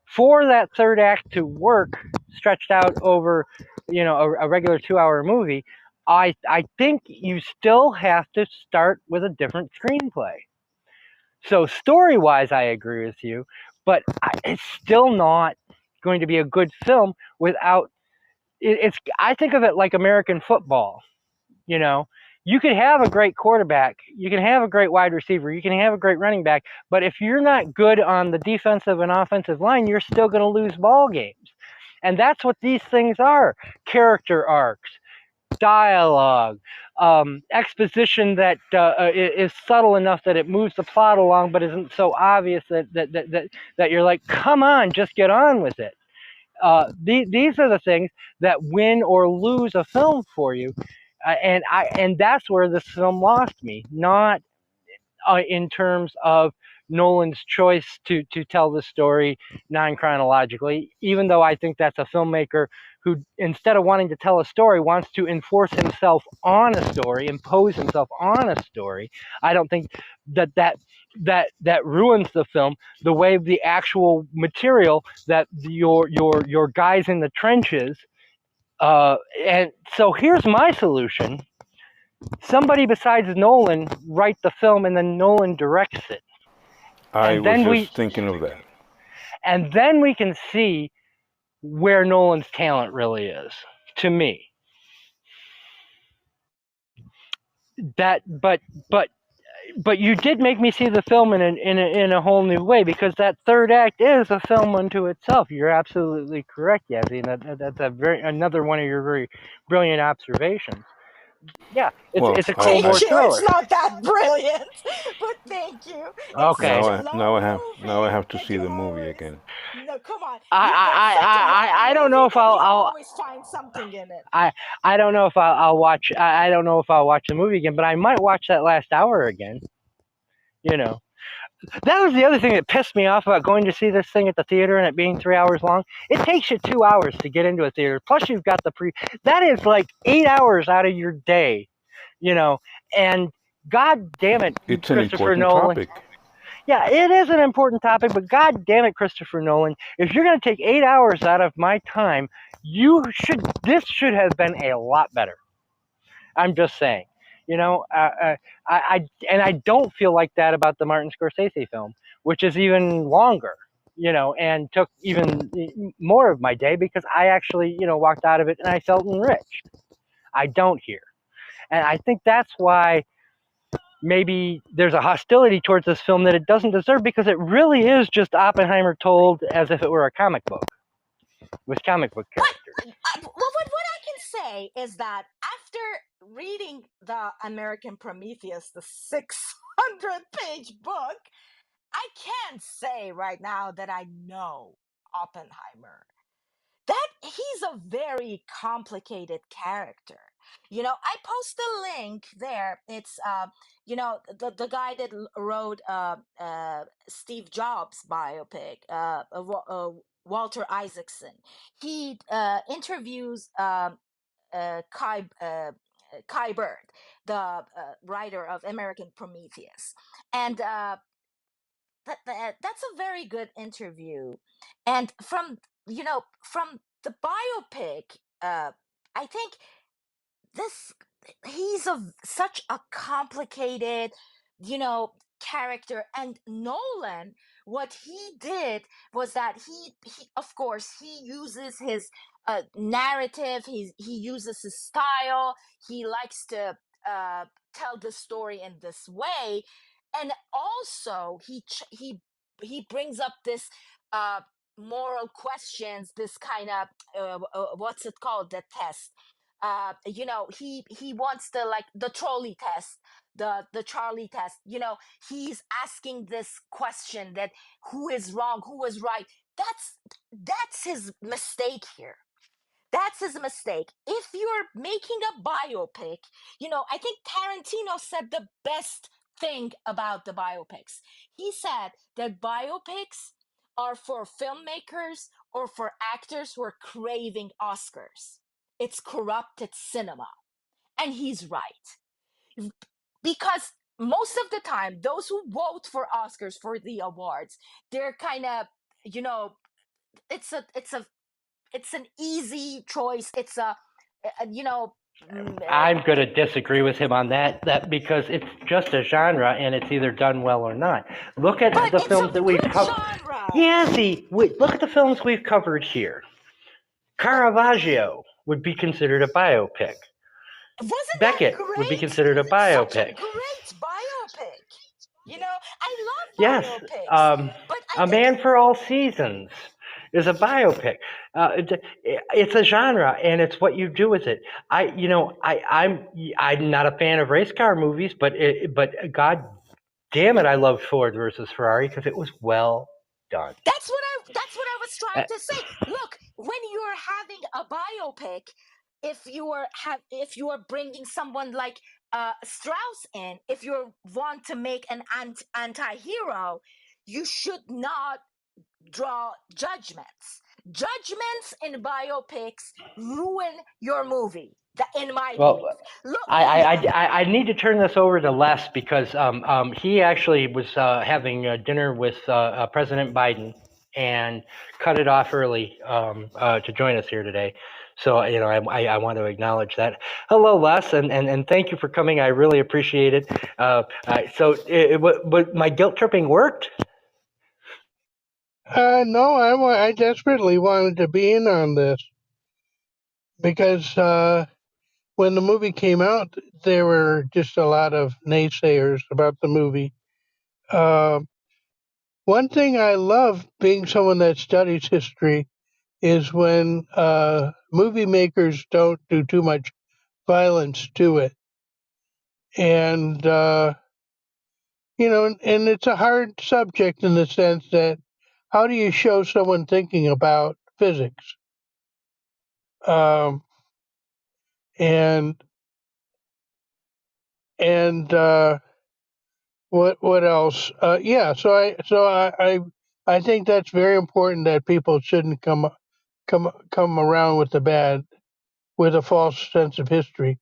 for that third act to work, stretched out over, a regular 2-hour movie, I think you still have to start with a different screenplay. So story-wise, I agree with you, but it's still not going to be a good film without. I think of it like American football. You could have a great quarterback, you can have a great wide receiver, you can have a great running back, but if you're not good on the defensive and offensive line, you're still going to lose ball games. And that's what these things are: character arcs, dialogue, exposition that is subtle enough that it moves the plot along, but isn't so obvious that you're like, come on, just get on with it. These are the things that win or lose a film for you, and that's where this film lost me. Not in terms of Nolan's choice to tell the story non-chronologically, even though I think that's a filmmaker who, instead of wanting to tell a story, wants to enforce himself on a story, impose himself on a story. I don't think that ruins the film the way the actual material that your guys in the trenches. And so here's my solution: somebody besides Nolan write the film, and then Nolan directs it. I was just thinking of that. And then we can see where Nolan's talent really is, to me. But you did make me see the film in a whole new way, because that third act is a film unto itself. You're absolutely correct, Yassi. That's another one of your very brilliant observations. Yeah, it's a Cold War thriller. It's not that brilliant, but thank you. Okay. Now I have to see the movie again. No, come on. I don't know if I'll always find something in it. I don't know if I'll watch. I don't know if I'll watch the movie again, but I might watch that last hour again. That was the other thing that pissed me off about going to see this thing at the theater and it being 3 hours long. It takes you 2 hours to get into a theater. Plus, you've got that is like 8 hours out of your day, and God damn it, it's Christopher an important Nolan. topic. Yeah, it is an important topic, but God damn it, Christopher Nolan, if you're going to take 8 hours out of my time, this should have been a lot better. I'm just saying. I don't feel like that about the Martin Scorsese film, which is even longer, and took even more of my day, because I actually, walked out of it and I felt enriched. I don't here. And I think that's why maybe there's a hostility towards this film that it doesn't deserve, because it really is just Oppenheimer told as if it were a comic book with comic book characters. What I can say is that after reading the American Prometheus, the 600-page book, I can't say right now that I know Oppenheimer. That he's a very complicated character. I post a link there. It's the guy that wrote Steve Jobs biopic, Walter Isaacson. He interviews Kai Bird, the writer of American Prometheus, and that's a very good interview. And from the biopic, I think this he's such a complicated character. And Nolan, what he did was that he of course he uses his narrative, he uses his style, he likes to tell the story in this way. And also he brings up this moral questions, this kind of what's it called, the test. He wants to, like, the trolley test, the Charlie test. He's asking this question, that who is wrong, who is right. That's his mistake here. That's his mistake. If you're making a biopic, I think Tarantino said the best thing about the biopics. He said that biopics are for filmmakers or for actors who are craving Oscars. It's corrupted cinema. And he's right. Because most of the time, those who vote for Oscars, for the awards, they're kind of, it's an easy choice. It's I'm going to disagree with him on that because it's just a genre and it's either done well or not. Look at but the it's films a that we've good covered. genre. Yeah, look at the films we've covered here. Caravaggio would be considered a biopic. Wasn't Beckett that would be great? considered a Such a biopic. great biopic. I love Yes, biopics, but I A think Man for All Seasons is a biopic. It's a genre, and it's what you do with it. I'm not a fan of race car movies, but God damn it, I loved Ford versus Ferrari because it was well done. that's what I was Uh, trying to say. Look, when you're having a biopic, if you are bringing someone like Strauss in, if you want to make an anti-hero, you should not draw judgments. Judgments in biopics ruin your movie. In my Well, belief. Look, I need to turn this over to Les because he actually was having dinner with President Biden and cut it off early to join us here today. So I want to acknowledge that. Hello, Les, and thank you for coming. I really appreciate it. But my guilt tripping worked. No, I desperately wanted to be in on this because when the movie came out, there were just a lot of naysayers about the movie. One thing I love, being someone that studies history, is when movie makers don't do too much violence to it. And, and it's a hard subject in the sense that how do you show someone thinking about physics? Um, and what else? I think that's very important that people shouldn't come around with a false sense of history.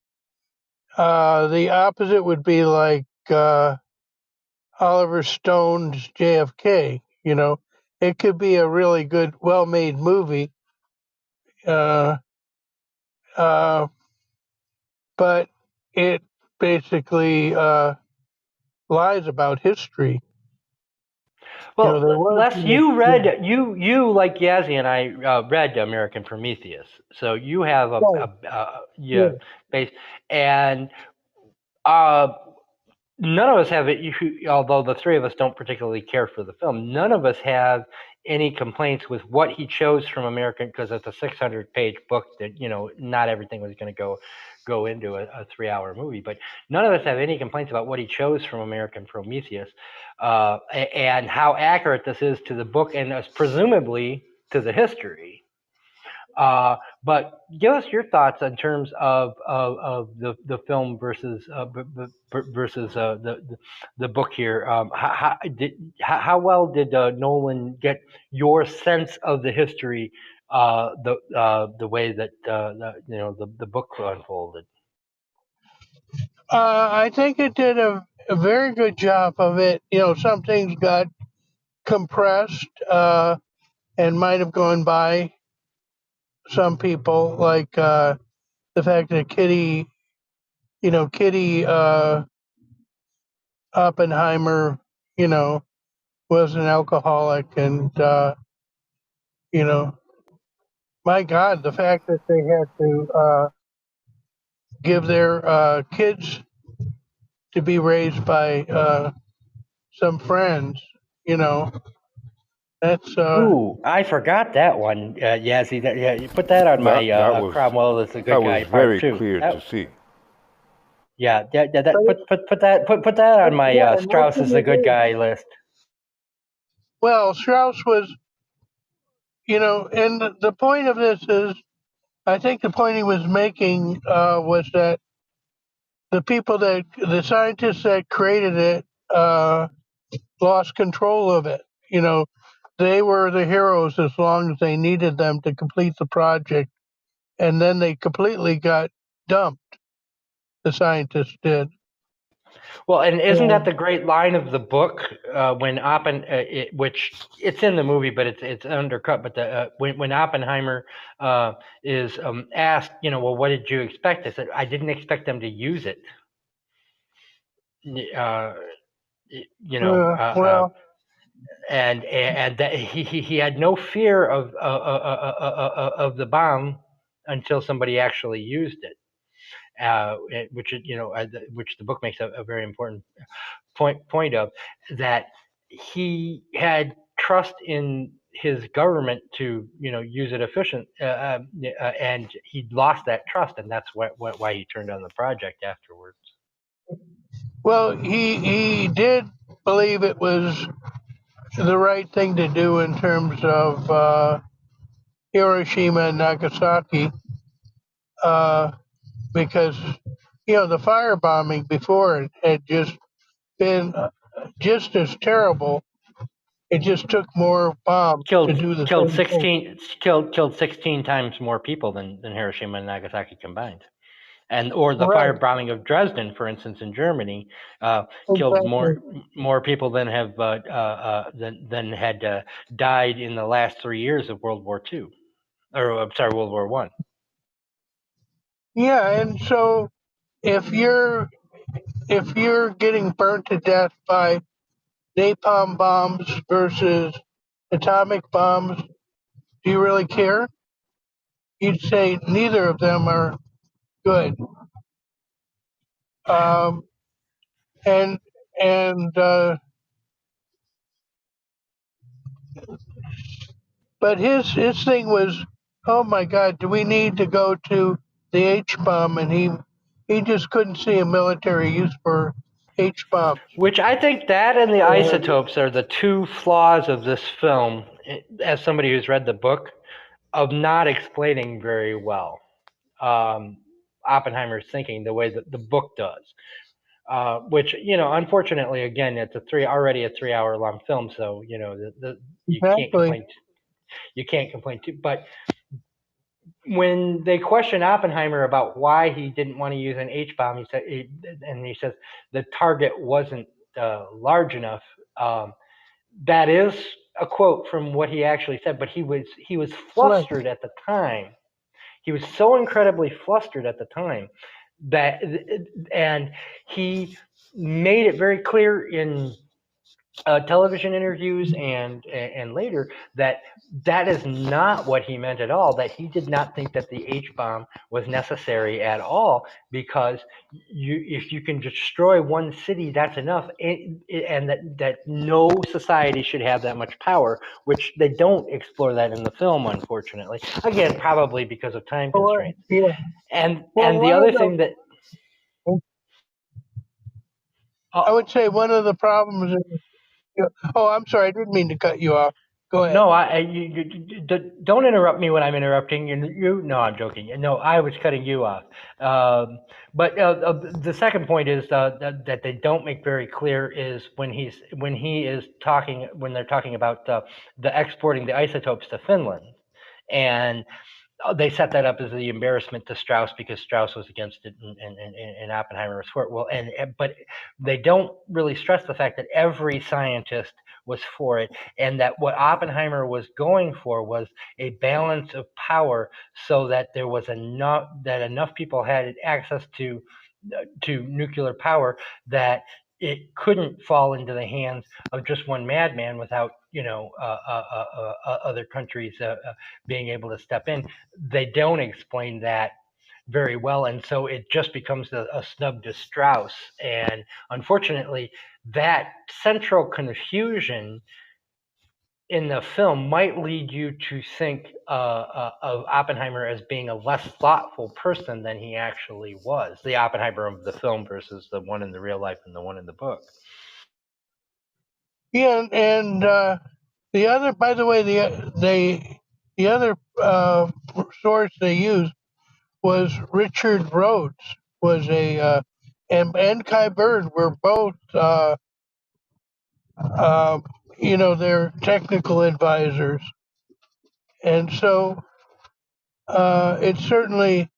The opposite would be like Oliver Stone's JFK. It could be a really good, well-made movie, uh, but it basically lies about history. Well, There was, Les, you read you like Yassi and I read American Prometheus, so you have yeah. base, and uh, none of us have it. Although the three of us don't particularly care for the film, none of us have any complaints with what he chose from American, because it's a 600-page book that, you know, not everything was going to go into a 3-hour movie, but none of us have any complaints about what he chose from American Prometheus, and how accurate this is to the book and presumably to the history. But give us your thoughts in terms of the film versus the book here. How well did Nolan get your sense of the history, the way that the book unfolded? I think it did a very good job of it. You know, some things got compressed and might have gone by some people, like the fact that Kitty Oppenheimer, you know, was an alcoholic, and you know, my God, the fact that they had to give their kids to be raised by some friends, you know, that's Ooh, I forgot that one, Yassi. Yeah, you put that on my Cromwell is a good guy was part very two. clear to see. Yeah, that but put that on my yeah, Strauss is a good guy list. well, Strauss was, you know, and the point of this is, I think the point he was making was that the scientists that created it, lost control of it. You know, they were the heroes as long as they needed them to complete the project, and then they completely got dumped. The scientists did. Well, and isn't that And, the great line of the book when which it's in the movie, but it's undercut. But when Oppenheimer is asked, you know, well, what did you expect? I said, I didn't expect them to use it. You know, well, and that he had no fear of the bomb until somebody actually used it. Which which the book makes a very important point of, that he had trust in his government to use it and he lost that trust, and that's why he turned on the project afterwards. well, he did believe it was the right thing to do in terms of Hiroshima and Nagasaki, because the firebombing before it had just been just as terrible. It just took more bombs to do the Killed same thing. 16 times more people than Hiroshima and Nagasaki combined. Or the Right, firebombing of Dresden, for instance, in Germany, killed exactly. more people than had died in the last 3 years of World War II, or I'm sorry, World War I. Yeah, and so if you're getting burnt to death by napalm bombs versus atomic bombs, do you really care? You'd say neither of them are good. Um, and and but his thing was, oh my God, do we need to go to the H bomb? And he just couldn't see a military use for H bombs. Which I think that and the And isotopes are the two flaws of this film, as somebody who's read the book, of not explaining very well Oppenheimer's thinking the way that the book does. Which, unfortunately, again, it's already a 3-hour long film, so you can't exactly, complain. You can't complain too. But when they question Oppenheimer about why he didn't want to use an H bomb, he says the target wasn't large enough. That is a quote from what he actually said, but he was right. flustered at the time. He was so incredibly flustered at the time and he made it very clear in television interviews and later that is not what he meant at all. That he did not think that the H bomb was necessary at all, because if you can destroy one city, that's enough, and that no society should have that much power, which they don't explore that in the film, unfortunately. Again, probably because of time constraints. Yeah. And Well, the one other of thing that I would say one of the problems is, oh, I'm sorry, I didn't mean to cut you off. Go ahead. No, don't interrupt me when I'm interrupting you. No, I'm joking. No, I was cutting you off. But the second point is that they don't make very clear is when they're talking about the exporting the isotopes to Finland, and they set that up as the embarrassment to Strauss because Strauss was against it and Oppenheimer was for it. Well, but they don't really stress the fact that every scientist was for it, and that what Oppenheimer was going for was a balance of power, so that there was enough people had access to nuclear power that it couldn't fall into the hands of just one madman without other countries being able to step in. They don't explain that very well, and so it just becomes a snub to Strauss. And unfortunately, that central confusion in the film might lead you to think of Oppenheimer as being a less thoughtful person than he actually was. The Oppenheimer of the film versus the one in the real life and the one in the book. Yeah, and the other, by the way, the other source they used was Richard Rhodes, was and Kai Bird were both, their technical advisors, and so it's certainly,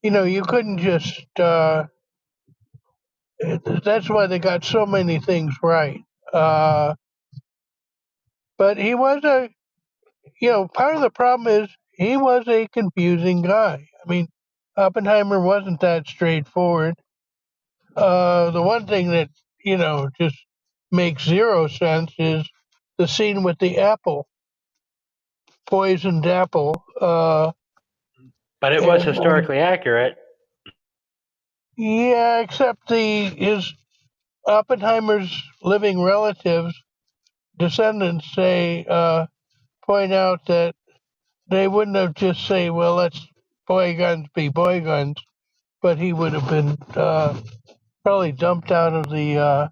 you couldn't just. That's why they got so many things right. But he was part of the problem is he was a confusing guy. I mean, Oppenheimer wasn't that straightforward. The one thing that, just makes zero sense is the scene with the apple, poisoned apple. But it was historically accurate. Yeah, except his Oppenheimer's living relatives, descendants point out that they wouldn't have just say, well, let's boy guns be boy guns, but he would have been probably dumped out of the.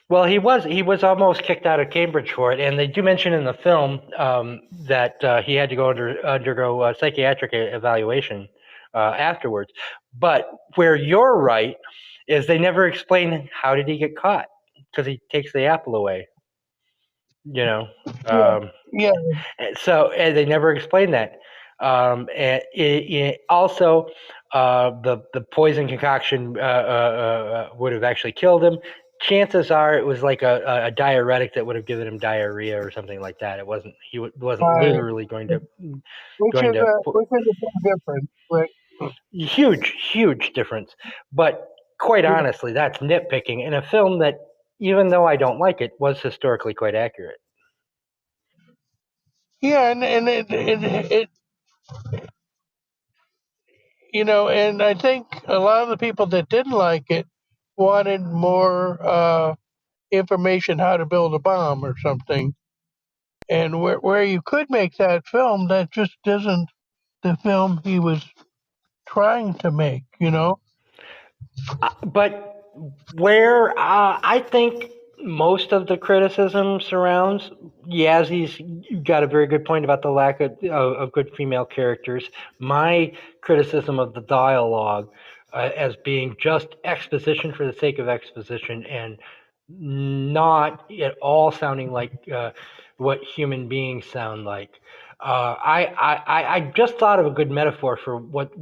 Well, he was almost kicked out of Cambridge for it, and they do mention in the film that he had to undergo psychiatric evaluation afterwards. But where you're right is they never explain how did he get caught, because he takes the apple away. Yeah. So they never explain that. And also, the poison concoction would have actually killed him. Chances are it was like a diuretic that would have given him diarrhea or something like that. It wasn't. He wasn't literally going to. Which is a big difference, right? Huge difference. But quite honestly, that's nitpicking in a film that, even though I don't like it, was historically quite accurate. Yeah, and it and I think a lot of the people that didn't like it wanted more information how to build a bomb or something. And where you could make that film, that just isn't the film he was trying to make, But where I think most of the criticism surrounds, Yassi's got a very good point about the lack of good female characters. My criticism of the dialogue as being just exposition for the sake of exposition and not at all sounding like what human beings sound like. I just thought of a good metaphor for what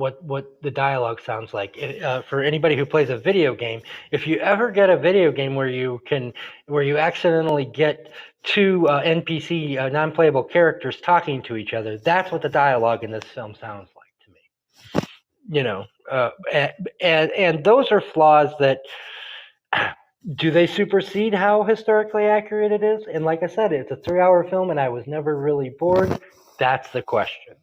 the dialogue sounds like. For anybody who plays a video game, if you ever get a video game where you accidentally get two NPC non-playable characters talking to each other, that's what the dialogue in this film sounds like to me. And those are flaws that Do they supersede how historically accurate it is? And like I said, it's a 3-hour film, and I was never really bored. That's the question.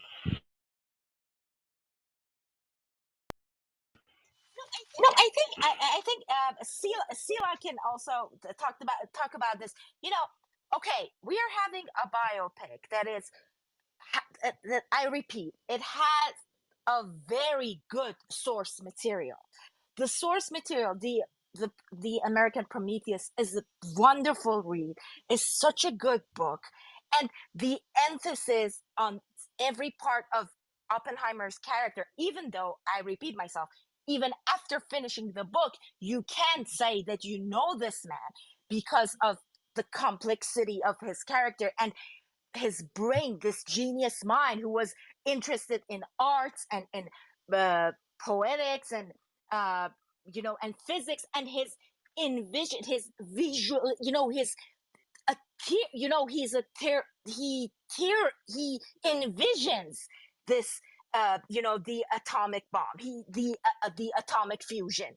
No, I think Sila can also talk about this. Okay, we are having a biopic that is that I repeat, it has a very good source material. The source material, the American Prometheus, is a wonderful read. It's such a good book, and the emphasis on every part of Oppenheimer's character, even though I repeat myself, even after finishing the book, you can say that you know this man because of the complexity of his character and his brain, this genius mind who was interested in arts and in poetics and and physics, and his his visual, his a he's a he envisions this the atomic bomb, the atomic fusion,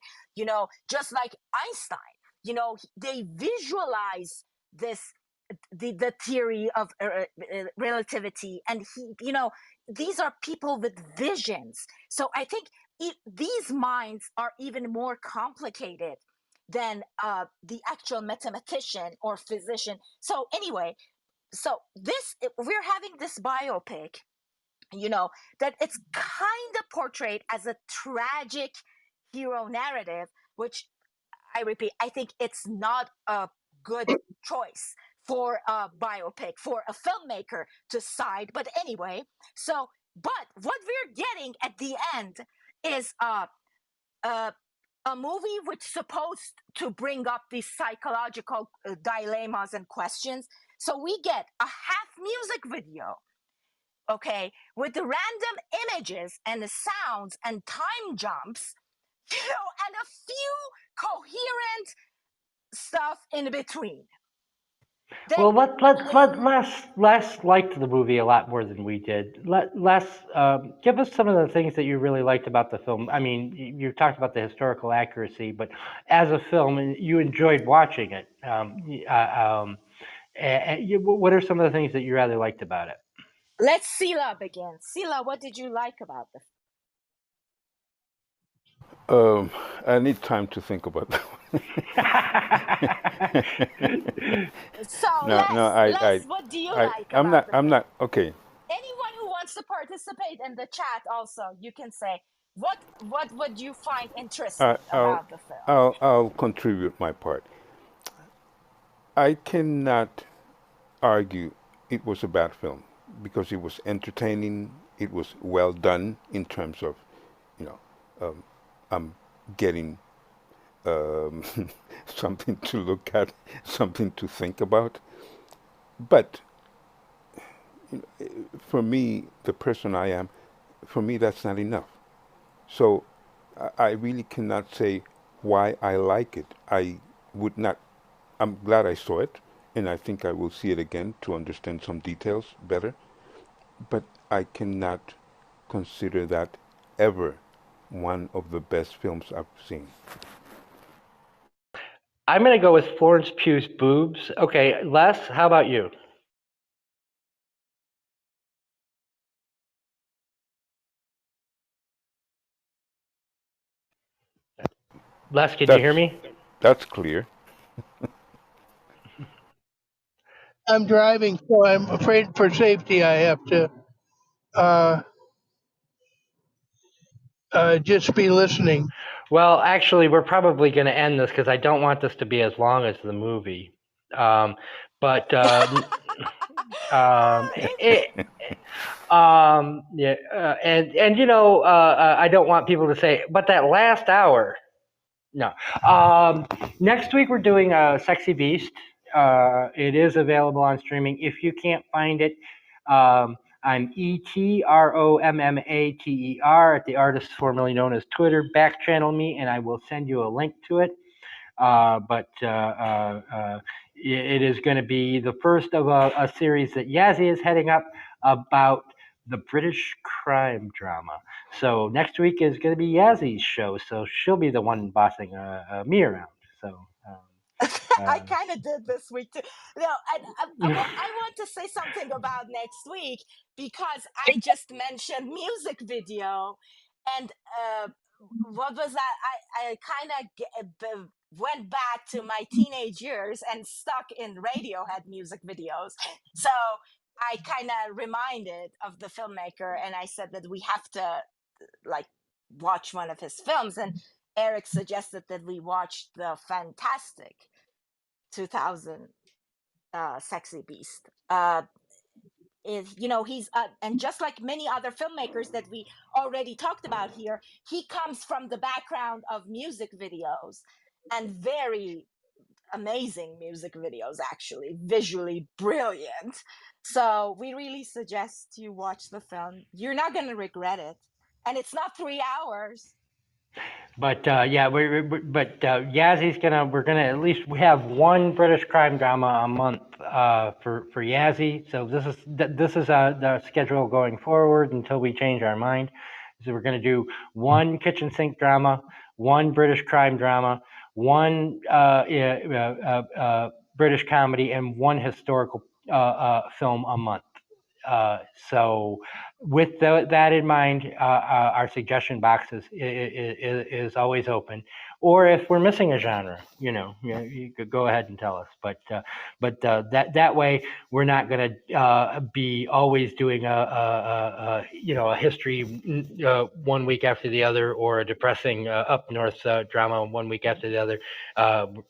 just like Einstein. They visualize this, the theory of relativity, and these are people with visions. So I think these minds are even more complicated than the actual mathematician or physician. So anyway, so this we're having this biopic, that it's kind of portrayed as a tragic hero narrative, which I repeat, I think it's not a good choice for a biopic, for a filmmaker to side. But anyway, but what we're getting at the end is a movie which is supposed to bring up these psychological dilemmas and questions. So we get a half music video, okay, with the random images and the sounds and time jumps, and a few coherent stuff in between. Well, Les liked the movie a lot more than we did. Les, give us some of the things that you really liked about the film. I mean, you talked about the historical accuracy, but as a film, you enjoyed watching it. What are some of the things that you rather liked about it? Let's Sila begin. Sila, what did you like about the I need time to think about that one. So No, Les, what do you like I'm about not, the I'm film? not, okay. Anyone who wants to participate in the chat also, you can say what would you find interesting I'll, about the film? I'll contribute my part. I cannot argue it was a bad film because it was entertaining, it was well done in terms of, you know, I'm getting um, something to look at, something to think about. But for me, the person I am, for me, that's not enough. So I really cannot say why I like it. I would not, I'm glad I saw it, and I think I will see it again to understand some details better. But I cannot consider that ever one of the best films I've seen. I'm going to go with Florence Pugh's boobs. Okay, Les, how about you? Les, can you hear me? That's clear. I'm driving, so I'm afraid for safety I have to just be listening. Well, actually, we're probably going to end this because I don't want this to be as long as the movie. But yeah, and I don't want people to say, but that last hour. No. Next week we're doing Sexy Beast. It is available on streaming. If you can't find it, I'm ETROMMATER at the artist formerly known as Twitter. Back channel me, and I will send you a link to it. But it is going to be the first of a series that Yassi is heading up about the British crime drama. So next week is going to be Yassi's show, so she'll be the one bossing me around. So I kind of did this week too. No, I want to say something about next week because I just mentioned music video, and what was that? I kind of went back to my teenage years and stuck in Radiohead music videos. So I kind of reminded of the filmmaker, and I said that we have to like watch one of his films, and Eric suggested that we watch the fantastic 2000 Sexy Beast. Is he's and just like many other filmmakers that we already talked about here, he comes from the background of music videos, and very amazing music videos, actually visually brilliant. So we really suggest you watch the film. You're not going to regret it, and it's not 3 hours. But yeah, Yazzi's we're gonna at least we have one British crime drama a month for Yazzie. So this is the schedule going forward until we change our mind. So we're gonna do one kitchen sink drama, one British crime drama, one British comedy, and one historical film a month. So with that in mind, our suggestion box is always open. Or if we're missing a genre, you could go ahead and tell us. But that way we're not going to be always doing a history 1 week after the other, or a depressing up north drama 1 week after the other.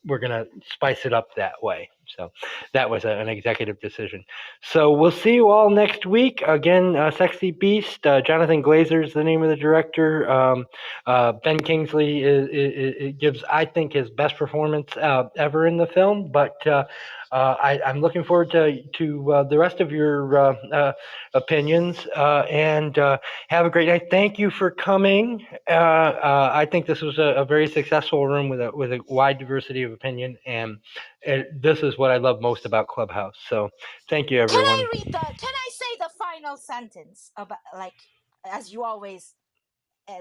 We're going to spice it up that way. So that was an executive decision. So we'll see you all next week. Again, Sexy Beast. Jonathan Glazer is the name of the director. Ben Kingsley gives, I think, his best performance ever in the film. But I'm looking forward to the rest of your opinions. And have a great night. Thank you for coming. I think this was a very successful room with a wide diversity of opinion, and this is what I love most about Clubhouse. So thank you, everyone. Can I say the final sentence about, like, as you always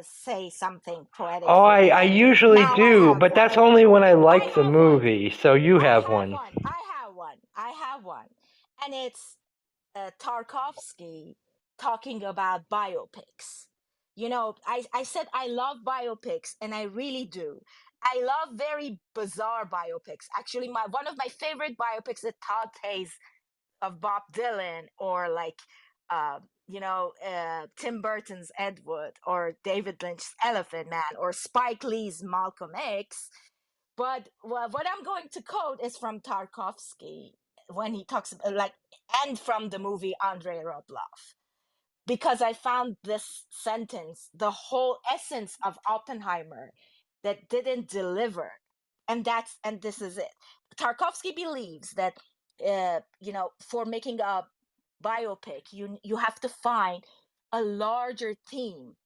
say something poetic? Oh, I usually do, but that's only when I like the movie. So you have one. I have one. And it's Tarkovsky talking about biopics. I said I love biopics, and I really do. I love very bizarre biopics. Actually, one of my favorite biopics is Todd Hayes of Bob Dylan, or like Tim Burton's Ed Wood, or David Lynch's Elephant Man, or Spike Lee's Malcolm X. But what I'm going to quote is from Tarkovsky when he talks and from the movie Andrei Rublev, because I found this sentence the whole essence of Oppenheimer that didn't deliver, and this is it. Tarkovsky believes that for making a biopic, you have to find a larger theme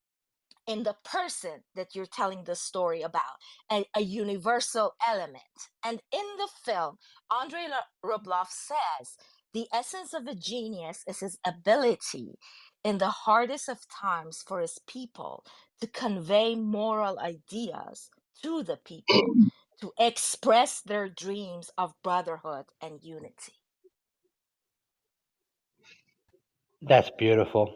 in the person that you're telling the story about, a universal element. And in the film, Andrei Rublev says the essence of a genius is his ability in the hardest of times for his people to convey moral ideas to the people, to express their dreams of brotherhood and unity. That's beautiful.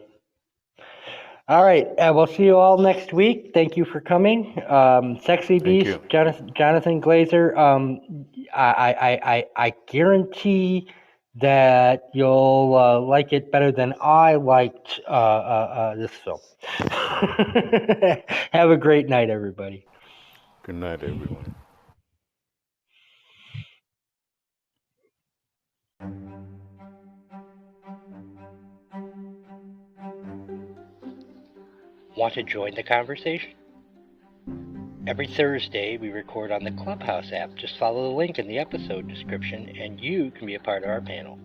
All right. We'll see you all next week. Thank you for coming. Sexy Beast, Jonathan Glazer. I guarantee that you'll like it better than I liked this film. Have a great night, everybody. Good night, everyone. Want to join the conversation? Every Thursday, we record on the Clubhouse app. Just follow the link in the episode description, and you can be a part of our panel.